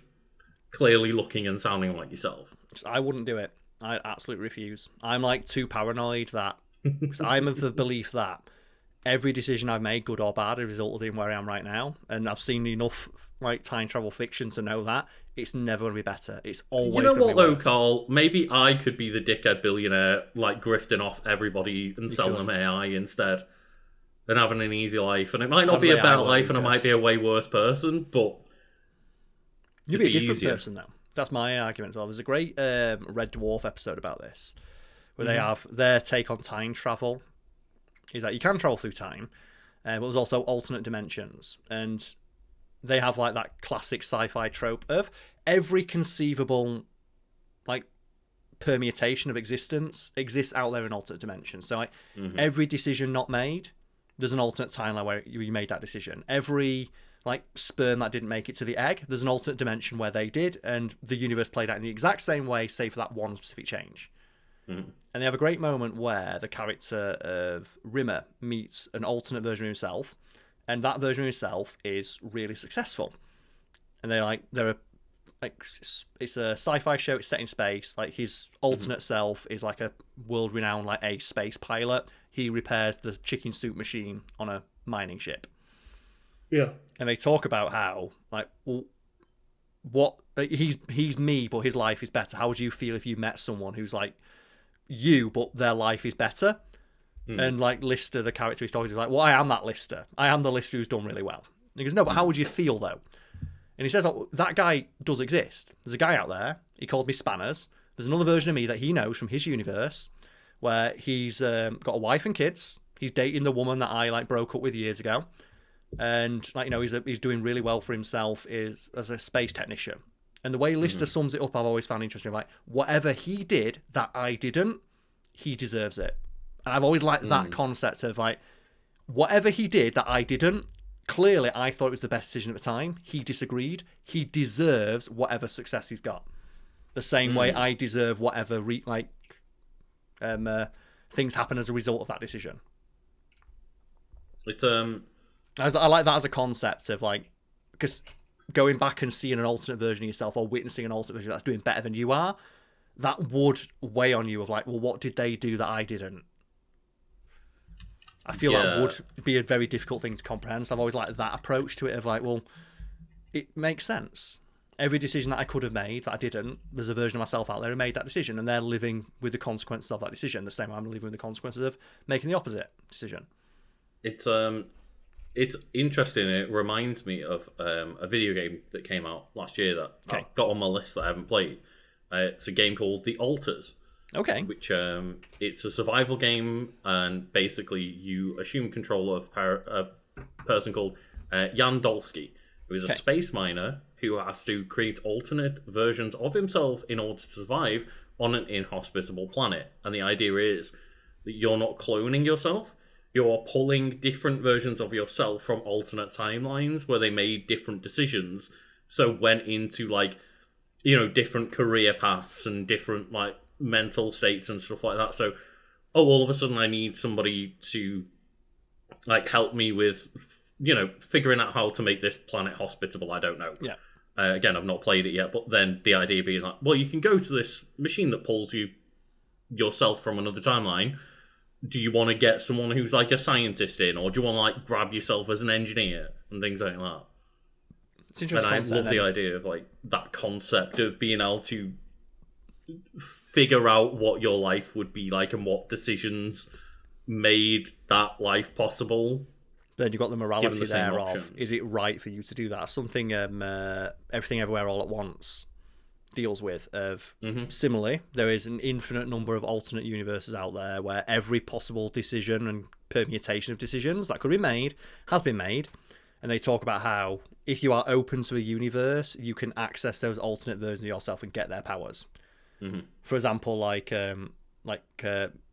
clearly looking and sounding like yourself? I wouldn't do it. I absolutely refuse. I'm like too paranoid that because I'm of the belief that every decision I've made, good or bad, has resulted in where I am right now. And I've seen enough like time travel fiction to know that it's never going to be better. It's always going to be worse. You know what, though, Karl? Maybe I could be the dickhead billionaire, like grifting off everybody and selling them AI instead, and having an easy life. And it might not be a better life, and I might be a way worse person, but you'd be a different person, though. That's my argument as well. There's a great Red Dwarf episode about this, where they have their take on time travel. Is that you can travel through time, but there's also alternate dimensions, and they have like that classic sci-fi trope of every conceivable like permutation of existence exists out there in alternate dimensions. So like every decision not made, there's an alternate timeline where you made that decision. Every like sperm that didn't make it to the egg, there's an alternate dimension where they did, and the universe played out in the exact same way, save for that one specific change. And they have a great moment where the character of Rimmer meets an alternate version of himself, and that version of himself is really successful. And it's a sci-fi show. It's set in space. Like his alternate self is like a world-renowned like a space pilot. He repairs the chicken soup machine on a mining ship. Yeah, and they talk about how like, well, what he's me, but his life is better. How would you feel if you met someone who's like you, but their life is better? And like Lister, the character he's talking to, is like, well, I am that Lister. I am the Lister who's done really well. And he goes, no, but how would you feel though? And he says, oh, that guy does exist. There's a guy out there. He called me Spanners. There's another version of me that he knows from his universe, where he's got a wife and kids. He's dating the woman that I like broke up with years ago, and like he's doing really well for himself as a space technician. And the way Lister sums it up, I've always found interesting. Like, whatever he did that I didn't, he deserves it. And I've always liked that concept of like, whatever he did that I didn't, clearly I thought it was the best decision at the time. He disagreed. He deserves whatever success he's got. The same way I deserve whatever things happen as a result of that decision. It's I like that as a concept of like, because going back and seeing an alternate version of yourself or witnessing an alternate version that's doing better than you are, that would weigh on you of like, well, what did they do that I didn't? I feel that would be a very difficult thing to comprehend. So I've always liked that approach to it of like, well, it makes sense. Every decision that I could have made that I didn't, there's a version of myself out there who made that decision, and they're living with the consequences of that decision the same way I'm living with the consequences of making the opposite decision. It's interesting. It reminds me of a video game that came out last year that I've got on my list that I haven't played. It's a game called The Alters. Okay. Which it's a survival game, and basically you assume control of a person called Jan Dolsky, who is a space miner who has to create alternate versions of himself in order to survive on an inhospitable planet. And the idea is that you're not cloning yourself. You're pulling different versions of yourself from alternate timelines where they made different decisions, so went into like, you know, different career paths and different like mental states and stuff like that. So, all of a sudden I need somebody to like help me with, you know, figuring out how to make this planet hospitable. I don't know. Yeah. Again, I've not played it yet, but then the idea being like, well, you can go to this machine that pulls you yourself from another timeline. Do you want to get someone who's like a scientist in, or do you want to like grab yourself as an engineer and things like that? It's interesting. And I love the idea of like that concept of being able to figure out what your life would be like and what decisions made that life possible. Then you've got the morality there of, is it right for you to do that? Something Everything Everywhere All at Once deals with. Similarly, there is an infinite number of alternate universes out there where every possible decision and permutation of decisions that could be made has been made, and they talk about how if you are open to a universe, you can access those alternate versions of yourself and get their powers. For example, like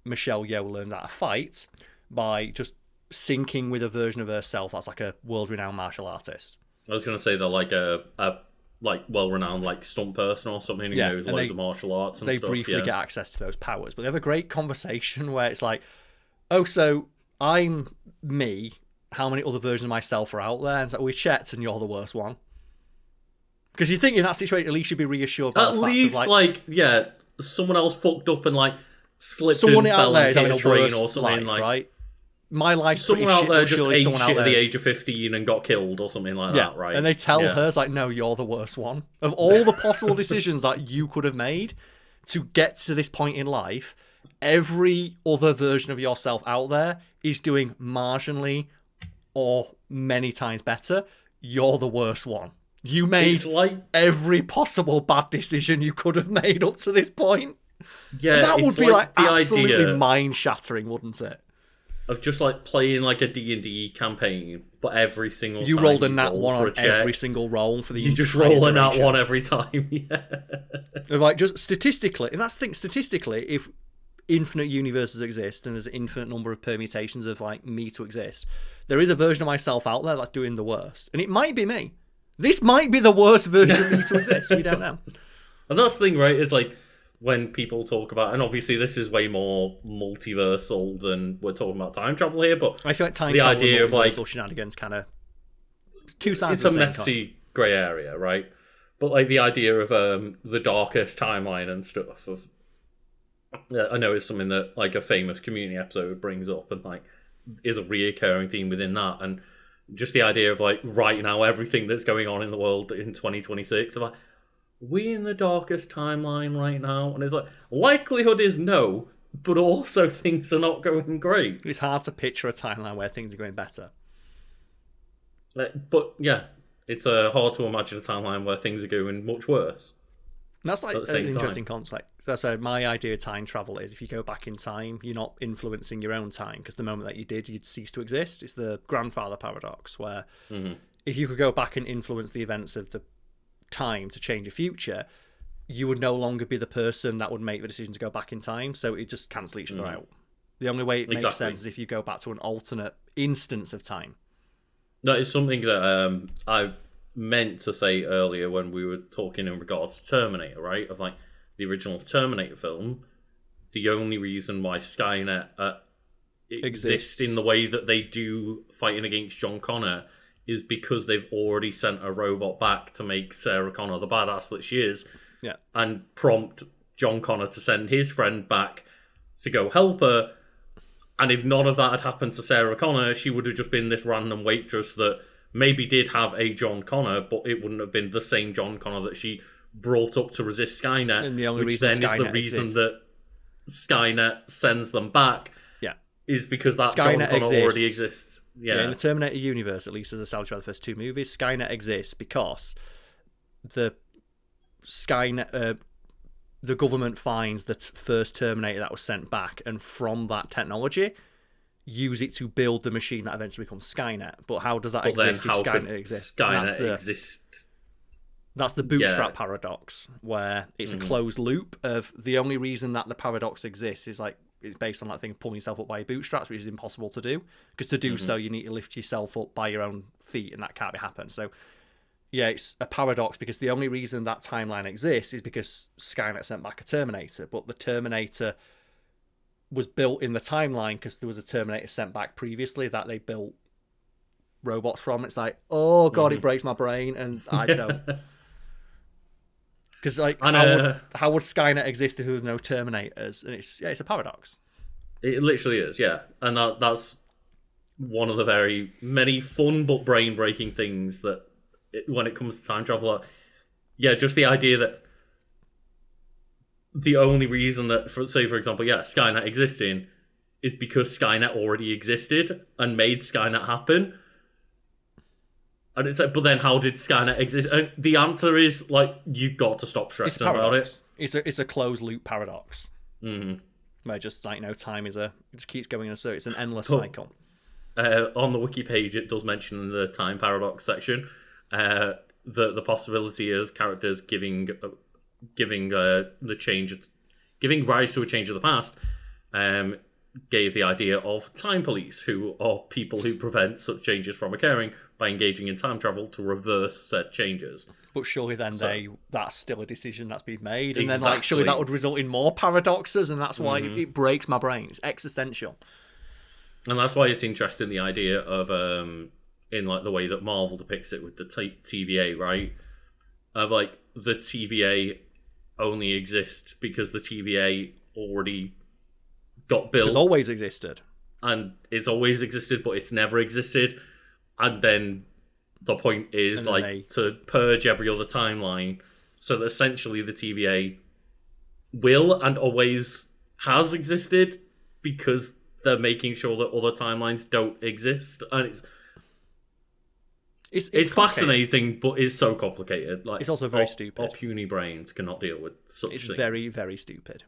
Michelle Yeoh learns how to fight by just syncing with a version of herself that's like a world-renowned martial artist. I was going to say they're like a like well-renowned like stunt person or something who knows loads of martial arts and they stuff. They briefly get access to those powers, but they have a great conversation where it's like, oh, so I'm me, how many other versions of myself are out there? And it's like, we checked and you're the worst one. Because you think in that situation, at least you'd be reassured by at the least fact of like, someone else fucked up and like slipped someone and out fell there and is hit having a train a or worse something life, like right? My life's someone pretty out there shit, just ate someone shit out at the there age of 15 and got killed or something like that, right? And they tell her, it's like, no, you're the worst one. Of all the possible decisions that you could have made to get to this point in life, every other version of yourself out there is doing marginally or many times better. You're the worst one. You made every possible bad decision you could have made up to this point. Yeah, that would be like the absolutely idea mind-shattering, wouldn't it? Of just like playing like a D&D campaign, but every single you time rolled a nat one on every check, single roll for the you just roll a nat one every time. Yeah, like just statistically, and that's the thing. Statistically, if infinite universes exist and there's an infinite number of permutations of like me to exist, there is a version of myself out there that's doing the worst, and it might be me. This might be the worst version of me to exist. We don't know. And that's the thing, right? Is like when people talk about, and obviously this is way more multiversal than we're talking about time travel here, but I feel like time the travel idea and of like shenanigans kind of two sides. It's a messy grey area, right? But like the idea of the darkest timeline and stuff of, I know it's something that like a famous Community episode brings up and like is a reoccurring theme within that, and just the idea of like right now everything that's going on in the world in 2026 of like, we in the darkest timeline right now, and it's like likelihood is no, but also things are not going great. It's hard to picture a timeline where things are going better. But yeah, it's hard to imagine a timeline where things are going much worse. That's like an interesting concept. So my idea of time travel is if you go back in time, you're not influencing your own time, because the moment that you did, you'd cease to exist. It's the grandfather paradox, where if you could go back and influence the events of the time to change a future, you would no longer be the person that would make the decision to go back in time, so it just cancel each other out. The only way it makes Exactly. sense is if you go back to an alternate instance of time. That is something that I meant to say earlier when we were talking in regards to Terminator, right? Of like the original Terminator film, the only reason why Skynet exists in the way that they do fighting against John Connor is because they've already sent a robot back to make Sarah Connor the badass that she is, and prompt John Connor to send his friend back to go help her. And if none of that had happened to Sarah Connor, she would have just been this random waitress that maybe did have a John Connor, but it wouldn't have been the same John Connor that she brought up to resist Skynet. And the only which reason then Skynet is the reason exists. that Skynet sends them back. Is because that Skynet John Connor already exists. Yeah, in the Terminator universe, at least as established by the first two movies, Skynet exists because the government finds the first Terminator that was sent back, and from that technology, use it to build the machine that eventually becomes Skynet. But how does that exist if Skynet exists? Skynet exists. That's the bootstrap paradox, where it's a closed loop of the only reason that the paradox exists is like it's based on that thing of pulling yourself up by your bootstraps, which is impossible to do. Because to do so, you need to lift yourself up by your own feet, and that can't be happen. So, yeah, it's a paradox because the only reason that timeline exists is because Skynet sent back a Terminator. But the Terminator was built in the timeline because there was a Terminator sent back previously that they built robots from. It's like, oh, God, it breaks my brain, and I don't. Because like, how would Skynet exist if there was no Terminators? And it's a paradox. It literally is, yeah. And that's one of the very many fun but brain-breaking things that, when it comes to time travel, just the idea that the only reason that, for example, Skynet existing is because Skynet already existed and made Skynet happen. And it's like, but then how did Skynet exist? And the answer is, like, you've got to stop stressing about it. It's a closed loop paradox. Where just, like, time it just keeps going in a circle. It's an endless cycle. On the wiki page, it does mention in the time paradox section the possibility of characters giving rise to a change of the past. Gave the idea of time police, who are people who prevent such changes from occurring by engaging in time travel to reverse said changes. But surely then that's still a decision that's been made, and then surely that would result in more paradoxes, and that's why it breaks my brain. It's existential, and that's why it's interesting, the idea of in like the way that Marvel depicts it with the TVA, right? Of like the TVA only exists because the TVA already got built. It's always existed. And it's always existed, but it's never existed. And then the point is to purge every other timeline so that essentially the TVA will and always has existed because they're making sure that other timelines don't exist. And it's fascinating, but it's so complicated. Like, it's also very stupid. Our puny brains cannot deal with such things. It's very, very stupid.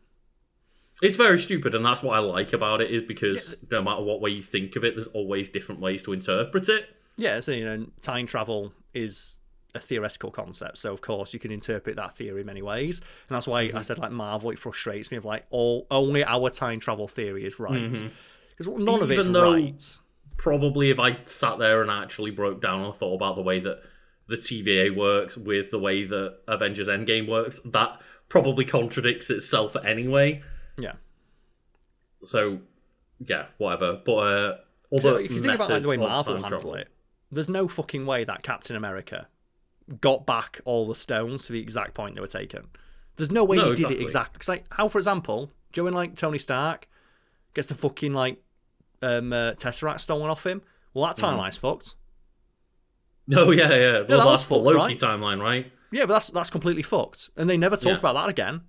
It's very stupid, and that's what I like about it, is because no matter what way you think of it, there's always different ways to interpret it. Yeah, so, time travel is a theoretical concept, so of course you can interpret that theory many ways, and that's why I said, like, Marvel, it frustrates me of, like, only our time travel theory is right. Because none of it's right. Probably if I sat there and actually broke down and thought about the way that the TVA works with the way that Avengers Endgame works, that probably contradicts itself anyway. Yeah. So, yeah, whatever. But if you think about the way Marvel handle it, there's no fucking way that Captain America got back all the stones to the exact point they were taken. There's no way he did it exactly. Because, like, how, for example, do you know when, Tony Stark gets the fucking, Tesseract stolen off him? Well, that timeline's fucked. Oh, yeah. Well, that's the Loki right? timeline, right? Yeah, but that's completely fucked. And they never talk about that again.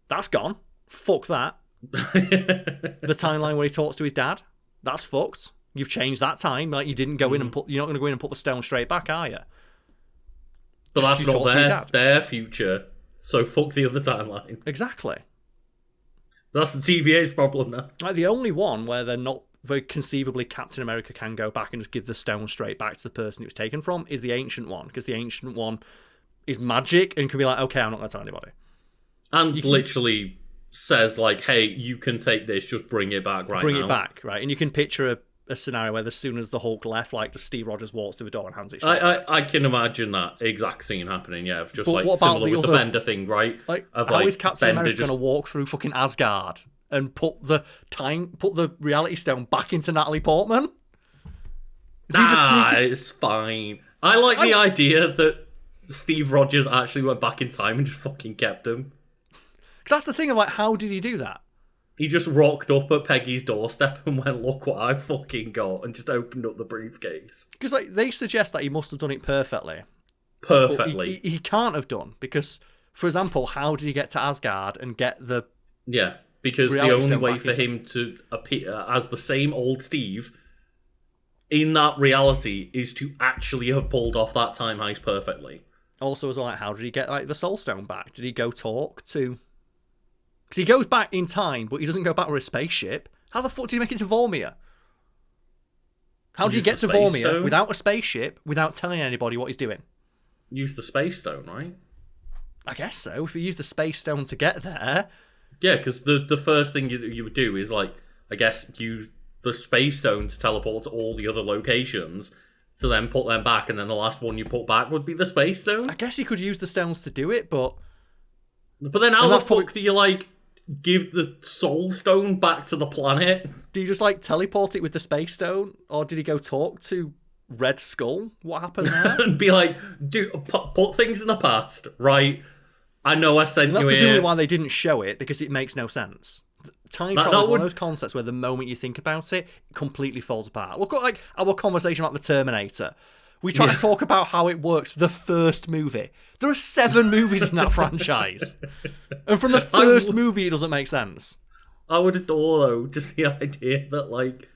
That's gone. Fuck that. The timeline where he talks to his dad, that's fucked. You've changed that time. Like, you didn't go in and you're not going to go in and put the stone straight back, are you? But that's not their future. So fuck the other timeline. Exactly. That's the TVA's problem now. Like, the only one where they're not very conceivably Captain America can go back and just give the stone straight back to the person it was taken from is the Ancient One, because the Ancient One is magic and can be like, okay, I'm not going to tell anybody. And literally says like, "Hey, you can take this. Just bring it back right Bring now." it back, right? And you can picture a scenario where as soon as the Hulk left, like the Steve Rogers walks to the door and hands it straight. I can imagine that exact scene happening. Yeah, just But like what about similar the with the other- Bender thing, right? Like, Of, how is Captain Bender America just- going to walk through fucking Asgard and put the Reality Stone back into Natalie Portman? Is he just sneaking- It's fine. I like the idea that Steve Rogers actually went back in time and just fucking kept him. Because that's the thing of like, how did he do that? He just rocked up at Peggy's doorstep and went, "Look what I fucking got," and just opened up the briefcase. Because like they suggest that he must have done it perfectly. Perfectly. But he can't have done because, for example, how did he get to Asgard and get the? Yeah, because the Reality only Stone way back for is- him to appear as the same old Steve in that reality is to actually have pulled off that time heist perfectly. Also, as well, like, how did he get like the Soul Stone back? Did he go talk to? Because he goes back in time, but he doesn't go back with a spaceship. How the fuck did he make it to Vormir? How did he Use get the to Space Vormir Stone? without a spaceship, without telling anybody what he's doing? Use the Space Stone, right? I guess so. If he used the Space Stone to get there, Yeah, because the first thing you would do is, like, I guess, use the Space Stone to teleport to all the other locations, to then put them back, and then the last one you put back would be the Space Stone. I guess he could use the stones to do it, but But then how And the that's probably- fuck do you, like, give the Soul Stone back to the planet? did he just like teleport it with the Space Stone, or did he go talk to Red Skull? What happened there? And be like, put things in the past, right? I know I sent And that's you presumably here. why they didn't show it, because it makes no sense. Time That- travel is that one would- of those concepts where the moment you think about it, it completely falls apart. Look at like our conversation about the Terminator. We try to talk about how it works for the first movie. There are 7 movies in that franchise. And from the first movie, it doesn't make sense. I would adore, though, just the idea that, like,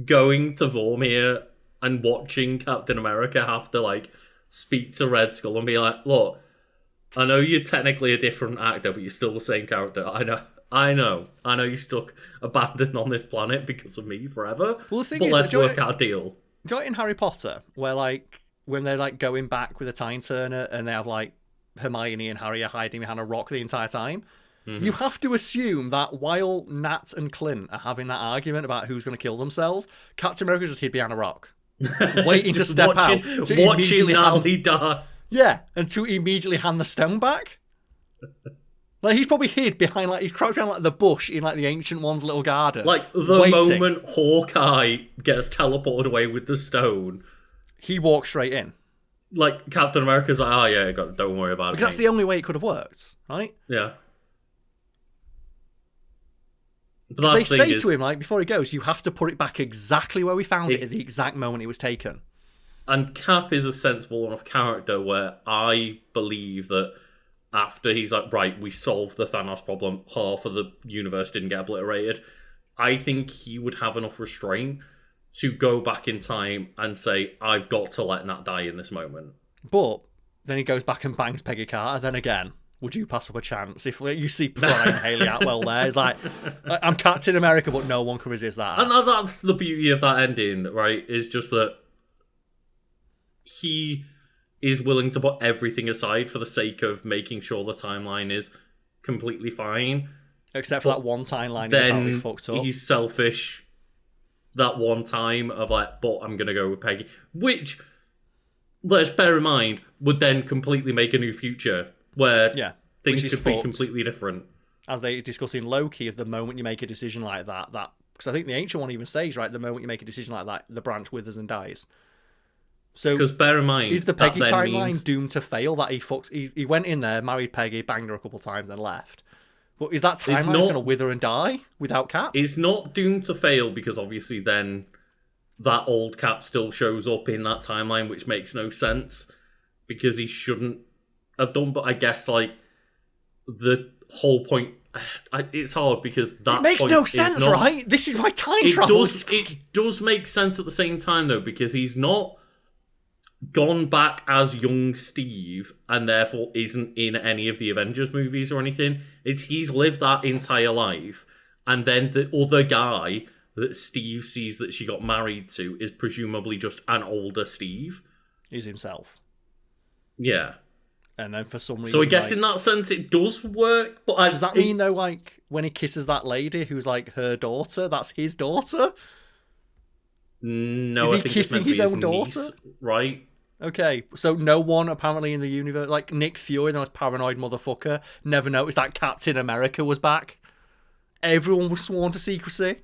going to Vormir and watching Captain America have to, like, speak to Red Skull and be like, "Look, I know you're technically a different actor, but you're still the same character. I know you're stuck abandoned on this planet because of me forever. Well, the thing but is, let's do you work out a deal." Do you know in Harry Potter, where like when they're like going back with a time turner and they have like Hermione and Harry are hiding behind a rock the entire time? You have to assume that while Nat and Clint are having that argument about who's going to kill themselves, Captain America just hid behind a rock, waiting to step out to watching immediately Natalie die. and to immediately hand the stone back. Like he's probably hid behind like he's crouched behind like the bush in like the Ancient One's little garden. Like, the waiting. moment Hawkeye gets teleported away with the stone, He walks straight in. like, Captain America's like, "Oh, yeah, don't worry about Because it, that's mate." the only way it could have worked, right? Yeah. But They that's the thing say is, to him, like, before he goes, you have to put it back exactly where we found it at the exact moment it was taken. and Cap is a sensible enough character where I believe that after he's like, "Right, we solved the Thanos problem, half of the universe didn't get obliterated," I think he would have enough restraint to go back in time and say, "I've got to let Nat die in this moment." But then he goes back and bangs Peggy Carter. Then again, would you pass up a chance? If you see prime Haley Atwell there, it's like, I'm Captain America, but no one can resist that. And that's the beauty of that ending, right? Is just that he is willing to put everything aside for the sake of making sure the timeline is completely fine. Except for that one timeline he apparently Then fucked up. he's selfish that one time of like, "But I'm going to go with Peggy." Which, let's bear in mind, would then completely make a new future where Yeah, things which is could be fucked. completely different. As they discuss in Loki, of the moment you make a decision like that, because I think the Ancient One even says, right, the moment you make a decision like that, the branch withers and dies. So Because bear in mind, is the that Peggy then timeline means- doomed to fail? That he went in there, married Peggy, banged her a couple times, then left. But is that timeline not- going to wither and die without Cap? It's not doomed to fail because obviously then that old Cap still shows up in that timeline, which makes no sense because he shouldn't have done. But I guess like the whole point, it's hard because that It makes point no is sense, not- right? This is why time It travel does. It does make sense at the same time though because he's not gone back as young Steve and therefore isn't in any of the Avengers movies or anything. It's he's lived that entire life, and then the other guy that Steve sees that she got married to is presumably just an older Steve. is himself. Yeah. And then for some reason, So I guess in that sense it does work. But does that mean though, like when he kisses that lady who's like her daughter, that's his daughter? No, is he I think kissing his own daughter? Niece, right? Okay, so no one apparently in the universe, like Nick Fury, the most paranoid motherfucker, never noticed that Captain America was back. Everyone was sworn to secrecy.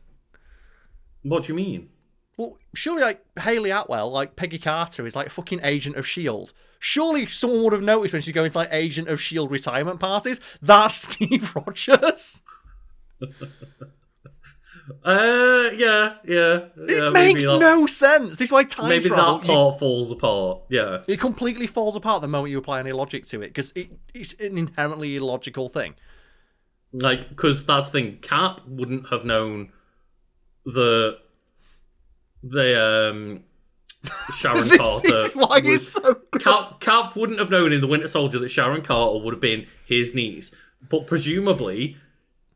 What do you mean? Well, surely like Hayley Atwell, like Peggy Carter, is like fucking agent of S.H.I.E.L.D. Surely someone would have noticed when she's going to like agent of S.H.I.E.L.D. retirement parties. That's Steve Rogers. Yeah. It makes no sense. This is why time maybe travel... Maybe that part falls apart, yeah. It completely falls apart the moment you apply any logic to it, because it's an inherently illogical thing. Like, because that's the thing, Cap wouldn't have known the Sharon Carter... This is why he's so good. Cap wouldn't have known in The Winter Soldier that Sharon Carter would have been his niece, but presumably...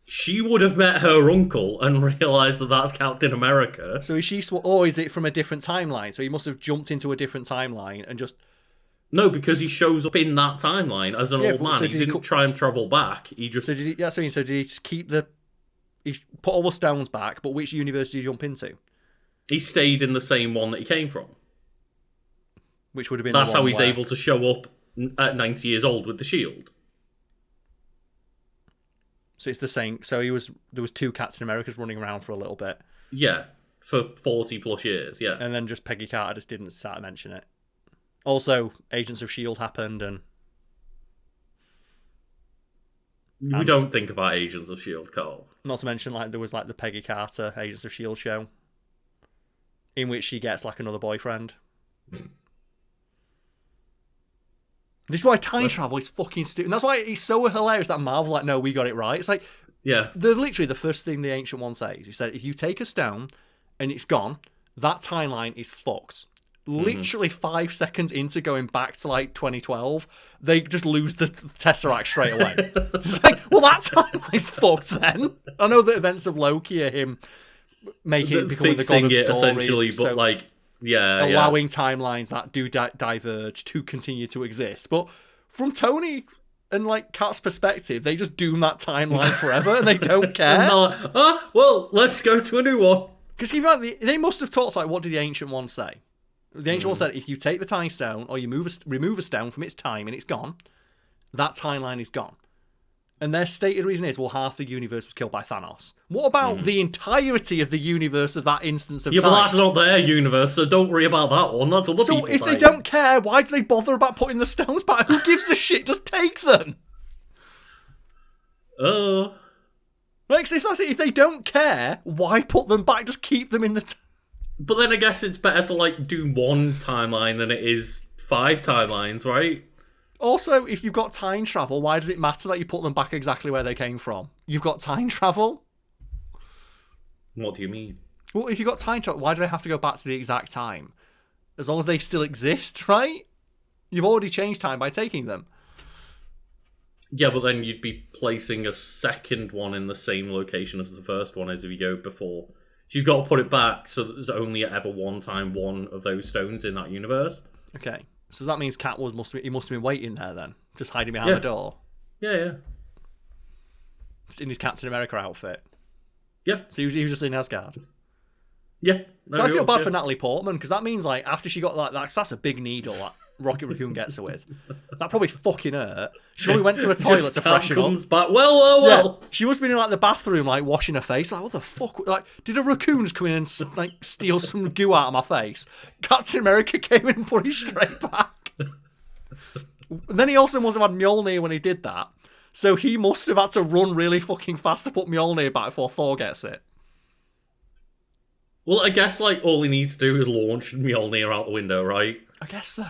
she would have met her uncle and realised that that's Captain America. So is she... or is it from a different timeline? So he must have jumped into a different timeline and just... No, because he shows up in that timeline as an old man. So he didn't try and travel back. He just... So did he... That's what I mean. So did he just keep the... He put all the stones back, but which universe did he jump into? He stayed in the same one that he came from. Which would have been That's how he's able to show up at 90 years old with the shield. So it's the same. So there was two Captain Americas running around for a little bit. Yeah, for 40 plus years, yeah. And then just Peggy Carter just didn't start to mention it. Also, Agents of S.H.I.E.L.D. happened and... We don't think about Agents of S.H.I.E.L.D., Karl. Not to mention, like, there was, like, the Peggy Carter Agents of S.H.I.E.L.D. show. In which she gets, like, another boyfriend. This is why time travel is fucking stupid. And that's why it's so hilarious that Marvel's like, no, we got it right. It's like, yeah, literally the first thing the Ancient One says. He said, if you take a stone and it's gone, that timeline is fucked. Literally 5 seconds into going back to like 2012, they just lose the Tesseract straight away. It's like, well, that timeline's fucked then. I know the events of Loki are him making becoming the god of stories, essentially, but so like, yeah, allowing timelines that do diverge to continue to exist. But from Tony and like Cap's perspective, they just doom that timeline forever and they don't care. Well, let's go to a new one. Because they must have talked like, what did the Ancient One say? The Ancient One said, if you take the time stone or you remove a stone from its time and it's gone, that timeline is gone. And their stated reason is, well, half the universe was killed by Thanos. What about the entirety of the universe of that instance of time? Yeah, but that's not their universe, so don't worry about that one. That's other people. So if they don't care, why do they bother about putting the stones back? Who gives a shit? Just take them. Like, if they don't care, why put them back? Just keep them in the... But then I guess it's better to, like, do one timeline than it is 5 timelines, right? Also, if you've got time travel, why does it matter that you put them back exactly where they came from? You've got time travel? What do you mean? Well, if you've got time travel, why do they have to go back to the exact time? As long as they still exist, right? You've already changed time by taking them. Yeah, but then you'd be placing a second one in the same location as the first one is if you go before. So you've got to put it back so that there's only ever one time one of those stones in that universe. Okay. So that means Cat must have been waiting there then, just hiding behind the door. Yeah. Just in his Captain America outfit. Yeah. So he was just in Asgard. Yeah. So I feel bad for Natalie Portman because that means like after she got like that, 'cause that's a big needle that Rocket Raccoon gets her with. That probably fucking hurt. She probably went to a toilet to freshen up. Back. Well. Yeah. She must have been in like the bathroom, like washing her face. Like what the fuck? Like did a raccoon just come in and like steal some goo out of my face? Captain America came in and put it straight back. Then he also must have had Mjolnir when he did that. So he must have had to run really fucking fast to put Mjolnir back before Thor gets it. Well, I guess like all he needs to do is launch Mjolnir out the window, right? I guess so.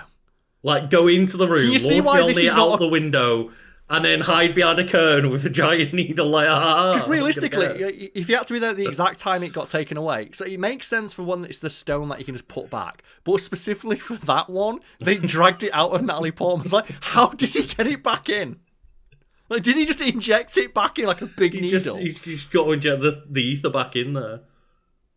Like go into the room, launch Mjolnir out the window, and then hide behind a curtain with a giant needle like because realistically, if you had to be there at the exact time it got taken away, so it makes sense for one that it's the stone that you can just put back. But specifically for that one, they dragged it out of Natalie Portman. It's like, how did he get it back in? Like, did he just inject it back in like a big needle? He's just got to inject the ether back in there.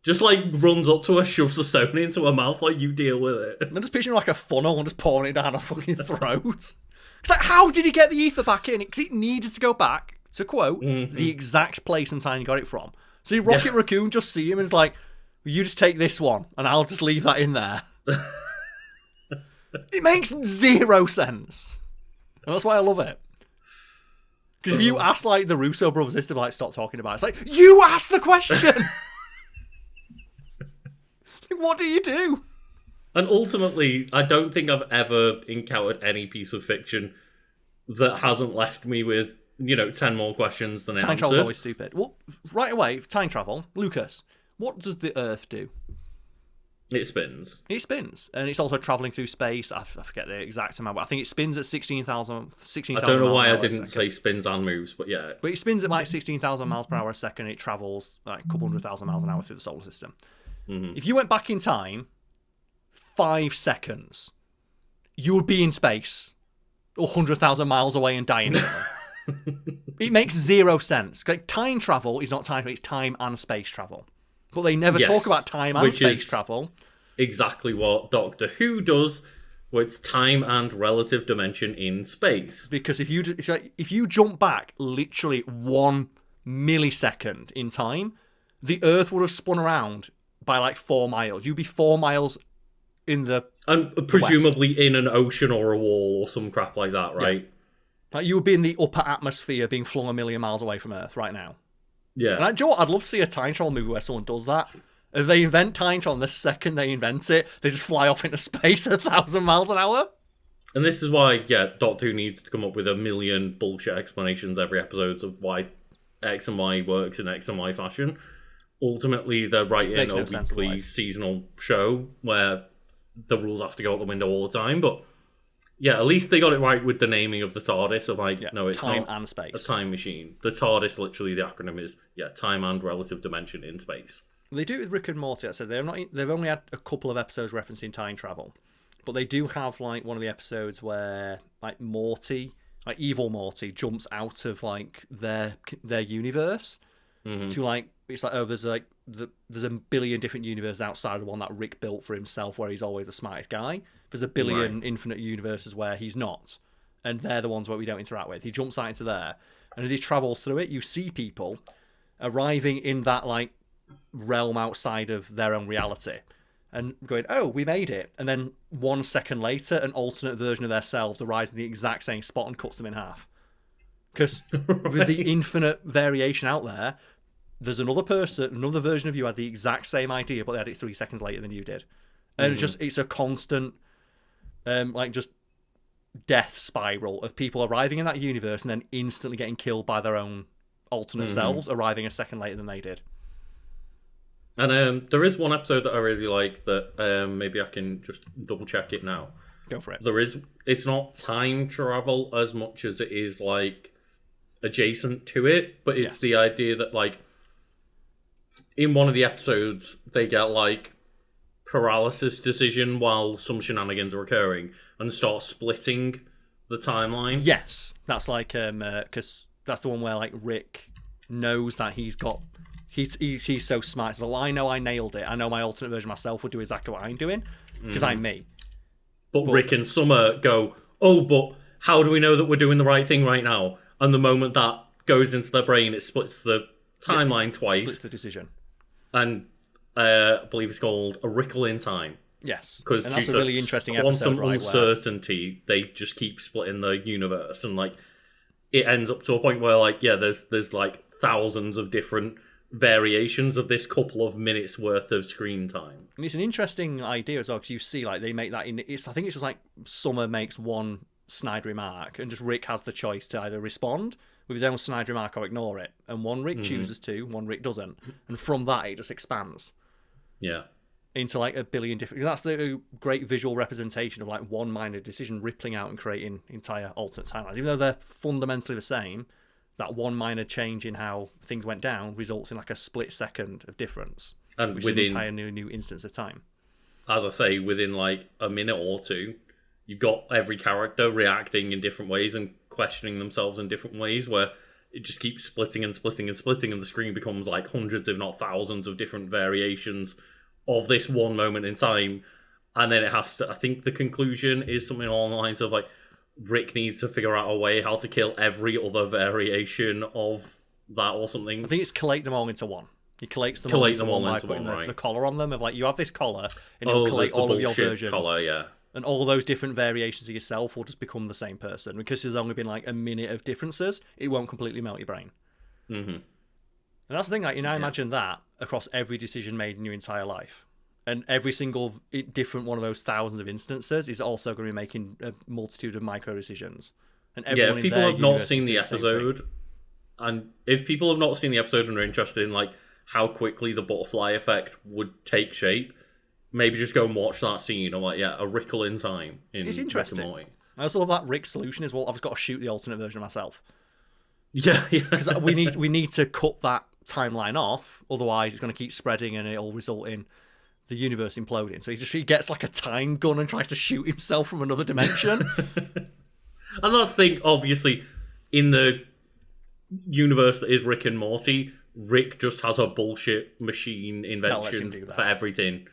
Just like runs up to her, shoves the stone into her mouth, like you deal with it. I'm just picturing like a funnel and just pouring it down her fucking throat. It's like, how did he get the ether back in? Because it needed to go back, to quote, the exact place and time he got it from. So Rocket Raccoon just see him and is like, you just take this one, and I'll just leave that in there. It makes zero sense. And that's why I love it. Because if you ask, like, the Russo brothers this to, like, stop talking about it, it's like, you asked the question! What do you do? And ultimately, I don't think I've ever encountered any piece of fiction that hasn't left me with, 10 more questions than it answered. Time travel's always stupid. Well, right away, time travel, Lucas, what does the Earth do? It spins. It spins. And it's also travelling through space. I forget the exact amount, but I think it spins at 16,000 I don't know why I didn't say spins and moves, but yeah. But it spins at like 16,000 miles per hour a second. It travels like a couple 100,000 miles an hour through the solar system. Mm-hmm. If you went back in time 5 seconds, you would be in space 100,000 miles away and dying. It makes zero sense. Like, time travel is not time travel, it's time and space travel. But they never talk about time and space travel. Exactly what Doctor Who does, where it's time and relative dimension in space. Because if you jump back literally 1 millisecond in time, the Earth would have spun around by like 4 miles. You'd be 4 miles in the presumably west. In an ocean or a wall or some crap like that, right? Yeah. Like, you would be in the upper atmosphere being flung 1 million miles away from Earth right now. Yeah. And I'd love to see a time travel movie where someone does that. If they invent time travel, and the second they invent it, they just fly off into space at 1,000 miles an hour. And this is why, Doctor Who needs to come up with a million bullshit explanations every episode of why X and Y works in X and Y fashion. Ultimately, they're writing a weekly seasonal show where the rules have to go out the window all the time, but yeah, at least they got it right with the naming of the TARDIS. Of no, it's time not and space. A time machine. The TARDIS, literally, the acronym is time and relative dimension in space. They do it with Rick and Morty. I said they've only had a couple of episodes referencing time travel, but they do have like one of the episodes where like Morty, like evil Morty, jumps out of like their universe to like it's like there's a billion different universes outside of the one that Rick built for himself, where he's always the smartest guy. There's a billion infinite universes where he's not, and they're the ones where we don't interact with. He jumps out into there, and as he travels through it, you see people arriving in that like realm outside of their own reality, and going, "Oh, we made it!" And then 1 second later, an alternate version of themselves arrives in the exact same spot and cuts them in half. Because with the infinite variation out there, there's another person, another version of you had the exact same idea, but they had it 3 seconds later than you did. And it's a constant, just death spiral of people arriving in that universe and then instantly getting killed by their own alternate selves, arriving a second later than they did. And there is one episode that I really like that maybe I can just double check it now. Go for it. It's not time travel as much as it is like adjacent to it, but it's the idea that like in one of the episodes they get like paralysis decision while some shenanigans are occurring and start splitting the timeline. Yes, that's like because that's the one where like Rick knows that he's so smart. So I know I nailed it. I know my alternate version of myself would do exactly what I'm doing because I'm me. But Rick and Summer go, oh, but how do we know that we're doing the right thing right now? And the moment that goes into their brain, it splits the timeline twice. Splits the decision. And I believe it's called A Rickle in Time. Yes, and that's a really interesting episode, right? Uncertainty, they just keep splitting the universe, and like it ends up to a point where like there's like thousands of different variations of this couple of minutes worth of screen time. And it's an interesting idea as well, because you see like they make that in. I think it's just like Summer makes one snide remark, and just Rick has the choice to either respond with his own snide remark or ignore it. And one Rick chooses to, one Rick doesn't, and from that it just expands. Yeah. Into like a billion different. That's the great visual representation of like one minor decision rippling out and creating entire alternate timelines. Even though they're fundamentally the same, that one minor change in how things went down results in like a split second of difference, and which is an entire new instance of time. As I say, within like a minute or two, you've got every character reacting in different ways and questioning themselves in different ways, where it just keeps splitting and splitting and splitting, and the screen becomes like hundreds, if not thousands, of different variations of this one moment in time. And then it has to, I think the conclusion is something along the lines of like, Rick needs to figure out a way how to kill every other variation of that or something. I think it's collate them all into one. He collates them all into one by putting the collar on them. Of like, you have this collar, and he'll collate all of your versions. Collar, yeah. And all those different variations of yourself will just become the same person. Because there's only been like a minute of differences, it won't completely melt your brain. Mm-hmm. And that's the thing, like, imagine that across every decision made in your entire life. And every single different one of those thousands of instances is also going to be making a multitude of micro decisions. And everyone if people have not seen the episode, and if people have not seen the episode and are interested in like how quickly the butterfly effect would take shape, maybe just go and watch that scene, or like, a Rickle in time. It's interesting. I also love that Rick's solution is, well, I've just got to shoot the alternate version of myself. Yeah. Because we need to cut that timeline off, otherwise it's going to keep spreading and it'll result in the universe imploding. So he gets like a time gun and tries to shoot himself from another dimension. And that's the thing, obviously, in the universe that is Rick and Morty, Rick just has a bullshit machine invention for everything.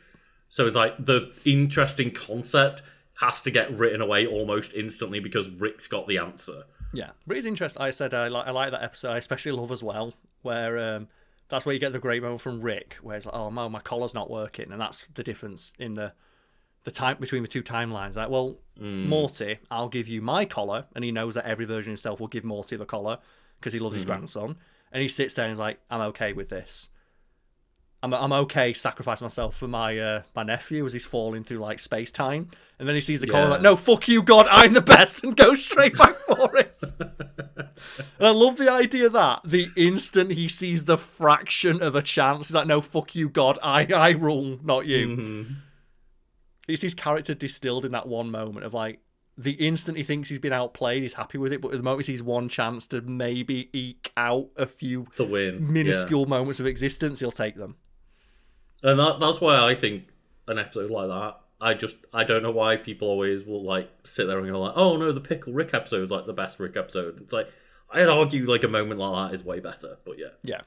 So it's like the interesting concept has to get written away almost instantly because Rick's got the answer. Yeah, but it's interesting. I said I like that episode. I especially love as well where that's where you get the great moment from Rick, where it's like, oh, my collar's not working, and that's the difference in the time between the two timelines. Like, well, Morty, I'll give you my collar, and he knows that every version of himself will give Morty the collar because he loves his grandson, and he sits there and he's like, I'm okay with this. I'm okay sacrificing myself for my nephew as he's falling through like space time, and then he sees the collar like, no, fuck you, God, I'm the best, and goes straight back for it. And I love the idea that the instant he sees the fraction of a chance, he's like, no, fuck you, God, I rule, not you. Mm-hmm. It's his character distilled in that one moment of like, the instant he thinks he's been outplayed, he's happy with it, but at the moment he sees one chance to maybe eke out a few minuscule moments of existence, he'll take them. And that's why I think an episode like that, I don't know why people always will like sit there and go like, oh no, the Pickle Rick episode is like the best Rick episode. It's like, I'd argue like a moment like that is way better, but yeah. Yeah.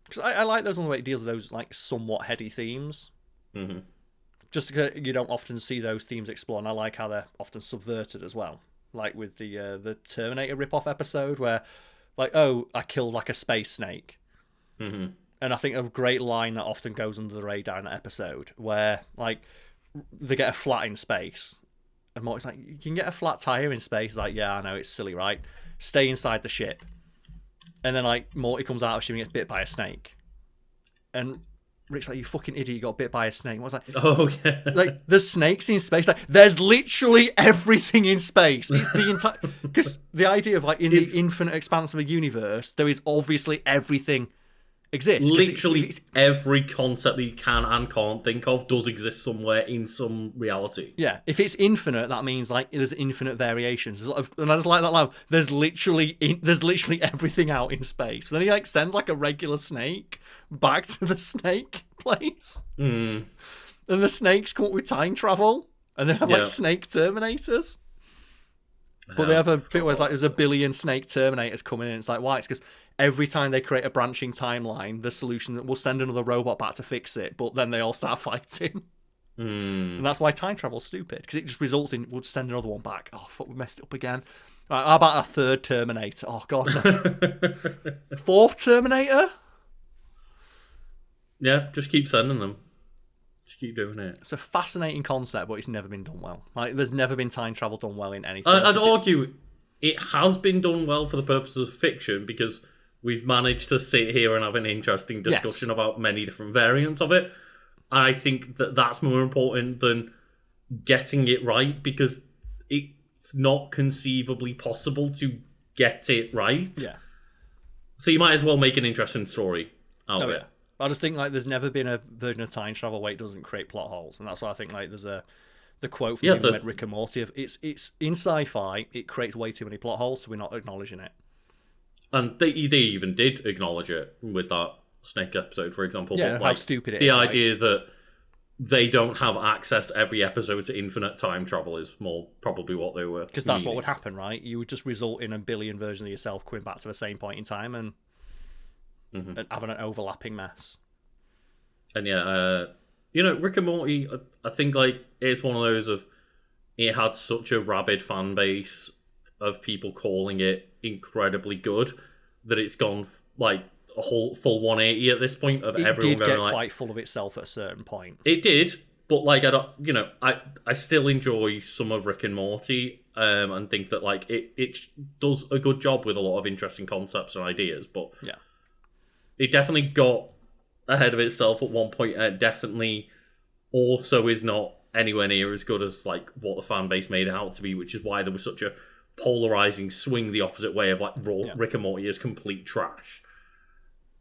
Because I like those one where it deals with those like somewhat heady themes. Mm-hmm. Just because you don't often see those themes explored, and I like how they're often subverted as well. Like with the Terminator ripoff episode where like, oh, I killed like a space snake. Mm-hmm. And I think a great line that often goes under the radar in that episode where, like, they get a flat in space. And Morty's like, you can get a flat tire in space. He's like, yeah, I know, it's silly, right? Stay inside the ship. And then, like, Morty comes out of the ship and gets bit by a snake. And Rick's like, you fucking idiot, you got bit by a snake. I was like, oh, yeah. Like, there's snakes in space. Like, there's literally everything in space. It's the entire... Because the idea of, like, the infinite expanse of a universe, there is obviously everything exists. Literally every concept that you can and can't think of does exist somewhere in some reality. Yeah, if it's infinite, that means like there's infinite variations. And I just like that line. There's literally everything out in space. Then he like sends like a regular snake back to the snake place, and the snakes come up with time travel, and they have like snake Terminators. But they have a bit where it's like there's a billion snake Terminators coming in. It's like, why? It's because every time they create a branching timeline, the solution will send another robot back to fix it, but then they all start fighting. And that's why time travel's stupid, because it just results in we'll just send another one back. Oh, fuck, we messed it up again. Right, how about a third Terminator? Oh, God. No. Fourth Terminator? Yeah, just keep sending them. Just keep doing it. It's a fascinating concept, but it's never been done well. Like, there's never been time travel done well in anything. I'd argue it has been done well for the purposes of fiction, because we've managed to sit here and have an interesting discussion about many different variants of it. I think that that's more important than getting it right, because it's not conceivably possible to get it right. Yeah. So you might as well make an interesting story out of it. I just think like there's never been a version of time travel where it doesn't create plot holes, and that's why I think like there's the quote from Rick and Morty of it's in sci-fi, it creates way too many plot holes, so we're not acknowledging it. And they even did acknowledge it with that Snake episode, for example. Yeah, but, how stupid it the is. The idea that they don't have access every episode to infinite time travel is more probably what they were. Because that's what would happen, right? You would just result in a billion versions of yourself coming back to the same point in time and having an overlapping mess. And Rick and Morty, I think like it's one of those of it had such a rabid fan base of people calling it incredibly good that it's gone like a whole full 180 at this point of everyone It did going get like, quite full of itself at a certain point. It did, but like I don't, I still enjoy some of Rick and Morty, and think that like it does a good job with a lot of interesting concepts and ideas, but yeah, it definitely got ahead of itself at one point, and it definitely also is not anywhere near as good as like what the fan base made it out to be, which is why there was such a polarizing swing the opposite way of like Rick and Morty is complete trash.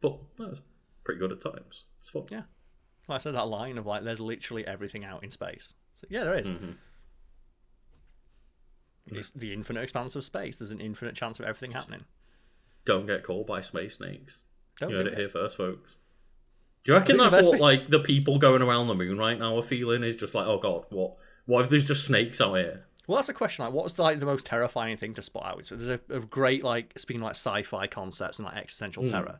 But that was pretty good at times. It's fun. Yeah. Well, I said that line of like, there's literally everything out in space. So yeah, there is. Mm-hmm. It's the infinite expanse of space. There's an infinite chance of everything happening. Don't get caught by space snakes. You heard it here first, folks. Do you reckon that's what like the people going around the moon right now are feeling? Is just like, oh god, what if there's just snakes out here? Well, that's a question. Like, what's like the most terrifying thing to spot out? So there's a great like, speaking of, like sci-fi concepts and like existential terror.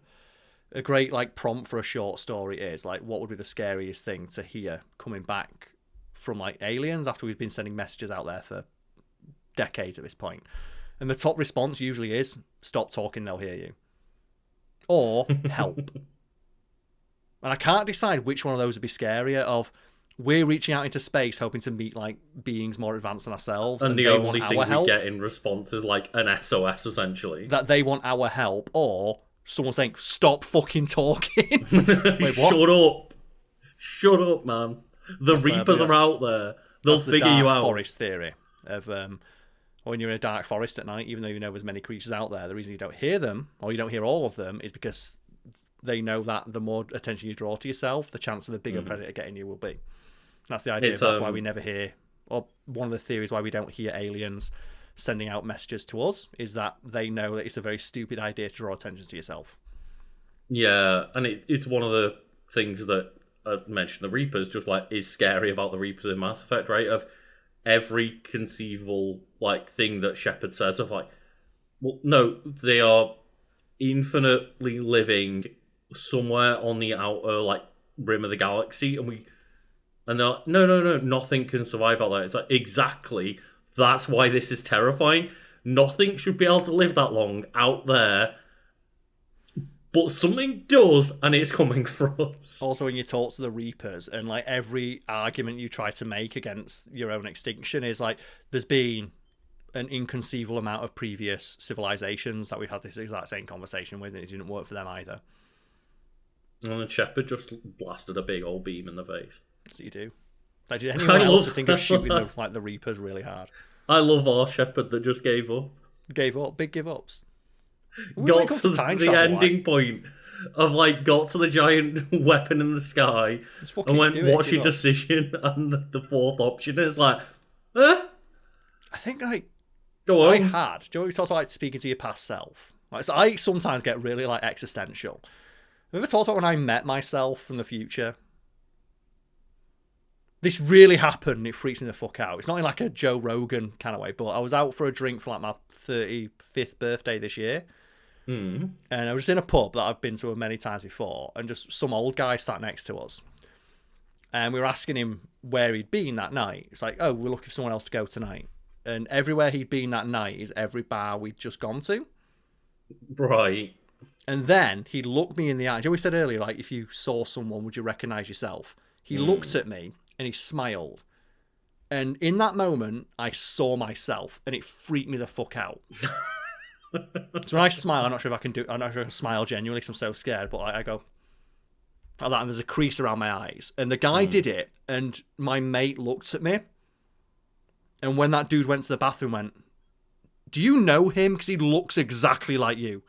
A great like prompt for a short story is like, what would be the scariest thing to hear coming back from like aliens after we've been sending messages out there for decades at this point? And the top response usually is, stop talking, they'll hear you, or help. And I can't decide which one of those would be scarier. Of we're reaching out into space hoping to meet like beings more advanced than ourselves, and the only thing we get in response is like an SOS, essentially. That they want our help, or someone saying, stop fucking talking. Wait, what? Shut up, man. The Reapers are out there. They'll figure you out. Forest theory of when you're in a dark forest at night, even though you know there's many creatures out there, the reason you don't hear them, or you don't hear all of them, is because they know that the more attention you draw to yourself, the chance of a bigger predator getting you will be. That's the idea. That's why we never hear, or one of the theories why we don't hear aliens sending out messages to us, is that they know that it's a very stupid idea to draw attention to yourself. Yeah, and it's one of the things that I mentioned, the Reapers, just like is scary about the Reapers in Mass Effect, right? Of every conceivable like thing that Shepard says of like, well, no, they are infinitely living somewhere on the outer like rim of the galaxy, and they're like, no, nothing can survive out there. It's like, exactly. That's why this is terrifying. Nothing should be able to live that long out there. But something does, and it's coming for us. Also, when you talk to the Reapers, and like every argument you try to make against your own extinction is like, there's been an inconceivable amount of previous civilizations that we've had this exact same conversation with, and it didn't work for them either. And then Shepard just blasted a big old beam in the face. So you do. Like, did anyone else just think of shooting the Reapers really hard? I love our Shepard that just gave up. Gave up, big give ups. Got to the ending point of like, got to the giant weapon in the sky and went, what's your decision? And the fourth option is like, I think like, go on. Do you know what we talked about, like, speaking to your past self? Like, so I sometimes get really like existential. Have you ever talked about when I met myself from the future? This really happened and it freaks me the fuck out. It's not in like a Joe Rogan kind of way, but I was out for a drink for like my 35th birthday this year. And I was in a pub that I've been to many times before, and just some old guy sat next to us. And we were asking him where he'd been that night. It's like, oh, we're looking for someone else to go tonight. And everywhere he'd been that night is every bar we'd just gone to. Right. And then he looked me in the eye. You know, we said earlier, like, if you saw someone, would you recognise yourself? He looked at me and he smiled. And in that moment, I saw myself, and it freaked me the fuck out. So when I smile, I'm not sure if I can smile genuinely because I'm so scared, but I go like that, and there's a crease around my eyes. And the guy did it, and my mate looked at me. And when that dude went to the bathroom, went, do you know him? Because he looks exactly like you.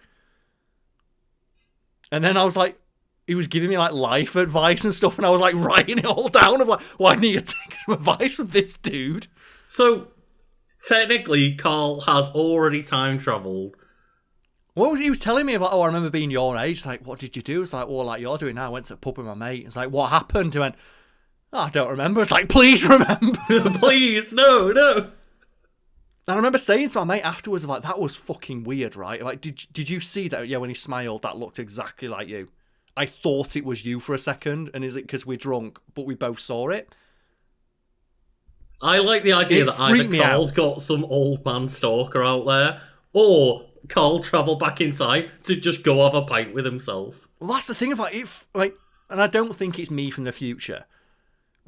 And then I was like, he was giving me like life advice and stuff, and I was like writing it all down of like, well, I need to take some advice from this dude. So technically, Karl has already time travelled. What was he was telling me about? Oh, I remember being your age. Like, what did you do? It's like, well, like you're doing now. I went to a pub with my mate. It's like, what happened? He went, oh, I don't remember. It's like, please remember. Please, no. And I remember saying to my mate afterwards, like, that was fucking weird, right? Like, did you see that? Yeah, when he smiled, that looked exactly like you. I thought it was you for a second, and is it because we're drunk, but we both saw it? I like the idea that either Karl's got some old man stalker out there, or Karl travel back in time to just go have a pint with himself. Well, that's the thing about it. Like, and I don't think it's me from the future.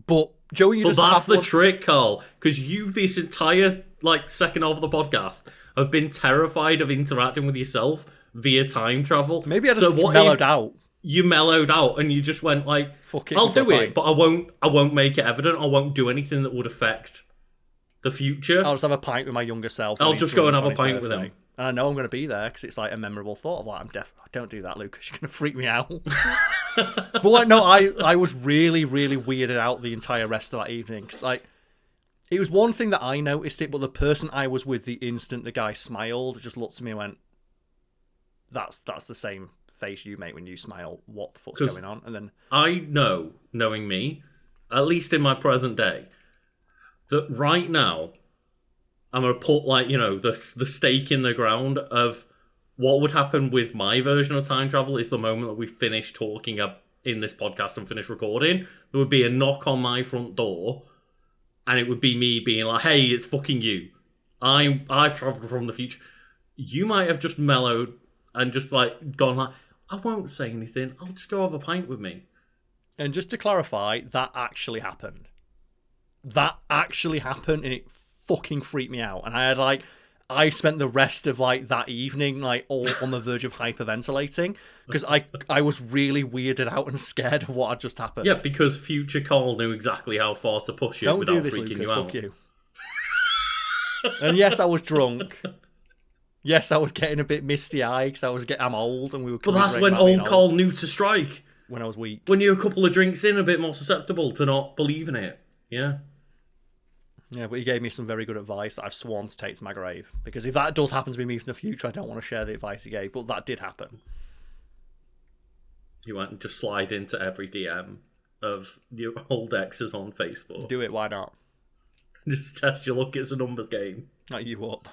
But Joey, that's the trick, Karl, because you this entire second half of the podcast have been terrified of interacting with yourself via time travel. Maybe I just mellowed out. You mellowed out and you just went fuck it, I'll do it, but I won't make it evident. I won't do anything that would affect the future. I'll just have a pint with my younger self. I'll just go and have a pint with him. And I know I'm going to be there because it's a memorable thought of don't do that, Lucas. You're going to freak me out. But I was really, really weirded out the entire rest of that evening. Cause, it was one thing that I noticed it, but the person I was with, the instant the guy smiled, just looked at me and went, "That's the same face you make when you smile. What the fuck's going on?" And then I know, knowing me, at least in my present day, that right now I'm gonna put the stake in the ground of what would happen with my version of time travel is the moment that we finish talking in this podcast and finish recording. There would be a knock on my front door, and it would be me being like, "Hey, it's fucking you. I've travelled from the future." You might have just mellowed and just gone "I won't say anything. I'll just go have a pint with me." And just to clarify, that actually happened. That actually happened, and it fucking freaked me out. And I spent the rest of that evening all on the verge of hyperventilating because I was really weirded out and scared of what had just happened. Yeah, because future Karl knew exactly how far to push it without freaking you out. Fuck you. And yes, I was drunk. Yes, I was getting a bit misty-eyed because I'm old and we were. But that's when old Karl knew to strike. When I was weak. When you're a couple of drinks in, a bit more susceptible to not believing it. Yeah. Yeah, but he gave me some very good advice that I've sworn to take to my grave. Because if that does happen to be me from the future, I don't want to share the advice he gave. But that did happen. You went and just slide into every DM of your old exes on Facebook. Do it, why not? Just test your luck, it's a numbers game. You up.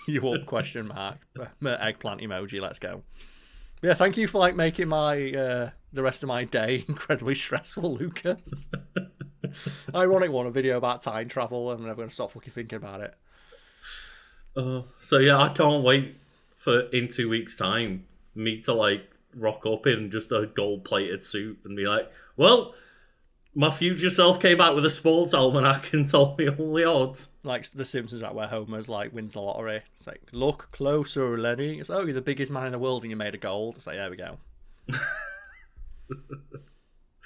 You up, question mark. Eggplant emoji, let's go. But yeah, thank you for making my the rest of my day incredibly stressful, Lucas. Ironic one, a video about time travel, and I'm never going to stop fucking thinking about it. So yeah, I can't wait for in 2 weeks' time me to rock up in just a gold-plated suit and be like, "Well, my future self came back with a sports almanac and told me all the odds." Like The Simpsons, where Homer's wins the lottery. It's "Look closer, Lenny." It's, "Oh, you're the biggest man in the world and you're made of gold." It's there we go.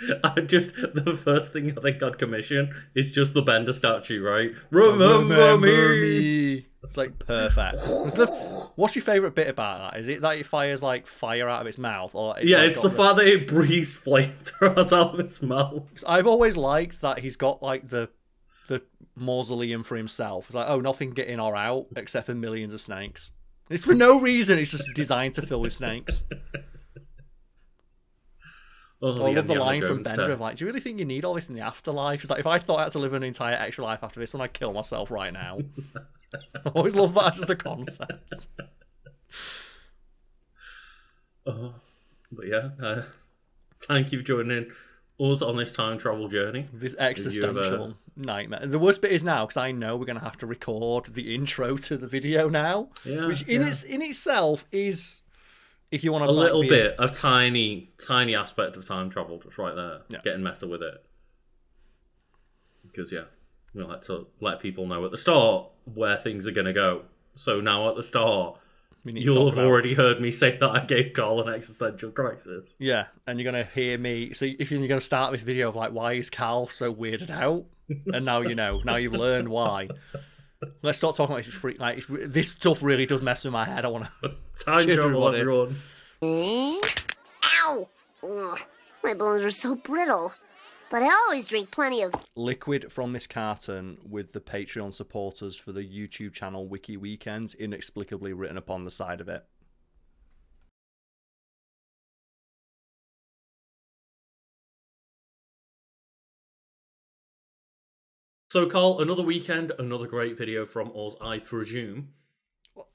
The first thing I think I'd commission is just the Bender statue, right? Remember me. It's perfect. What's your favourite bit about that? Is it that it fires fire out of its mouth, or it's the fact that it breathes flamethrowers out of its mouth. I've always liked that he's got the mausoleum for himself. It's oh, nothing get in or out except for millions of snakes. It's for no reason. It's just designed to fill with snakes. I love the line from Bender of "Do you really think you need all this in the afterlife?" It's if I thought I had to live an entire extra life after this one, I'd kill myself right now. I always love that as a concept. But yeah, thank you for joining us on this time travel journey. This existential nightmare. The worst bit is now, because I know we're going to have to record the intro to the video now, which in itself is... If you want to a little bit, a tiny aspect of time travel just right there, getting meta with it. Because we like to let people know at the start where things are going to go. So now at the start, you'll have already heard me say that I gave Karl an existential crisis. Yeah, and you're going to hear me. So if you're going to start this video of why is Karl so weirded out? And now you know. Now you've learned why. Let's start talking about this. This stuff really does mess with my head. I want to. Time travel, everyone. Ow! Ugh, my bones are so brittle. But I always drink plenty of liquid from this carton with the Patreon supporters for the YouTube channel Wiki Weekends inexplicably written upon the side of it. So, Karl, another weekend, another great video from us, I presume.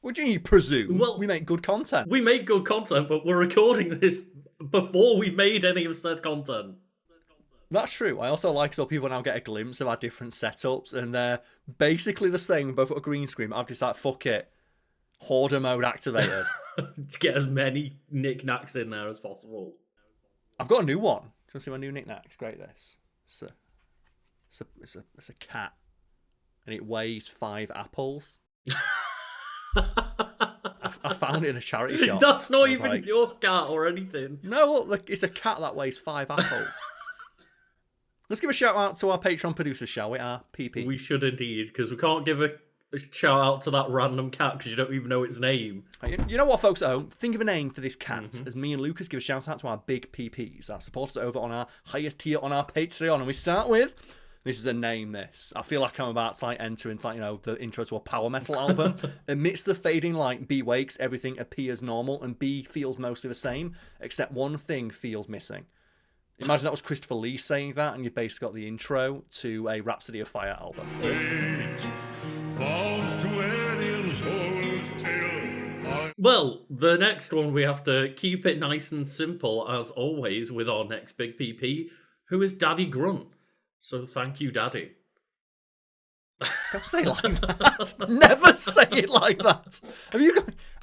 What do you presume? Well, we make good content. We make good content, but we're recording this before we've made any of said content. That's true. I also like so people now get a glimpse of our different setups, and they're basically the same. We both got a green screen. I've decided, fuck it. Hoarder mode activated. Get as many knickknacks in there as possible. I've got a new one. Do you want to see my new knickknack? It's great, this. It's a cat. And it weighs 5 apples. I found it in a charity shop. That's not even your cat or anything. No, look, it's a cat that weighs 5 apples. Let's give a shout out to our Patreon producers, shall we? Our PP. We should indeed, because we can't give a shout out to that random cat because you don't even know its name. You know what, folks at home? Think of a name for this cat. As me and Lucas give a shout out to our big PPs, our supporters over on our highest tier on our Patreon. And we start with... This is a name, this. I feel like I'm about to enter into the intro to a power metal album. Amidst the fading light, B wakes, everything appears normal, and B feels mostly the same, except one thing feels missing. Imagine that was Christopher Lee saying that, and you've basically got the intro to a Rhapsody of Fire album. Well, the next one we have to keep it nice and simple, as always, with our next big PP, who is Daddy Grunt. So thank you, Daddy. Don't say it like that. Never say it like that.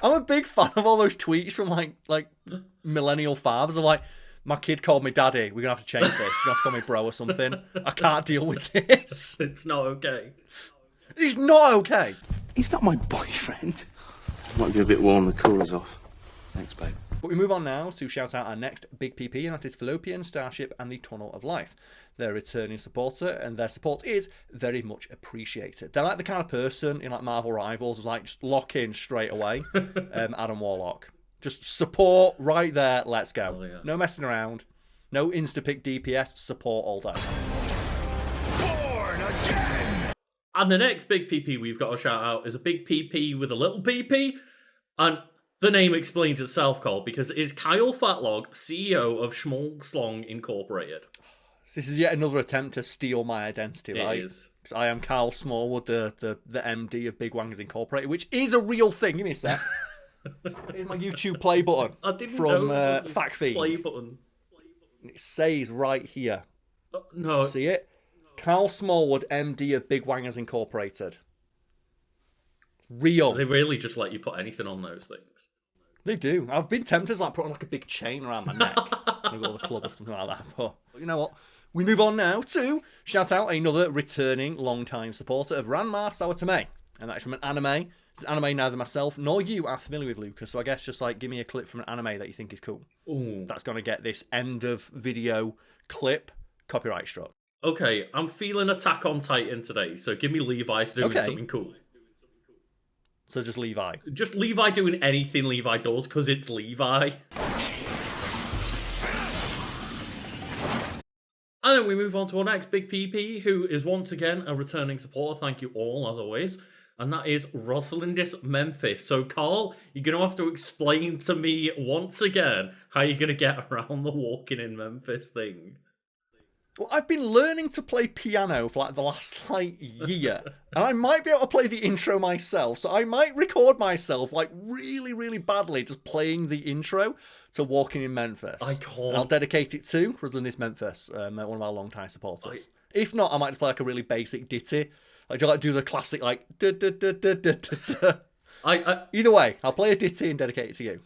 I'm a big fan of all those tweets from like millennial fathers of like, my kid called me Daddy. We're gonna have to change this. You're gonna have to call me bro or something. I can't deal with this. It's not okay. It's not okay. He's not my boyfriend. Might be a bit warm. The cooler's off. Thanks, babe. But we move on now to shout out our next big PP, and that is Fallopian, Starship, and the Tunnel of Life. They're a returning supporter, and their support is very much appreciated. They're like the kind of person in like Marvel Rivals who's like just lock in straight away. Adam Warlock. Just support right there, let's go. Oh, yeah. No messing around. No Instapick DPS, support all day. Born again! And the next big PP we've got to shout out is a big PP with a little PP. And the name explains itself, Karl, because it is Kyle Fatlog, CEO of Schmolslong Incorporated. This is yet another attempt to steal my identity, right? It is. Because I am Karl Smallwood, the MD of Big Wangers Incorporated, which is a real thing. Give me a sec. Here's my YouTube play button from Fact Feed. Play button. It says right here. No. See it? Karl Smallwood, MD of Big Wangers Incorporated. Real. They really just let you put anything on those things. They do. I've been tempted to like put on like a big chain around my neck. I go to the club or something like that. But you know what? We move on now to shout out another returning long-time supporter of Ranma Sawatame. And that is from an anime. It's an anime neither myself nor you are familiar with, Lucas. So I guess just like give me a clip from an anime that you think is cool. Ooh. That's going to get this end of video clip copyright struck. Okay, I'm feeling Attack on Titan today, so give me Levi doing something cool. So just Levi. Just Levi doing anything Levi does, because it's Levi. And then we move on to our next big PP, who is once again a returning supporter. Thank you all, as always. And that is Rosalindis Memphis. So, Karl, you're going to have to explain to me once again how you're going to get around the walking in Memphis thing. Well, I've been learning to play piano for like the last year, and I might be able to play the intro myself. So I might record myself like really, really badly just playing the intro to Walking in Memphis. I can't. And I'll dedicate it to Rosalindis Memphis, one of our long-time supporters. If not, I might just play like a really basic ditty. Like, do you like do the classic like da da da da da da? Either way, I'll play a ditty and dedicate it to you.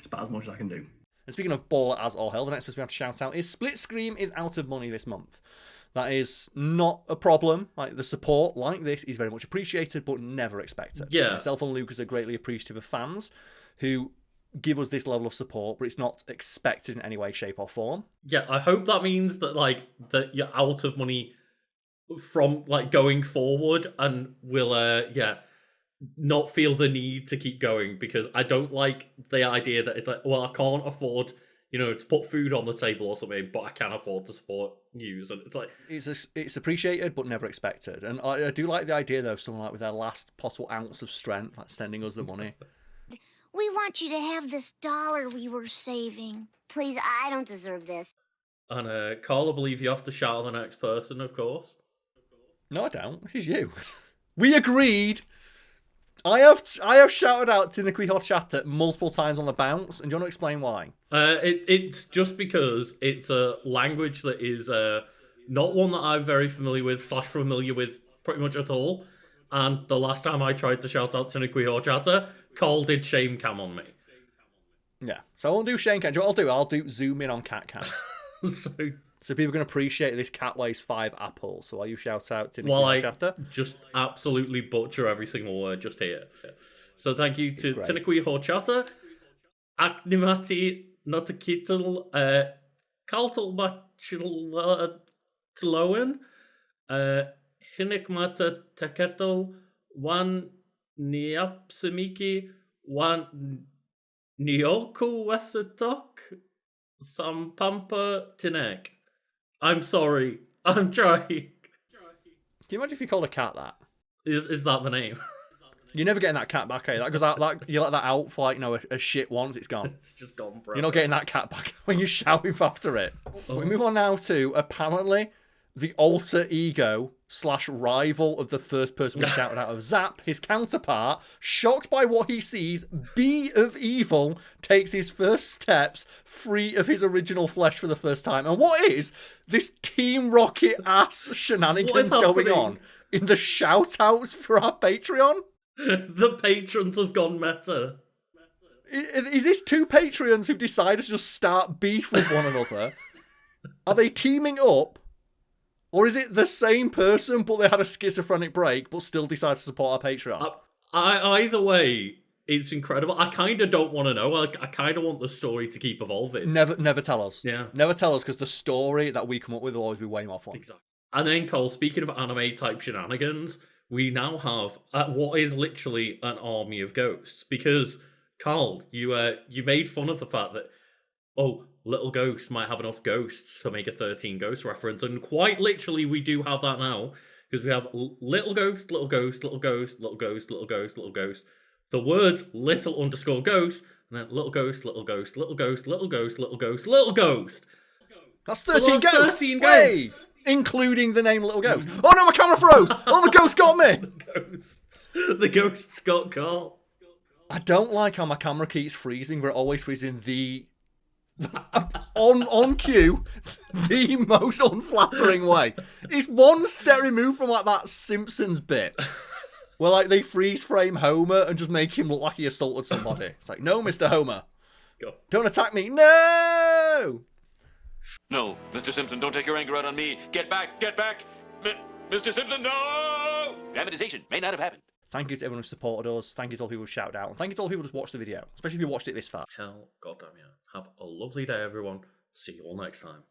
About as much as I can do. And speaking of baller as all hell, the next person we have to shout out is Split Screen is out of money this month. That is not a problem. Like the support like this is very much appreciated, but never expected. Yeah. Myself and Lucas are greatly appreciative of fans who give us this level of support, but it's not expected in any way, shape, or form. Yeah, I hope that means that that you're out of money from going forward, and will not feel the need to keep going, because I don't like the idea that it's like, well, I can't afford, to put food on the table or something, but I can afford to support news, and it's like it's appreciated but never expected. And I do like the idea though of someone like with their last possible ounce of strength, like sending us the money. We want you to have this dollar we were saving. Please, I don't deserve this. And Karl, I believe you have to shout at the next person, of course. No, I don't. This is you. We agreed I have shouted out to Wiki Horchata multiple times on the bounce, and do you want to explain why? It's just because it's a language that is not one that I'm very familiar with / familiar with pretty much at all. And the last time I tried to shout out to Wiki Horchata, Karl did shame cam on me. Yeah, so I won't do shame cam. Do you know what I'll do? I'll do zoom in on cat cam. So people can appreciate this cat weighs 5 apples. So while you shout out to Wiki Horchata, just absolutely butcher every single word just here. So thank you to Wiki Horchata. Aknimati Notakital Kaltal Tlowen Hinikmata Taketal Wan Niapsamiki Wan Nyoku Wesatok Sampampa Tinek. I'm sorry. I'm trying. Can you imagine if you called a cat that? Is that the name? You're never getting that cat back, eh? That goes out. You let that out for a shit once, it's gone. It's just gone, bro. You're not getting that cat back when you shout after it. We move on now to apparently the alter ego / rival of the first person we shouted out of Zap, his counterpart, shocked by what he sees, B of evil, takes his first steps free of his original flesh for the first time. And what is this Team Rocket ass shenanigans going on in the shout outs for our Patreon? The patrons have gone meta. Is this 2 Patreons who've decided to just start beef with one another? Are they teaming up? Or is it the same person, but they had a schizophrenic break, but still decided to support our Patreon? Either way, it's incredible. I kind of don't want to know. I kind of want the story to keep evolving. Never tell us. Yeah. Never tell us, because the story that we come up with will always be way more fun. Exactly. And then, Cole, speaking of anime-type shenanigans, we now have what is literally an army of ghosts. Because, Karl, you made fun of the fact that, Little Ghost might have enough ghosts to make a 13 Ghost reference, and quite literally we do have that now, because we have Little Ghost, Little Ghost, Little Ghost, Little Ghost, Little Ghost, Little Ghost, the words little_ghost, and then Little Ghost, Little Ghost, Little Ghost, Little Ghost, Little Ghost, Little Ghost. That's 13 So ghosts! 13 ghosts! Including the name Little Ghost. Oh no, my camera froze! Oh, the ghost got me! The ghosts got Karl. I don't like how my camera keeps freezing, where it always freezes in the... on cue, the most unflattering way. It's one step removed from like that Simpsons bit where like they freeze frame Homer and just make him look like he assaulted somebody. It's like, no, Mr. Homer, don't attack me. No, Mr. Simpson, don't take your anger out on me. Get back, Mr. Simpson, no! Dramatization may not have happened. Thank you to everyone who supported us. Thank you to all the people who shouted out. And thank you to all the people who just watched the video, especially if you watched it this far. Hell, goddamn yeah. Have a lovely day, everyone. See you all next time.